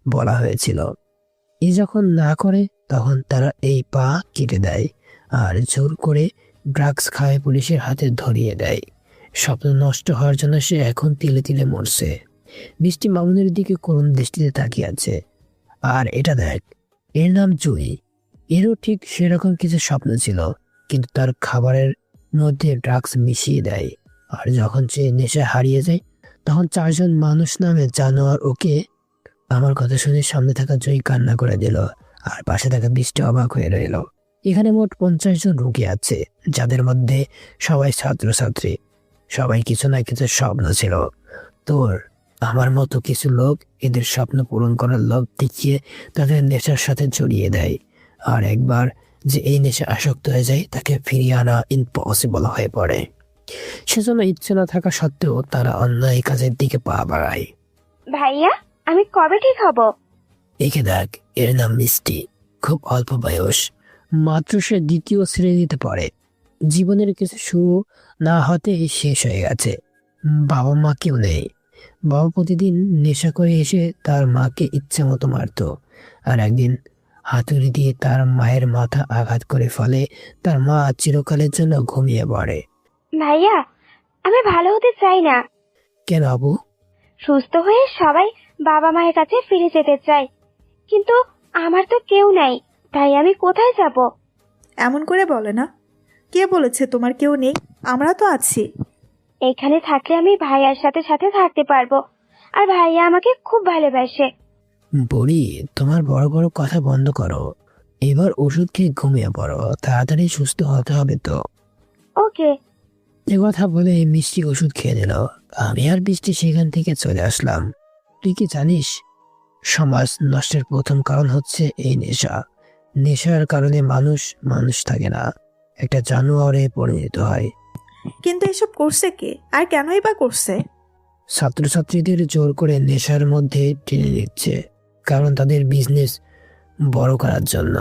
বলা হয়েছিল। এ যখন না করে তখন তারা এই পা কেটে দেয় আর জোর করে ড্রাগস খাওয়ায় পুলিশের হাতে ধরিয়ে দেয়। স্বপ্ন নষ্ট হওয়ার জন্য সে এখন তিলে তিলে মরছে। বৃষ্টি মামুনের দিকে করুণ দৃষ্টিতে তাকিয়ে আছে। আর এটা দেখ, এর নাম জুই। এরও ঠিক সেরকম কিছু স্বপ্ন ছিল, কিন্তু তার খাবারের মধ্যে ড্রাগস মিশিয়ে দেয়। আর যখন সে নেশা হারিয়ে যায় তখন 4 জন মানুষ নামে জানোয়ার ওকে। আমার কথা শুনে সামনে থাকা জয়ী কান্না করে দিল আর পাশে থাকা বৃষ্টি অবাক হয়ে রইল। এখানে মোট 50 জন রোগী আছে, যাদের মধ্যে সবাই ছাত্রছাত্রী। সবাই কিছু না কিছু স্বপ্ন ছিল। তোর আমার মতো কিছু লোক এদের স্বপ্ন পূরণ করার লোভ দেখিয়ে তাদের নেশার সাথে জড়িয়ে দেয়। আর একবার যে এই নেশা আসক্ত হয়ে যায় তাকে ফিরিয়ে আনা ইম্পসিবল হয়ে পড়ে। সেজন্য ইচ্ছে না থাকা সত্ত্বেও তারা অন্যায় কাজের দিকে পা বাড়ায়। ভাইয়া, আমি কবে ঠিক হব? একে দেখ, এর নাম মিষ্টি। খুব অল্প বয়স, মাত্র সে 2য় শ্রেণীতে পড়ে। জীবনের কিছু শুরু না হতেই শেষ হয়ে গেছে। বাবা মা কেউ নেই। বাবা প্রতিদিন নেশা করে এসে তার মাকে ইচ্ছে মতো মারত। আর একদিন হাতুড়ি দিয়ে তার মায়ের মাথা আঘাত করে ফলে তার মা চিরকালের জন্য ঘুমিয়ে পড়ে। ভাইয়া, আমি ভালো হতে চাই না। কেন আবু? সুস্থ হয়ে সবাই বাবা মায়ের কাছে ফিরে যেতে চাই, কিন্তু আমার তো কেউ নাই, তাই আমি কোথায় যাব? এমন করে বলে না। কে বলেছে তোমার কেউ নেই? আমরা তো আছি। এখানে থাকলে আমি ভাইয়ার সাথে সাথে থাকতে পারবো, আর ভাইয়া আমাকে খুব ভালোবাসে। বলি, তোমার বড় বড় কথা বন্ধ করো। এবার ওষুধ খেয়ে ঘুমিয়ে পড়ো, তাড়াতাড়ি সুস্থ হতে হবে তো। ওকে। এ কথা বলে মিষ্টি ওষুধ খেয়ে দিল। আমি আর বৃষ্টি সেখান থেকে চলে আসলাম। তুই কি জানিস, সমাজ নষ্টের প্রথম কারণ হচ্ছে এই নেশা। নেশার কারণে মানুষ থাকে না, একটা জানোয়ারে পরিণত হয়। কিন্তু এসব করছে কে, আর কেনই বা করছে? ছাত্রছাত্রীদের জোর করে নেশার মধ্যে টেনে নিচ্ছে, কারণ তাদের বিজনেস বড় করার জন্য।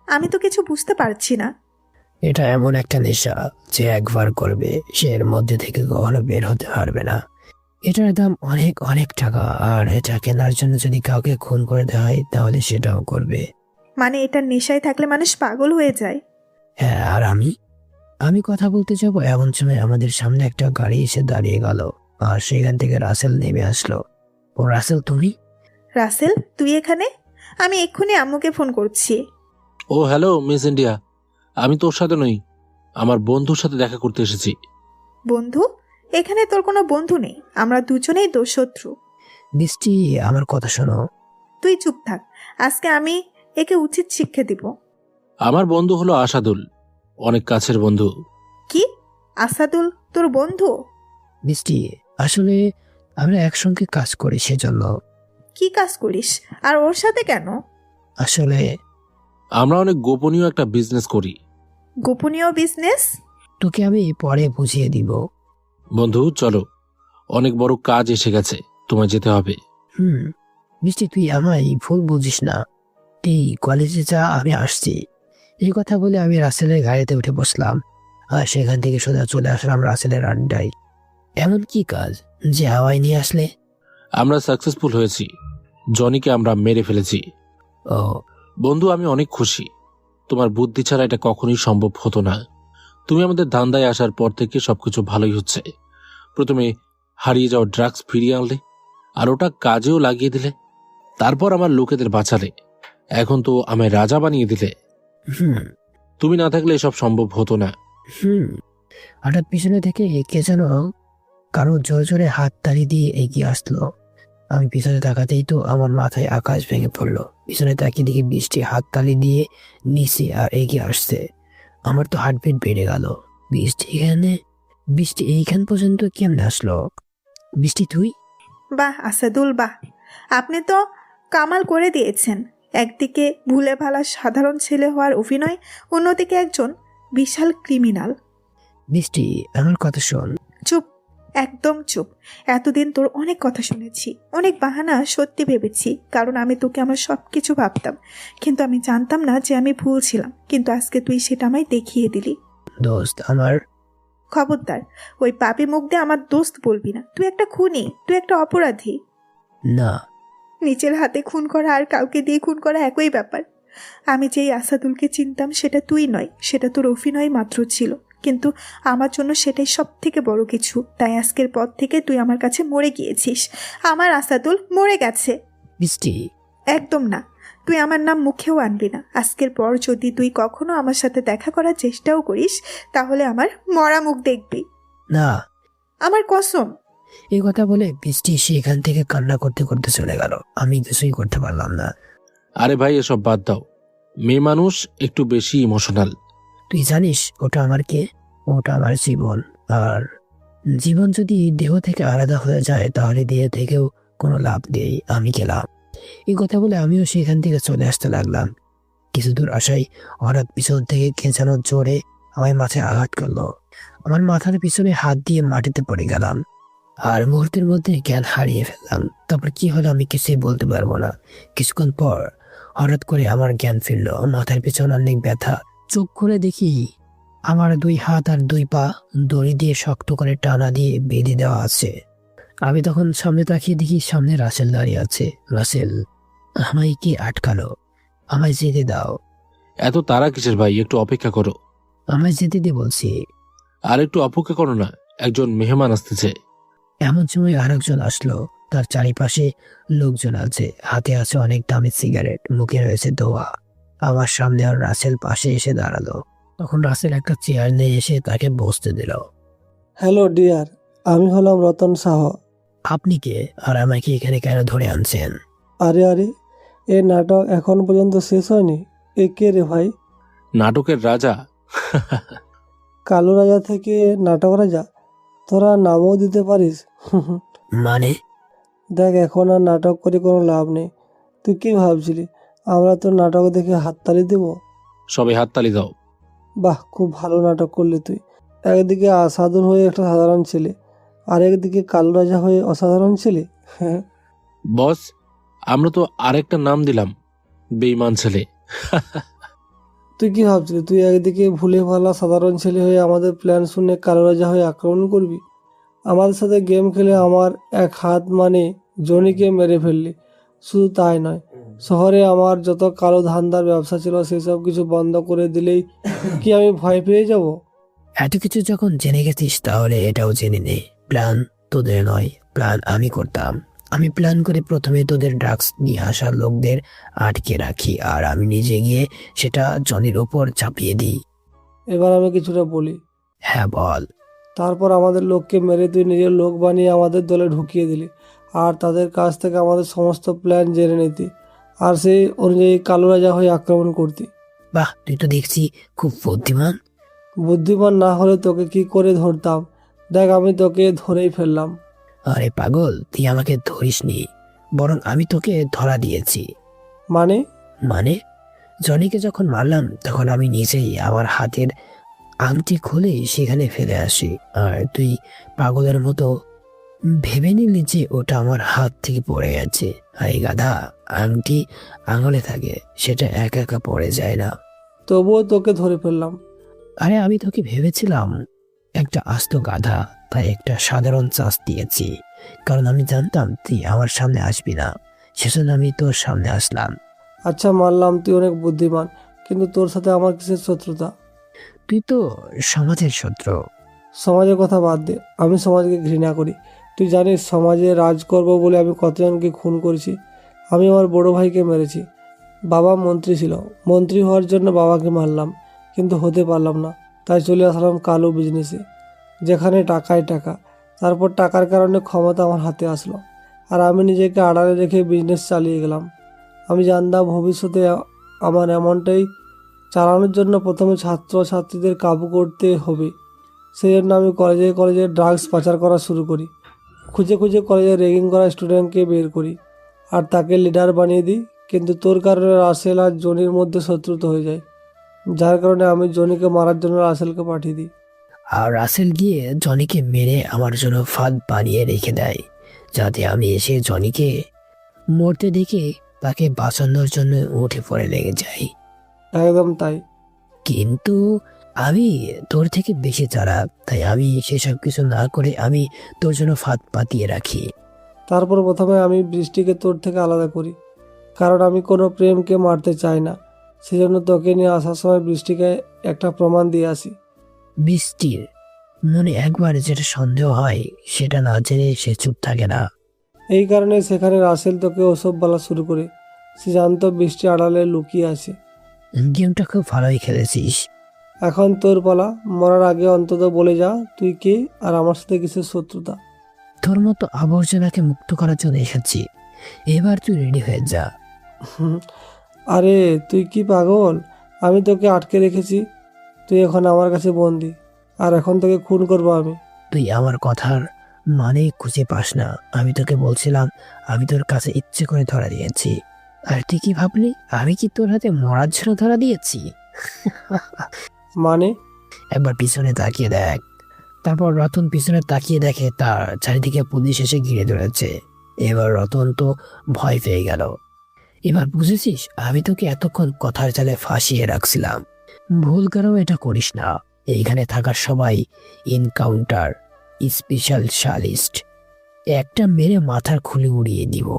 আমি তো কিছু বুঝতে পারছি না। এটা এমন একটা নেশা যে একবার করবে সে এর মধ্যে থেকে কখনো বের হতে পারবে না। এটার দাম অনেক অনেক টাকা, আর এটা কেনার জন্য যদি কাউকে খুন করে দেওয়া হয় তাহলে সেটাও করবে। মানে এটা নেশায় থাকলে মানুষ পাগল হয়ে যায়? হ্যাঁ, আর আমি কথা বলতে যাবো এমন সময় আমাদের সামনে একটা গাড়ি এসে দাঁড়িয়ে গেল, আর সেখান থেকে রাসেল নেমে আসলো। ও রাসেল, তুমি? রাসেল, তুই এখানে? আমি এক্ষুনি আম্মুকে ফোন করছি। ও হ্যালো মিস ইন্ডিয়া, আমি তোর সাথে নই, আমার বন্ধুর সাথে দেখা করতে এসেছি। বন্ধু? এখানে তোর কোনো বন্ধু নেই, আমরা দুজনেই দোষশত্রু। বৃষ্টি, আমার কথা শোনো। তুই চুপ থাক, আজকে আমি একে উচিত শিক্ষা দিব। আমার বন্ধু হলো আসাদুল, অনেক কাছের বন্ধু। কি? আসাদুল তোর বন্ধু? বৃষ্টি, আসলে আমরা একসঙ্গে কাজ করি, সেজন্য। কি কাজ করিস, আর ওর সাথে কেন? আসলে আমরা অনেক গোপনীয় একটা বিজনেস করি। গোপনীয় বিজনেস? তোকে আমি পরে বুঝিয়ে দিব। বন্ধু চলো, অনেক বড় কাজ এসে গেছে, তোমায় যেতে হবে। বৃষ্টি, তুই আমায় ভুল বুঝিস না। এই কলেজে যা, আমি আসছি। এই কথা বলে আমি রাসেলের গাড়িতে উঠে বসলাম, আর সেখান থেকে সোজা চলে আসলাম রাসেলের আড্ডায়। এমন কি কাজ যে হাওয়ায় নিয়ে আসলে? আমরা সাকসেসফুল হয়েছি, জনিকে আমরা মেরে ফেলেছি। ও বন্ধু, আমি অনেক খুশি। তোমার বুদ্ধি ছাড়া এটা কখনোই সম্ভব হতো না। তুমি আমাদের ধান্দায় আসার পর থেকে সবকিছু ভালোই হচ্ছে। প্রথমে হারিয়ে যাওয়া ড্রাগস ফিরিয়ে আনলে, আর ওটা কাজেও লাগিয়ে দিলে। তারপর আমার লোকেদের বাঁচালে, এখন তো আমায় রাজা বানিয়ে দিলে। তুমি না থাকলে এসব সম্ভব হতো না। হঠাৎ পিছনে থেকে কে যেন কারো জোরে জোরে হাত তালি দিয়ে এগিয়ে আসলো। আমি পিছনে তাকাতেই তো আমার মাথায় আকাশ ভেঙে পড়লো। পিছনে তাকিয়ে দেখি বৃষ্টি হাত তালি দিয়ে নিচে আর এগিয়ে আসছে। আমার তো হার্টবিট বেড়ে গেল। বৃষ্টি এইখান পর্যন্ত কেমনে আসলো? বৃষ্টি, তুই? বাহ আসাদুল, বাহ, আপনি তো কামাল করে দিয়েছেন। একদিকে ভুলে ভালা সাধারণ ছেলে হওয়ার অভিনয়, অন্যদিকে একজন বিশাল ক্রিমিনাল। মিষ্টি, আমার কথা শোন। চুপ, একদম চুপ। এতদিন তোর অনেক কথা শুনেছি, অনেক বাহানা সত্যি ভেবেছি, কারণ আমি তোকে আমার সব কিছু ভাবতাম, কিন্তু আমি জানতাম না যে আমি ভুল ছিলাম। কিন্তু আজকে তুই সেটা আমায় দেখিয়ে দিলি। দোস্ত আমার। খবরদার ওই পাপি মুখ দিয়ে আমার দোস্ত বলবি না। তুই একটা খুনি, তুই একটা অপরাধী। না, নিজের হাতে খুন করা আর কাউকে দিয়ে খুন করা একই ব্যাপার। আমি যেই আসাদুলকে চিনতাম সেটা তুই নয়, সেটা তোর অভিনয় মাত্র ছিল, কিন্তু আমার জন্য সেটাই সব থেকে বড় কিছু। তাই আজকের পর থেকে তুই আমার কাছে মরে গিয়েছিস। আমার আসাদুল মরে গেছে। মিষ্টি। একদম না, তুই আমার নাম মুখেও আনবি না। আজকের পর যদি তুই কখনো আমার সাথে দেখা করার চেষ্টাও করিস, তাহলে আমার মরা মুখ দেখবি। না, আমার কসম। এই কথা বলে বৃষ্টি সেখান থেকে কান্না করতে করতে চলে গেল। আমি কিছুই করতে পারলাম না। আরে ভাই, এসব বাদ দাও। মেয়ে মানুষ একটু বেশি ইমোশনাল। তুই জানিস ওটা আমার কে? ওটা আমার জীবন। আর জীবন যদি দেহ থেকে আলাদা হয়ে যায় তাহলে দেহ থেকেও কোনো লাভ নেই। আমি গেলাম। এই কথা বলে আমিও সেখান থেকে চলে আসতে লাগলাম। কিছু দূর আসাই হঠাৎ পিছন থেকে খেঁচানোর জোরে আমায় মাথায় আঘাত করলো। আমার মাথার পিছনে হাত দিয়ে মাটিতে পড়ে গেলাম আর মুহূর্তের মধ্যে জ্ঞান হারিয়ে ফেললাম। তারপর কি হলো আমি কিছুই বলতে পারবো না। কিছুক্ষণ পর হঠাৎ করে আমার জ্ঞান ফিরলো। মাথার পিছনে অনেক ব্যথা। চোখ খুলে দেখি আমার 2 হাত আর 2 পা দড়ি দিয়ে শক্ত করে টানা দিয়ে বেঁধে দেওয়া আছে। আমি তখন সামনে তাকিয়ে দেখি সামনে রাসেল দাঁড়িয়ে আছে। রাসেল আমায় কি আটকালো? আমায় যেতে দাও। এত তারা কিসের ভাই? একটু অপেক্ষা করো। আমায় যেতে দে বলছি। আর একটু অপেক্ষা করো না, একজন মেহমান আসতেছে। এমন সময় আরেকজন আসলো। তার চারিপাশে লোকজন আছে, হাতে আছে অনেক দামি সিগারেট, মুখে রয়েছে ধোয়া। আমার সামনে আর রাসেল পাশে এসে দাঁড়ালো। তখন রাসেল একটা চেয়ার নিয়ে এসে তাকে বসতে দিল। হ্যালো ডিয়ার, আমি হলাম রতন সাহ। আপনি কে? আর আমাকে এখানে কেন ধরে আনছেন? আরে আরে, এই নাটক এখন পর্যন্ত শেষ হয়নি। এ কে রে ভাই? নাটকের রাজা। কালো রাজা থেকে নাটক রাজা, তোরা নামও দিতে পারিস। মানে? দেখ, এখন আর নাটক করে কোনো লাভ নেই। তুই কি ভাবছিলি আমরা তোর নাটক দেখে হাততালি দেব? সবাই হাততালি দাও। বাহ, খুব ভালো নাটক করলি তুই। একদিকে আসাদুল হয়ে একটা সাধারণ ছেলে, আর একদিকে কালো রাজা হয়ে অসাধারণ ছেলে। বস, আমরা তো আরেকটা নাম দিলাম, বেঈমান ছেলে। তুই কি ভাবছিলি তুই একদিকে ভুলে ভালা সাধারণ ছেলে হয়ে আমাদের প্ল্যান শুনে কালো রাজা হয়ে আক্রমণ করবি? আমাদের সাথে গেম খেলে আমার এক হাত মানে জনিকে মেরে ফেললি। শুধু তাই নয়, শহরে আমার যত কালো ধান্দার ব্যবসা ছিল সেসব কিছু বন্ধ করে দিলেই কি আমি ভয় পেয়ে যাব? এত কিছু যখন জেনে গেছিস তাহলে এটাও জেনে নে, প্ল্যান তোদের নয়, প্ল্যান আমি করতাম। আমি প্ল্যান করে প্রথমে তোদের ড্রাগস নিয়ে আসা লোকদের আটকে রাখি আর আমি নিজে গিয়ে সেটা জনির ওপর চাপিয়ে দিই। এবার আমি কিছুটা বলি। হ্যাঁ বল। তারপর আমাদের লোককে মেরে তুই নিজের লোক বানিয়ে আমাদের দলে ঢুকিয়ে দিলি আর তাদের কাছ থেকে আমাদের সমস্ত প্ল্যান জেনে নিতি আর সেই অনুযায়ী কালো রাজা হয়ে আক্রমণ করতি। বাহ, তুই তো দেখছি খুব বুদ্ধিমান। বুদ্ধিমান না হলে তোকে কি করে ধরতাম? দেখ, আমি তোকে ধরেই ফেললাম। আরে পাগল, তুই আমাকে ধরিসনি, বরং আমি তোকে ধরা দিয়েছি। মানে? মানে জনিকে যখন মারলাম তখন আমি নিজেই আমার হাতের আংটি খুলে সেখানে ফেলে আসি আর তুই পাগলের মতো ভেবে নিলি যে ওটা আমার হাত থেকে পড়ে গেছে। আরে গাধা, আংটি আঙুলে থাকে, সেটা একা একা পড়ে যায় না। তবুও তোকে ধরে ফেললাম। আরে আমি তোকে ভেবেছিলাম একটা আস্ত গাধা, তাই একটা সাধারণ চাষ দিয়েছি, কারণ আমি জানতাম তুই আমার সামনে আসবি না, সেজন্য আমি তোর সামনে আসলাম। আচ্ছা, মানলাম তুই অনেক বুদ্ধিমান, কিন্তু তোর সাথে আমার কিসের শত্রুতা? তুই তো সমাজের শত্রু। সমাজের কথা বাদ দে, আমি সমাজকে ঘৃণা করি। তুই জানিস সমাজে রাজ করবো বলে আমি কতজনকে খুন করেছি। আমি আমার বড় ভাইকে মেরেছি। বাবা মন্ত্রী ছিল, মন্ত্রী হওয়ার জন্য বাবাকে মারলাম, কিন্তু হতে পারলাম না, তাই চলে আসলাম কালো বিজনেসে, যেখানে টাকায় টাকা। তারপর টাকার কারণে ক্ষমতা আমার হাতে আসলো আর আমি নিজেকে আড়ালে রেখে বিজনেস চালিয়ে গেলাম। আমি জানতাম ভবিষ্যতে আমার এমনটাই চালানোর জন্য প্রথমে ছাত্রছাত্রীদের কাবু করতে হবে। সেই জন্য আমি কলেজে কলেজে ড্রাগস পাচার করা শুরু করি। খুঁজে খুঁজে কলেজে র্যাগিং করা স্টুডেন্টকে বের করি আর তাকে লিডার বানিয়ে দিই। কিন্তু তোর কারণে রাসেল আর জনির মধ্যে শত্রুতা হয়ে যায়। যার কারণে আমি জনিকে মারার জন্য রাসেলকে পাঠিয়ে দিই। আর রাসেল গিয়ে জনিকে মেরে আমার জন্য ফাঁদ বানিয়ে রেখে দেয়, যাতে আমি এসে জনিকে মরতে দেখে তাকে বাঁচানোর জন্য উঠে পড়ে লেগে যাই। একদম তাই। কিন্তু আমি তোর থেকে বেশি চালাক, তাই আমি সেসব কিছু না করে আমি তোর জন্য ফাঁদ পাতিয়ে রাখি। তারপর প্রথমে আমি বৃষ্টিকে তোর থেকে আলাদা করি, কারণ আমি কোনো প্রেমকে মারতে চাই না। সেজন্য তোকে নিয়ে আসার সময় বৃষ্টিকে একটা প্রমাণ দিয়ে আসি। বৃষ্টির মনে একবার যেটা সন্দেহ হয় সেটা না জেনে সে চুপ থাকে না। এই কারণে সেখানে রাসেল তোকে ওসব বলা শুরু করে। সে জানতো বৃষ্টি আড়ালে লুকিয়ে আছে। গেমটা খুব ভালোই খেলেছিস। এখন তোর পালা। মরার আগে অন্তত বলে যা তুই কে আর আমার সাথে কিসের শত্রুতা। তোর মতো আবর্জনাকে মুক্ত করার জন্য এসেছি, এবার তুই রেডি হয়ে যা। আরে তুই কি পাগল? আমি তোকে আটকে রেখেছি, তুই এখন আমার কাছে বন্দি, আর এখন তোকে খুন করবো আমি। তুই আমার কথার মানে খুঁজে পাস না। আমি তোকে বলছিলাম আমি তোর কাছে ইচ্ছে করে ধরা দিয়েছি, আর তুই কি ভাবলি আমি কি তোর হাতে মরার জন্য ধরা দিয়েছি? মানে? একবার পিছনে তাকিয়ে দেখ। তারপর রতন পিছনে তাকিয়ে দেখে তার চারিদিকে পুলিশ এসে ঘিরে ধরেছে। এবার রতন তো ভয় পেয়ে গেল। এবার বুঝেছিস আমি তোকে এতক্ষণ কথার জালে ফাঁসিয়ে রাখছিলাম। ভুল করেও এটা করিস না। এইখানে থাকার সবাই এনকাউন্টার স্পেশালিস্ট। একটা মেরে মাথার খুলি উড়িয়ে দিব।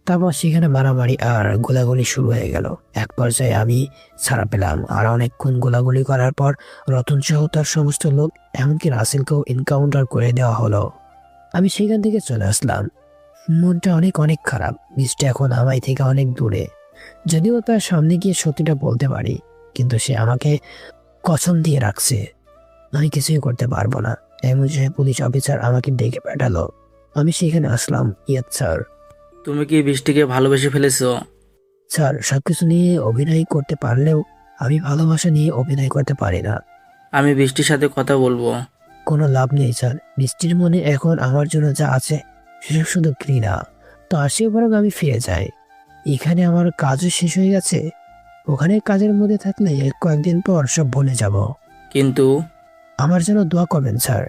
তারপর সেখানে মারামারি আর গোলাগুলি শুরু হয়ে গেল। এক পর্যায়ে আমি ছাড়া পেলাম, আর অনেকক্ষণ গোলাগুলি করার পর রতন সহ তার সমস্ত লোক, এমনকি রাসেলকেও এনকাউন্টার করে দেওয়া হলো। আমি সেখান থেকে চলে আসলাম। মনটা অনেক অনেক খারাপ। বৃষ্টি এখন আমায় থেকে অনেক দূরে। যদিও তার সামনে গিয়ে সত্যিটা বলতে পারি, কিন্তু সে আমাকে কসম দিয়ে রাখছে আমি কিছুই করতে পারবো না। এমন যে পুলিশ অফিসার আমাকে ডেকে পাঠালো। আমি সেখানে আসলাম। Yes sir. তুমি কি বৃষ্টিকে ভালোবেসে ফেলেছো? স্যার, সবকিছু নিয়ে অভিনয় করতে পারলেও আমি ভালোবাসা নিয়ে অভিনয় করতে পারি না। আমি বৃষ্টির সাথে কথা বলবো। কোনো লাভ নেই স্যার। বৃষ্টির মনে এখন আমার জন্য যা আছে সেসব শুধু ঘৃণা। তো আসে বরং আমি ফিরে যাই। এখানে আমার কাজও শেষ হয়ে গেছে। ওখানে কাজের মধ্যে থাকলে কয়েকদিন পর সব ভুলে যাব। কিন্তু আমার জন্য দোয়া করবেন স্যার।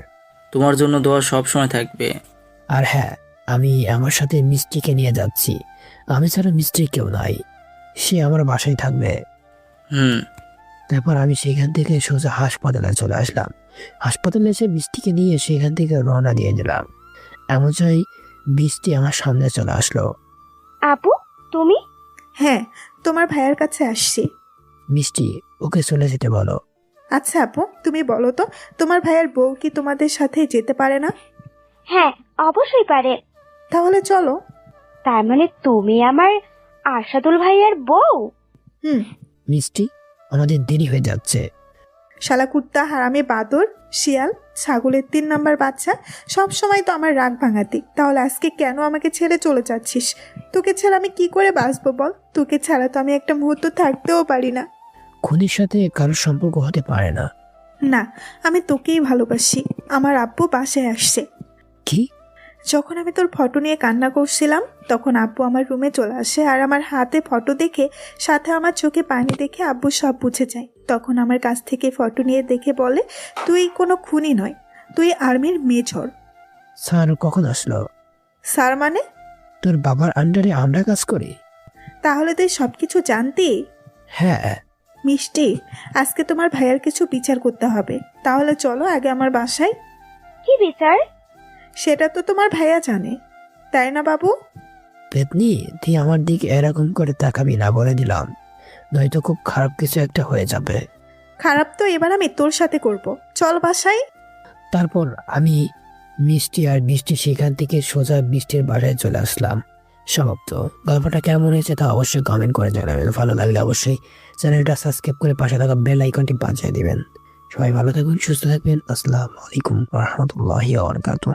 তোমার জন্য দোয়া সব সময় থাকবে। আর হ্যাঁ, আমি আমার সাথে মিষ্টিকে নিয়ে যাচ্ছি। আমি ছাড়া মিষ্টি কেউ নাই, সে আমার বাসায় থাকবে। তারপর আমি সেখান থেকে সোজা হাসপাতালে চলে আসলাম। হাসপাতালে এসে বৃষ্টিকে নিয়ে সেখান থেকে রওনা দিয়ে দিলাম। এমন চাই বৃষ্টি আমার সামনে চলে আসলো। আপু তুমি? হ্যাঁ, তোমার ভাইয়ের কাছে আসছি। মিষ্টি, ওকে চলে যেতে বলো। আচ্ছা আপু, তুমি বলো তো, তোমার ভাইয়ের বউ কি তোমাদের সাথে যেতে পারে না? হ্যাঁ, অবশ্যই পারে। তাহলে চলো। তার মানে তুমি আমার আশাদুল ভাইয়ার বউ? মিষ্টি, আমাদের দেরি হয়ে যাচ্ছে। শালা কুত্তা, হারামি, বাদর, শিয়াল, ছাগলের 3 নাম্বার বাচ্চা, সব সময় তো আমার রাগ ভাঙাতি। তাহলে আজকে কেন আমাকে ছেড়ে চলে যাচ্ছিস? তোকে ছাড়া আমি কি করে বাঁচবো বল? তোকে ছাড়া তো আমি একটা মুহূর্ত থাকতেও পারি না। খুনির সাথে কারোর সম্পর্ক হতে পারে না। না, আমি তোকেই ভালোবাসি। আমার আব্বু বাসায় আসছে। কি? যখন আমি তোর ফটো নিয়ে কান্না করছিলাম, তখন আব্বু আমার রুমে চলে আসে, আর আমার হাতে ফটো দেখে, সাথে আমার চোখে পানি দেখে আব্বু সব বুঝে যায়। তখন আমার কাছ থেকে ফটো নিয়ে দেখে বলে, তুই কোনো খুনি নয়, তুই আর্মির মেজর। স্যার কখন আসলো? স্যার মানে? তোর বাবার আন্ডারে আমরা কাজ করি। তাহলে তুই সব কিছু জানতি? হ্যাঁ। মিষ্টি, আজকে তোমার ভাইয়ের কিছু বিচার করতে হবে। তাহলে চলো আগে আমার বাসায়। কি বিচার? সেটা তো তোমার ভাইয়া জানে, তাই না বাবু? পেতনি, তুই আমার দিকে এরকম করে তাকাবি না বলে দিলাম, নয়তো খুব খারাপ কিছু একটা হয়ে যাবে। খারাপ তো এবার আমি তোর সাথে করব। চল বাসায়। তারপর আমি মিষ্টি আর বৃষ্টি সেখান থেকে সোজা বৃষ্টির বাসায় চলে আসলাম। সমাপ্ত। গল্পটা কেমন হয়েছে তা অবশ্যই কমেন্ট করে জানাবেন। ভালো লাগলে অবশ্যই চ্যানেলটা সাবস্ক্রাইব করে পাশে থাকা বেল আইকনটি বাজিয়ে দিবেন। সবাই ভালো থাকবেন, সুস্থ থাকবেন। আসসালামু আলাইকুম ওয়া রাহমাতুল্লাহি ওয়া বারাকাতুহু।